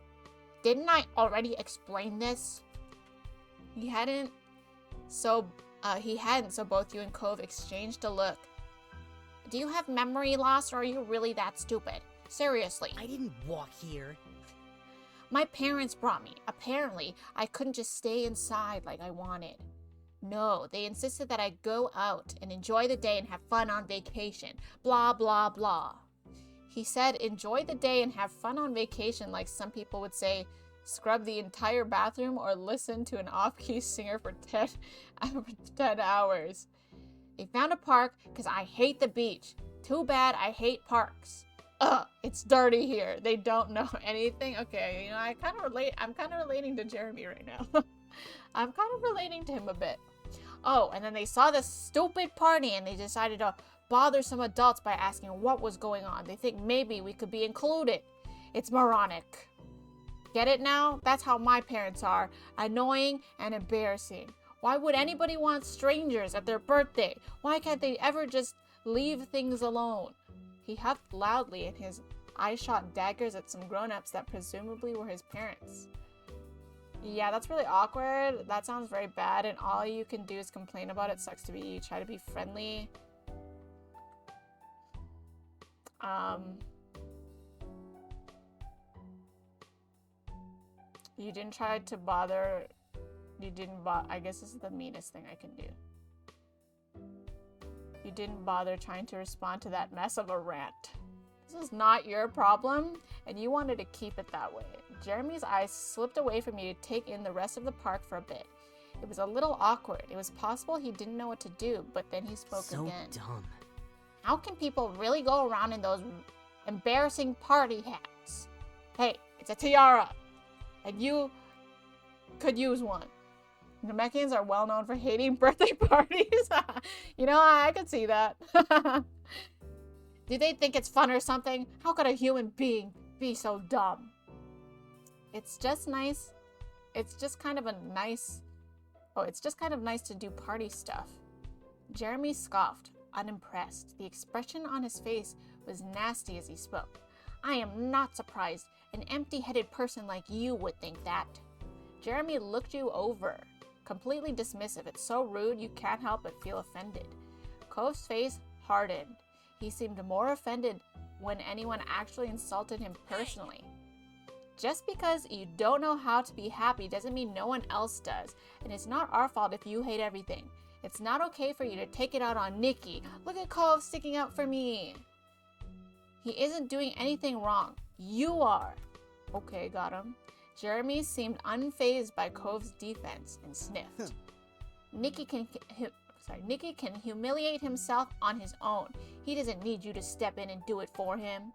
Didn't I already explain this? He hadn't, so both you and Cove exchanged a look. Do you have memory loss or are you really that stupid? Seriously. I didn't walk here. My parents brought me. Apparently, I couldn't just stay inside like I wanted. No, they insisted that I go out and enjoy the day and have fun on vacation. Blah, blah, blah. He said, enjoy the day and have fun on vacation, like some people would say, scrub the entire bathroom or listen to an off-key singer for 10 hours. They found a park because I hate the beach. Too bad I hate parks. Ugh, it's dirty here. They don't know anything. Okay, you know, I'm kind of relating to Jeremy right now. I'm kind of relating to him a bit. Oh, and then they saw this stupid party and they decided to bother some adults by asking what was going on. They think maybe we could be included. It's moronic. Get it now? That's how my parents are. Annoying and embarrassing. Why would anybody want strangers at their birthday? Why can't they ever just leave things alone? He huffed loudly and his eyes shot daggers at some grown-ups that presumably were his parents. Yeah, that's really awkward. That sounds very bad, and all you can do is complain about it. Sucks to be you. Try to be friendly. You didn't try to bother. I guess this is the meanest thing I can do. You didn't bother trying to respond to that mess of a rant. This is not your problem, and you wanted to keep it that way. Jeremy's eyes slipped away from you to take in the rest of the park for a bit. It was a little awkward. It was possible he didn't know what to do, but then he spoke again. So dumb. How can people really go around in those embarrassing party hats? Hey, it's a tiara, and you could use one. Namekians are well known for hating birthday parties. You know, I could see that. Do they think it's fun or something? How could a human being be so dumb? It's just nice. It's just kind of nice to do party stuff. Jeremy scoffed, unimpressed. The expression on his face was nasty as he spoke. I am not surprised. An empty-headed person like you would think that. Jeremy looked you over, completely dismissive. It's so rude you can't help but feel offended. Cove's face hardened. He seemed more offended when anyone actually insulted him personally. Just because you don't know how to be happy doesn't mean no one else does, and it's not our fault if you hate everything. It's not okay for you to take it out on Nikki. Look at Cove sticking up for me. He isn't doing anything wrong. You are. Okay, got him. Jeremy seemed unfazed by Cove's defense and sniffed. Nikki can humiliate himself on his own. He doesn't need you to step in and do it for him.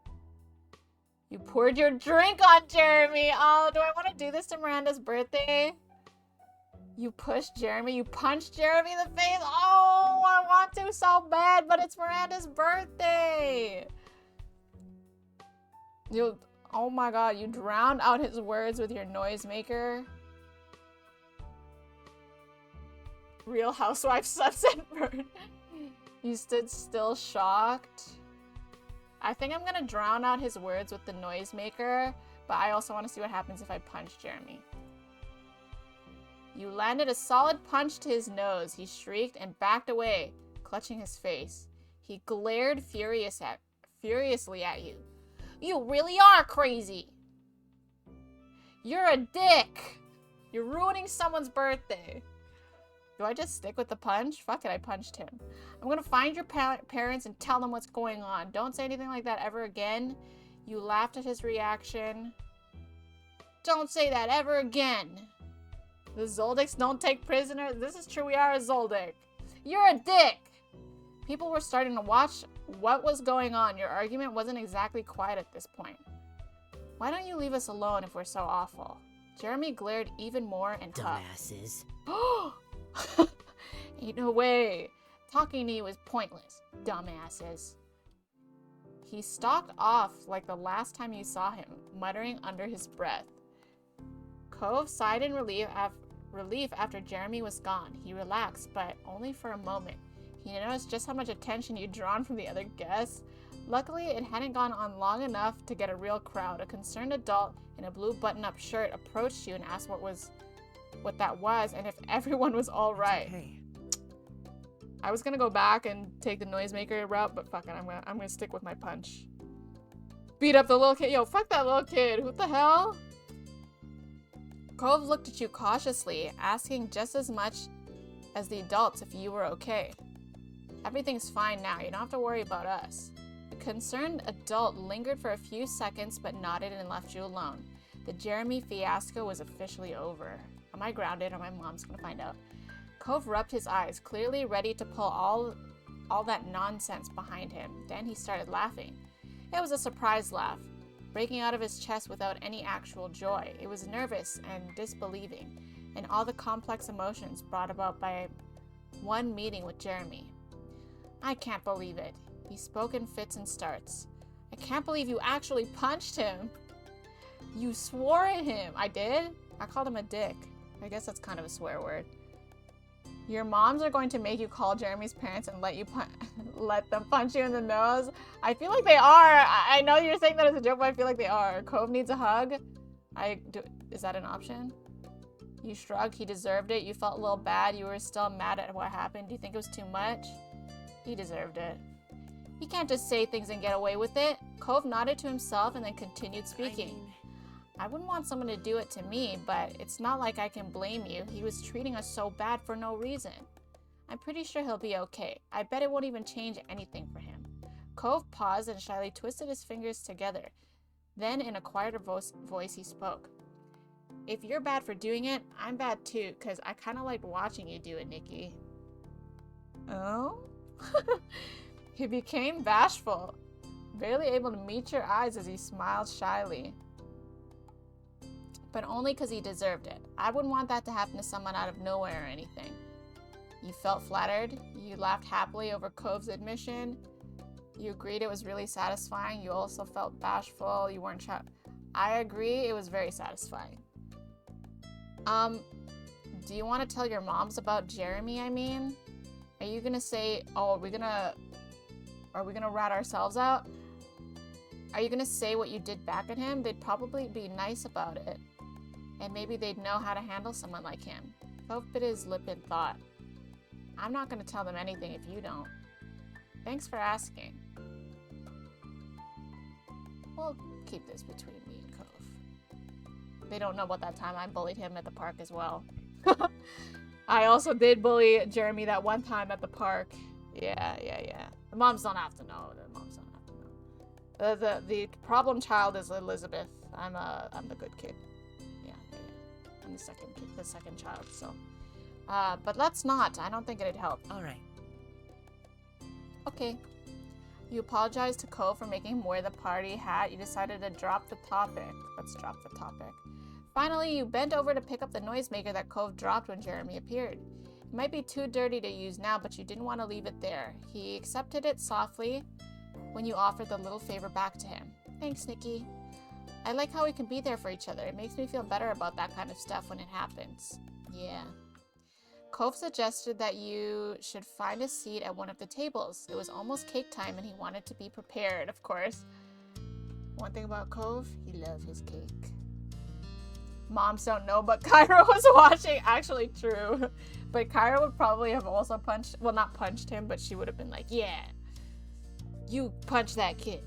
You poured your drink on Jeremy. Oh, do I want to do this to Miranda's birthday? You pushed Jeremy. You punched Jeremy in the face. Oh, I want to so bad, but it's Miranda's birthday. Oh my god, you drowned out his words with your noisemaker. Real Housewives Sunset Bird. You stood still, shocked. I think I'm gonna drown out his words with the noisemaker, but I also want to see what happens if I punch Jeremy. You landed a solid punch to his nose. He shrieked and backed away, clutching his face. He glared furiously at you. You really are crazy. You're a dick. You're ruining someone's birthday. Do I just stick with the punch? Fuck it, I punched him. I'm gonna find your parents and tell them what's going on. Don't say anything like that ever again. You laughed at his reaction. Don't say that ever again. The Zoldycks don't take prisoners. This is true, we are a Zoldyck. You're a dick. People were starting to watch what was going on. Your argument wasn't exactly quiet at this point. Why don't you leave us alone if we're so awful? Jeremy glared even more and huffed. Dumbasses. Ain't no way. Talking to you is pointless, dumbasses. He stalked off like the last time you saw him, muttering under his breath. Cove sighed in relief after Jeremy was gone. He relaxed, but only for a moment. He noticed just how much attention you'd drawn from the other guests. Luckily, it hadn't gone on long enough to get a real crowd. A concerned adult in a blue button-up shirt approached you and asked what that was and if everyone was all right. Hey. I was gonna go back and take the noisemaker route, but fuck it, I'm gonna stick with my punch. Beat up the little kid. Yo, fuck that little kid. What the hell? Cove looked at you cautiously, asking just as much as the adults if you were okay. Everything's fine now. You don't have to worry about us. The concerned adult lingered for a few seconds but nodded and left you alone. The Jeremy fiasco was officially over. Am I grounded or my mom's gonna find out? Cove rubbed his eyes, clearly ready to pull all that nonsense behind him. Then he started laughing. It was a surprise laugh, breaking out of his chest without any actual joy. It was nervous and disbelieving, and all the complex emotions brought about by one meeting with Jeremy. I can't believe it. He spoke in fits and starts. I can't believe you actually punched him. You swore at him. I did? I called him a dick. I guess that's kind of a swear word. Your moms are going to make you call Jeremy's parents and let them punch you in the nose. I feel like they are. I know you're saying that as a joke, but I feel like they are. Cove needs a hug. Is that an option? You shrugged. He deserved it. You felt a little bad. You were still mad at what happened. Do you think it was too much? He deserved it. You can't just say things and get away with it. Cove nodded to himself and then continued speaking. I wouldn't want someone to do it to me, but it's not like I can blame you. He was treating us so bad for no reason. I'm pretty sure he'll be okay. I bet it won't even change anything for him. Cove paused and shyly twisted his fingers together. Then, in a quieter voice, he spoke. If you're bad for doing it, I'm bad too, because I kind of liked watching you do it, Nikki. Oh? He became bashful, barely able to meet your eyes as he smiled shyly. But only because he deserved it. I wouldn't want that to happen to someone out of nowhere or anything. You felt flattered. You laughed happily over Cove's admission. You agreed it was really satisfying. You also felt bashful. You weren't shy. I agree, it was very satisfying. Do you want to tell your moms about Jeremy, I mean? Are you gonna say, oh, are we gonna rat ourselves out? Are you gonna say what you did back at him? They'd probably be nice about it. And maybe they'd know how to handle someone like him. Cove bit his lip in thought. I'm not gonna tell them anything if you don't. Thanks for asking. We'll keep this between me and Cove. They don't know about that time I bullied him at the park as well. I also did bully Jeremy that one time at the park. Yeah. The moms don't have to know. The problem child is Elizabeth. I'm the good kid. Yeah. I'm the second kid, the second child. So, but let's not. I don't think it'd help. All right. Okay. You apologized to Cove for making him wear the party hat. You decided to drop the topic. Let's drop the topic. Finally, you bent over to pick up the noisemaker that Cove dropped when Jeremy appeared. It might be too dirty to use now, but you didn't want to leave it there. He accepted it softly when you offered the little favor back to him. Thanks, Nikki. I like how we can be there for each other. It makes me feel better about that kind of stuff when it happens. Yeah. Cove suggested that you should find a seat at one of the tables. It was almost cake time and he wanted to be prepared, of course. One thing about Cove, he loved his cake. Moms don't know, but Kyra was watching. Actually true. But Kyra would probably have also punched, well, not punched him, but she would have been like, yeah, you punch that kid.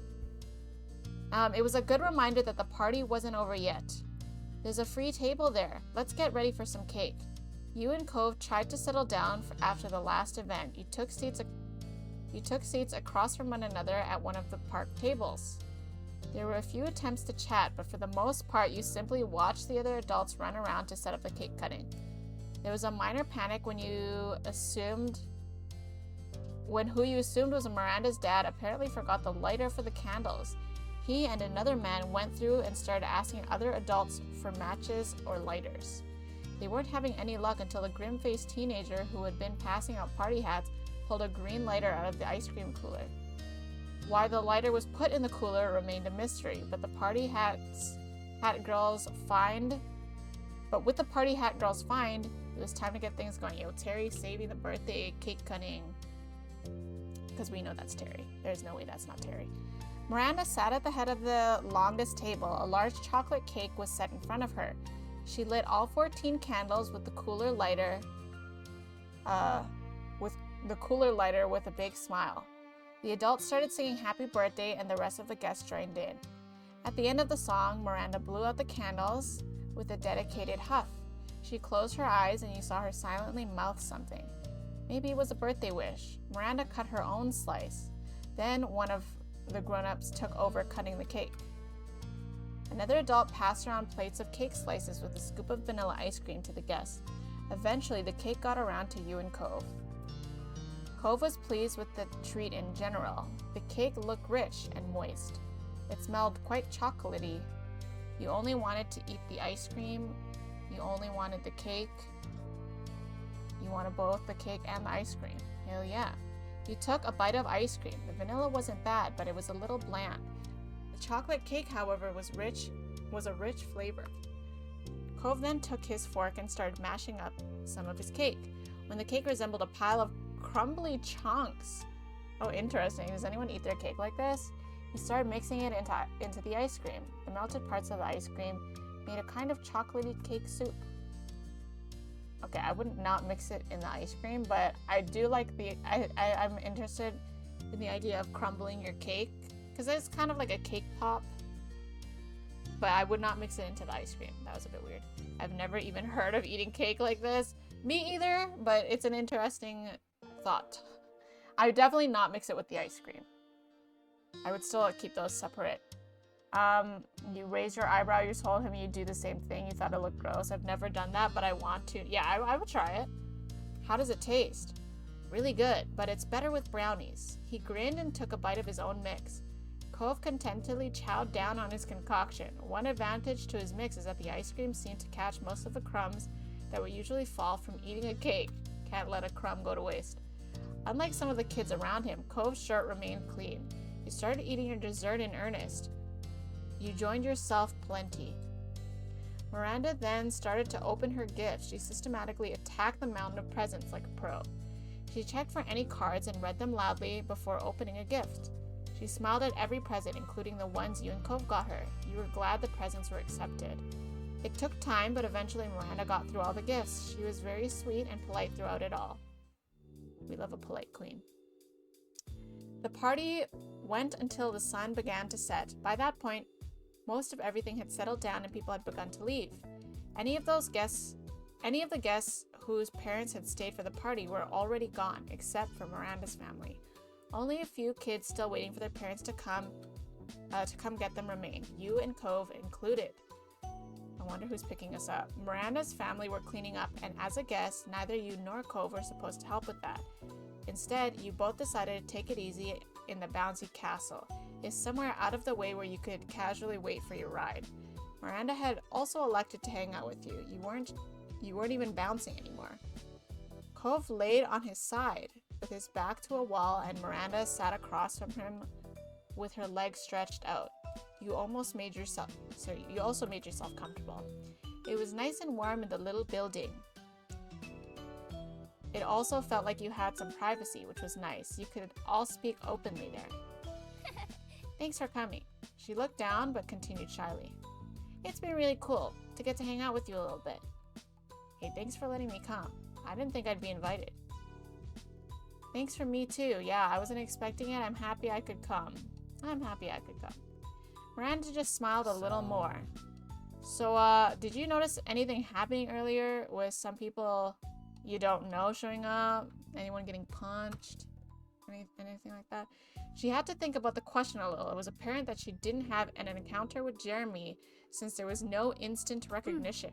It was a good reminder that the party wasn't over yet. There's a free table there. Let's get ready for some cake. You and Cove tried to settle down after the last event. You took seats across from one another at one of the park tables. There were a few attempts to chat, but for the most part, you simply watched the other adults run around to set up the cake cutting. There was a minor panic when who you assumed was Miranda's dad apparently forgot the lighter for the candles. He and another man went through and started asking other adults for matches or lighters. They weren't having any luck until the grim-faced teenager who had been passing out party hats pulled a green lighter out of the ice cream cooler. Why the lighter was put in the cooler remained a mystery, but with the party hat girls find, it was time to get things going. Yo, Terry saving the birthday cake cutting. Because we know that's Terry. There's no way that's not Terry. Miranda sat at the head of the longest table. A large chocolate cake was set in front of her. She lit all 14 candles with the cooler lighter with a big smile. The adults started singing happy birthday and the rest of the guests joined in. At the end of the song, Miranda blew out the candles with a dedicated huff. She closed her eyes and you saw her silently mouth something. Maybe it was a birthday wish. Miranda cut her own slice. Then one of the grown-ups took over cutting the cake. Another adult passed around plates of cake slices with a scoop of vanilla ice cream to the guests. Eventually, the cake got around to you and Cove. Cove was pleased with the treat in general. The cake looked rich and moist. It smelled quite chocolatey. You only wanted to eat the ice cream. You only wanted the cake. You wanted both the cake and the ice cream. Hell yeah. You took a bite of ice cream. The vanilla wasn't bad, but it was a little bland. The chocolate cake, however, was a rich flavor. Cove then took his fork and started mashing up some of his cake. When the cake resembled a pile of crumbly chunks. Oh, interesting. Does anyone eat their cake like this? He started mixing it into the ice cream. The melted parts of the ice cream made a kind of chocolatey cake soup. Okay, I would not mix it in the ice cream, but I do like I'm interested in the idea of crumbling your cake, because it's kind of like a cake pop, but I would not mix it into the ice cream. That was a bit weird. I've never even heard of eating cake like this. Me either, but it's an interesting thought. I would definitely not mix it with the ice cream. I would still keep those separate. You raised your eyebrow, you told him you'd do the same thing, you thought it looked gross. I've never done that, but I want to. Yeah, I would try it. How does it taste? Really good, but it's better with brownies. He grinned and took a bite of his own mix. Cove contentedly chowed down on his concoction. One advantage to his mix is that the ice cream seemed to catch most of the crumbs that would usually fall from eating a cake. Can't let a crumb go to waste. Unlike some of the kids around him, Cove's shirt remained clean. You started eating your dessert in earnest. You joined yourself plenty. Miranda then started to open her gifts. She systematically attacked the mountain of presents like a pro. She checked for any cards and read them loudly before opening a gift. She smiled at every present, including the ones you and Cove got her. You were glad the presents were accepted. It took time, but eventually Miranda got through all the gifts. She was very sweet and polite throughout it all. We love a polite queen. The party went until the sun began to set. By that point, most of everything had settled down and people had begun to leave. Any of the guests whose parents had stayed for the party were already gone, except for Miranda's family. Only a few kids still waiting for their parents to come get them remained, you and Cove included. I wonder who's picking us up. Miranda's family were cleaning up, and as a guest, neither you nor Cove were supposed to help with that. Instead, you both decided to take it easy in the bouncy castle. It's somewhere out of the way where you could casually wait for your ride. Miranda had also elected to hang out with you. You weren't even bouncing anymore. Cove laid on his side with his back to a wall, and Miranda sat across from him with her legs stretched out. You also made yourself comfortable. It was nice and warm in the little building. It also felt like you had some privacy, which was nice. You could all speak openly there. Thanks for coming. She looked down but continued shyly. It's been really cool to get to hang out with you a little bit. Hey, thanks for letting me come. I didn't think I'd be invited. Thanks for me too. Yeah, I wasn't expecting it. I'm happy I could come. Miranda just smiled a little more. So, did you notice anything happening earlier with some people you don't know showing up? Anyone getting punched? Anything like that? She had to think about the question a little. It was apparent that she didn't have an encounter with Jeremy since there was no instant recognition.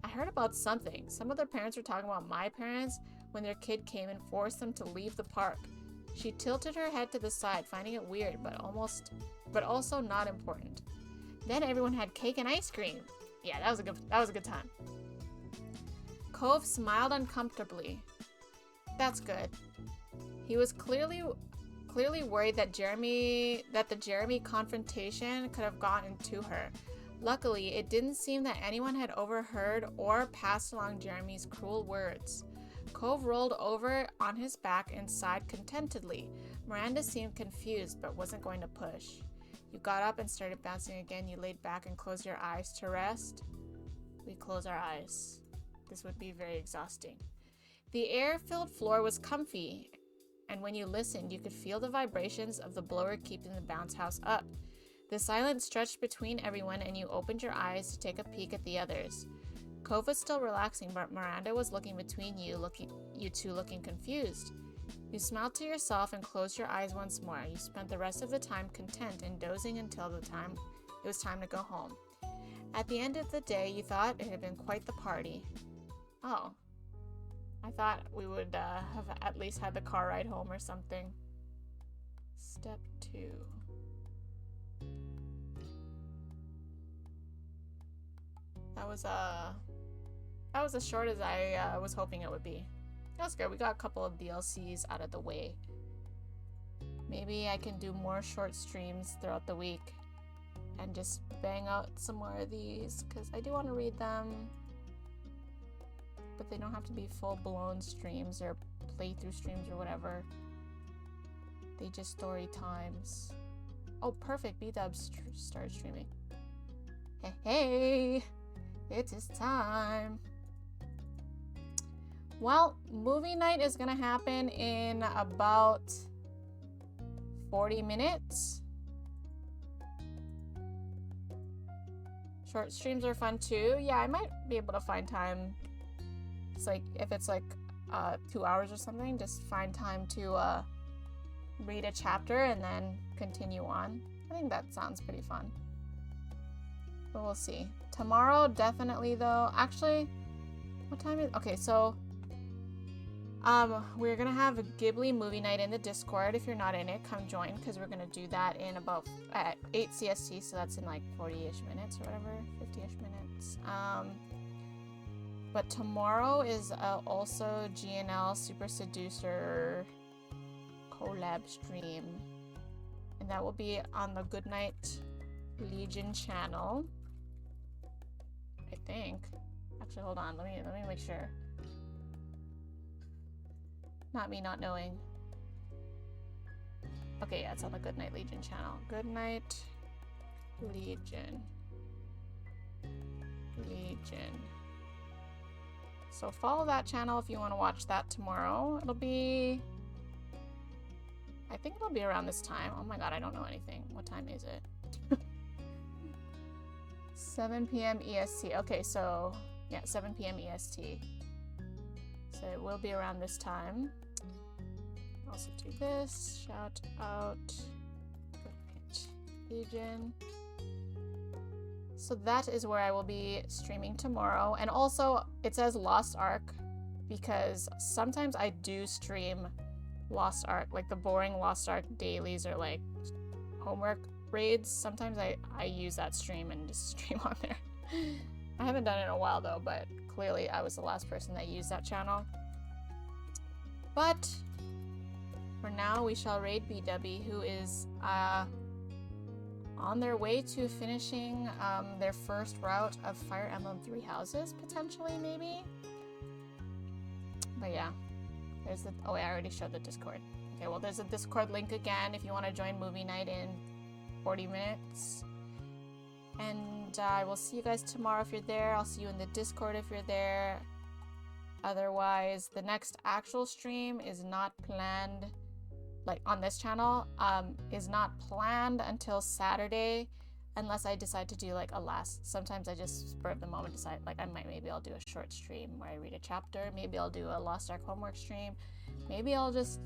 I heard about something. Some of their parents were talking about my parents when their kid came and forced them to leave the park. She tilted her head to the side, finding it weird, but also not important. Then everyone had cake and ice cream. Yeah, that was a good time. Cove smiled uncomfortably. That's good. He was clearly worried that the Jeremy confrontation could have gotten to her. Luckily, it didn't seem that anyone had overheard or passed along Jeremy's cruel words. Cove rolled over on his back and sighed contentedly. Miranda seemed confused but wasn't going to push. You got up and started bouncing again. You laid back and closed your eyes to rest. We close our eyes. This would be very exhausting. The air-filled floor was comfy, and when you listened, you could feel the vibrations of the blower keeping the bounce house up. The silence stretched between everyone, and you opened your eyes to take a peek at the others. Cove was still relaxing, but Miranda was looking between you two looking confused. You smiled to yourself and closed your eyes once more. You spent the rest of the time content and dozing until it was time to go home. At the end of the day, you thought it had been quite the party. Oh. I thought we would have at least had the car ride home or something. Step 2. That was as short as I was hoping it would be. That was good. We got a couple of DLCs out of the way. Maybe I can do more short streams throughout the week and just bang out some more of these because I do want to read them. But they don't have to be full-blown streams or playthrough streams or whatever. They just story times. Oh, perfect. B-Dubs started streaming. Hey, it is time. Well, movie night is gonna happen in about 40 minutes. Short streams are fun too. Yeah, I might be able to find time. It's like, if it's like 2 hours or something, just find time to read a chapter and then continue on. I think that sounds pretty fun. But we'll see. Tomorrow, definitely though. Actually, what time is... Okay, so... we're gonna have a Ghibli movie night in the Discord. If you're not in it, come join, because we're gonna do that in about... at 8 CST, so that's in like 40-ish minutes or whatever. 50-ish minutes. But tomorrow is also GNL Super Seducer collab stream. And that will be on the Goodnight Legion channel. I think. Actually, hold on. Let me make sure. Not me not knowing. Okay, yeah, it's on the Goodnight Legion channel. Goodnight Legion. So follow that channel if you want to watch that tomorrow. It'll be... I think it'll be around this time. Oh my god, I don't know anything. What time is it? 7 p.m. EST. Okay, so... yeah, 7 p.m. EST. So it will be around this time. Also do this. Shout out Goodnight Legion. So that is where I will be streaming tomorrow. And also, it says Lost Ark because sometimes I do stream Lost Ark, like the boring Lost Ark dailies or like homework raids. Sometimes I use that stream and just stream on there. I haven't done it in a while though, but clearly I was the last person that used that channel. But for now, we shall raid BW, who is on their way to finishing their first route of Fire Emblem Three Houses, potentially, maybe? But yeah, there's the... oh wait, I already showed the Discord. Okay, well there's a Discord link again if you want to join movie night in 40 minutes. And I will see you guys tomorrow if you're there. I'll see you in the Discord if you're there. Otherwise, the next actual stream is not planned, like on this channel, is not planned until Saturday, unless I decide to do like a last, sometimes I just spur of the moment decide like maybe I'll do a short stream where I read a chapter, maybe I'll do a Lost Ark homework stream, maybe I'll just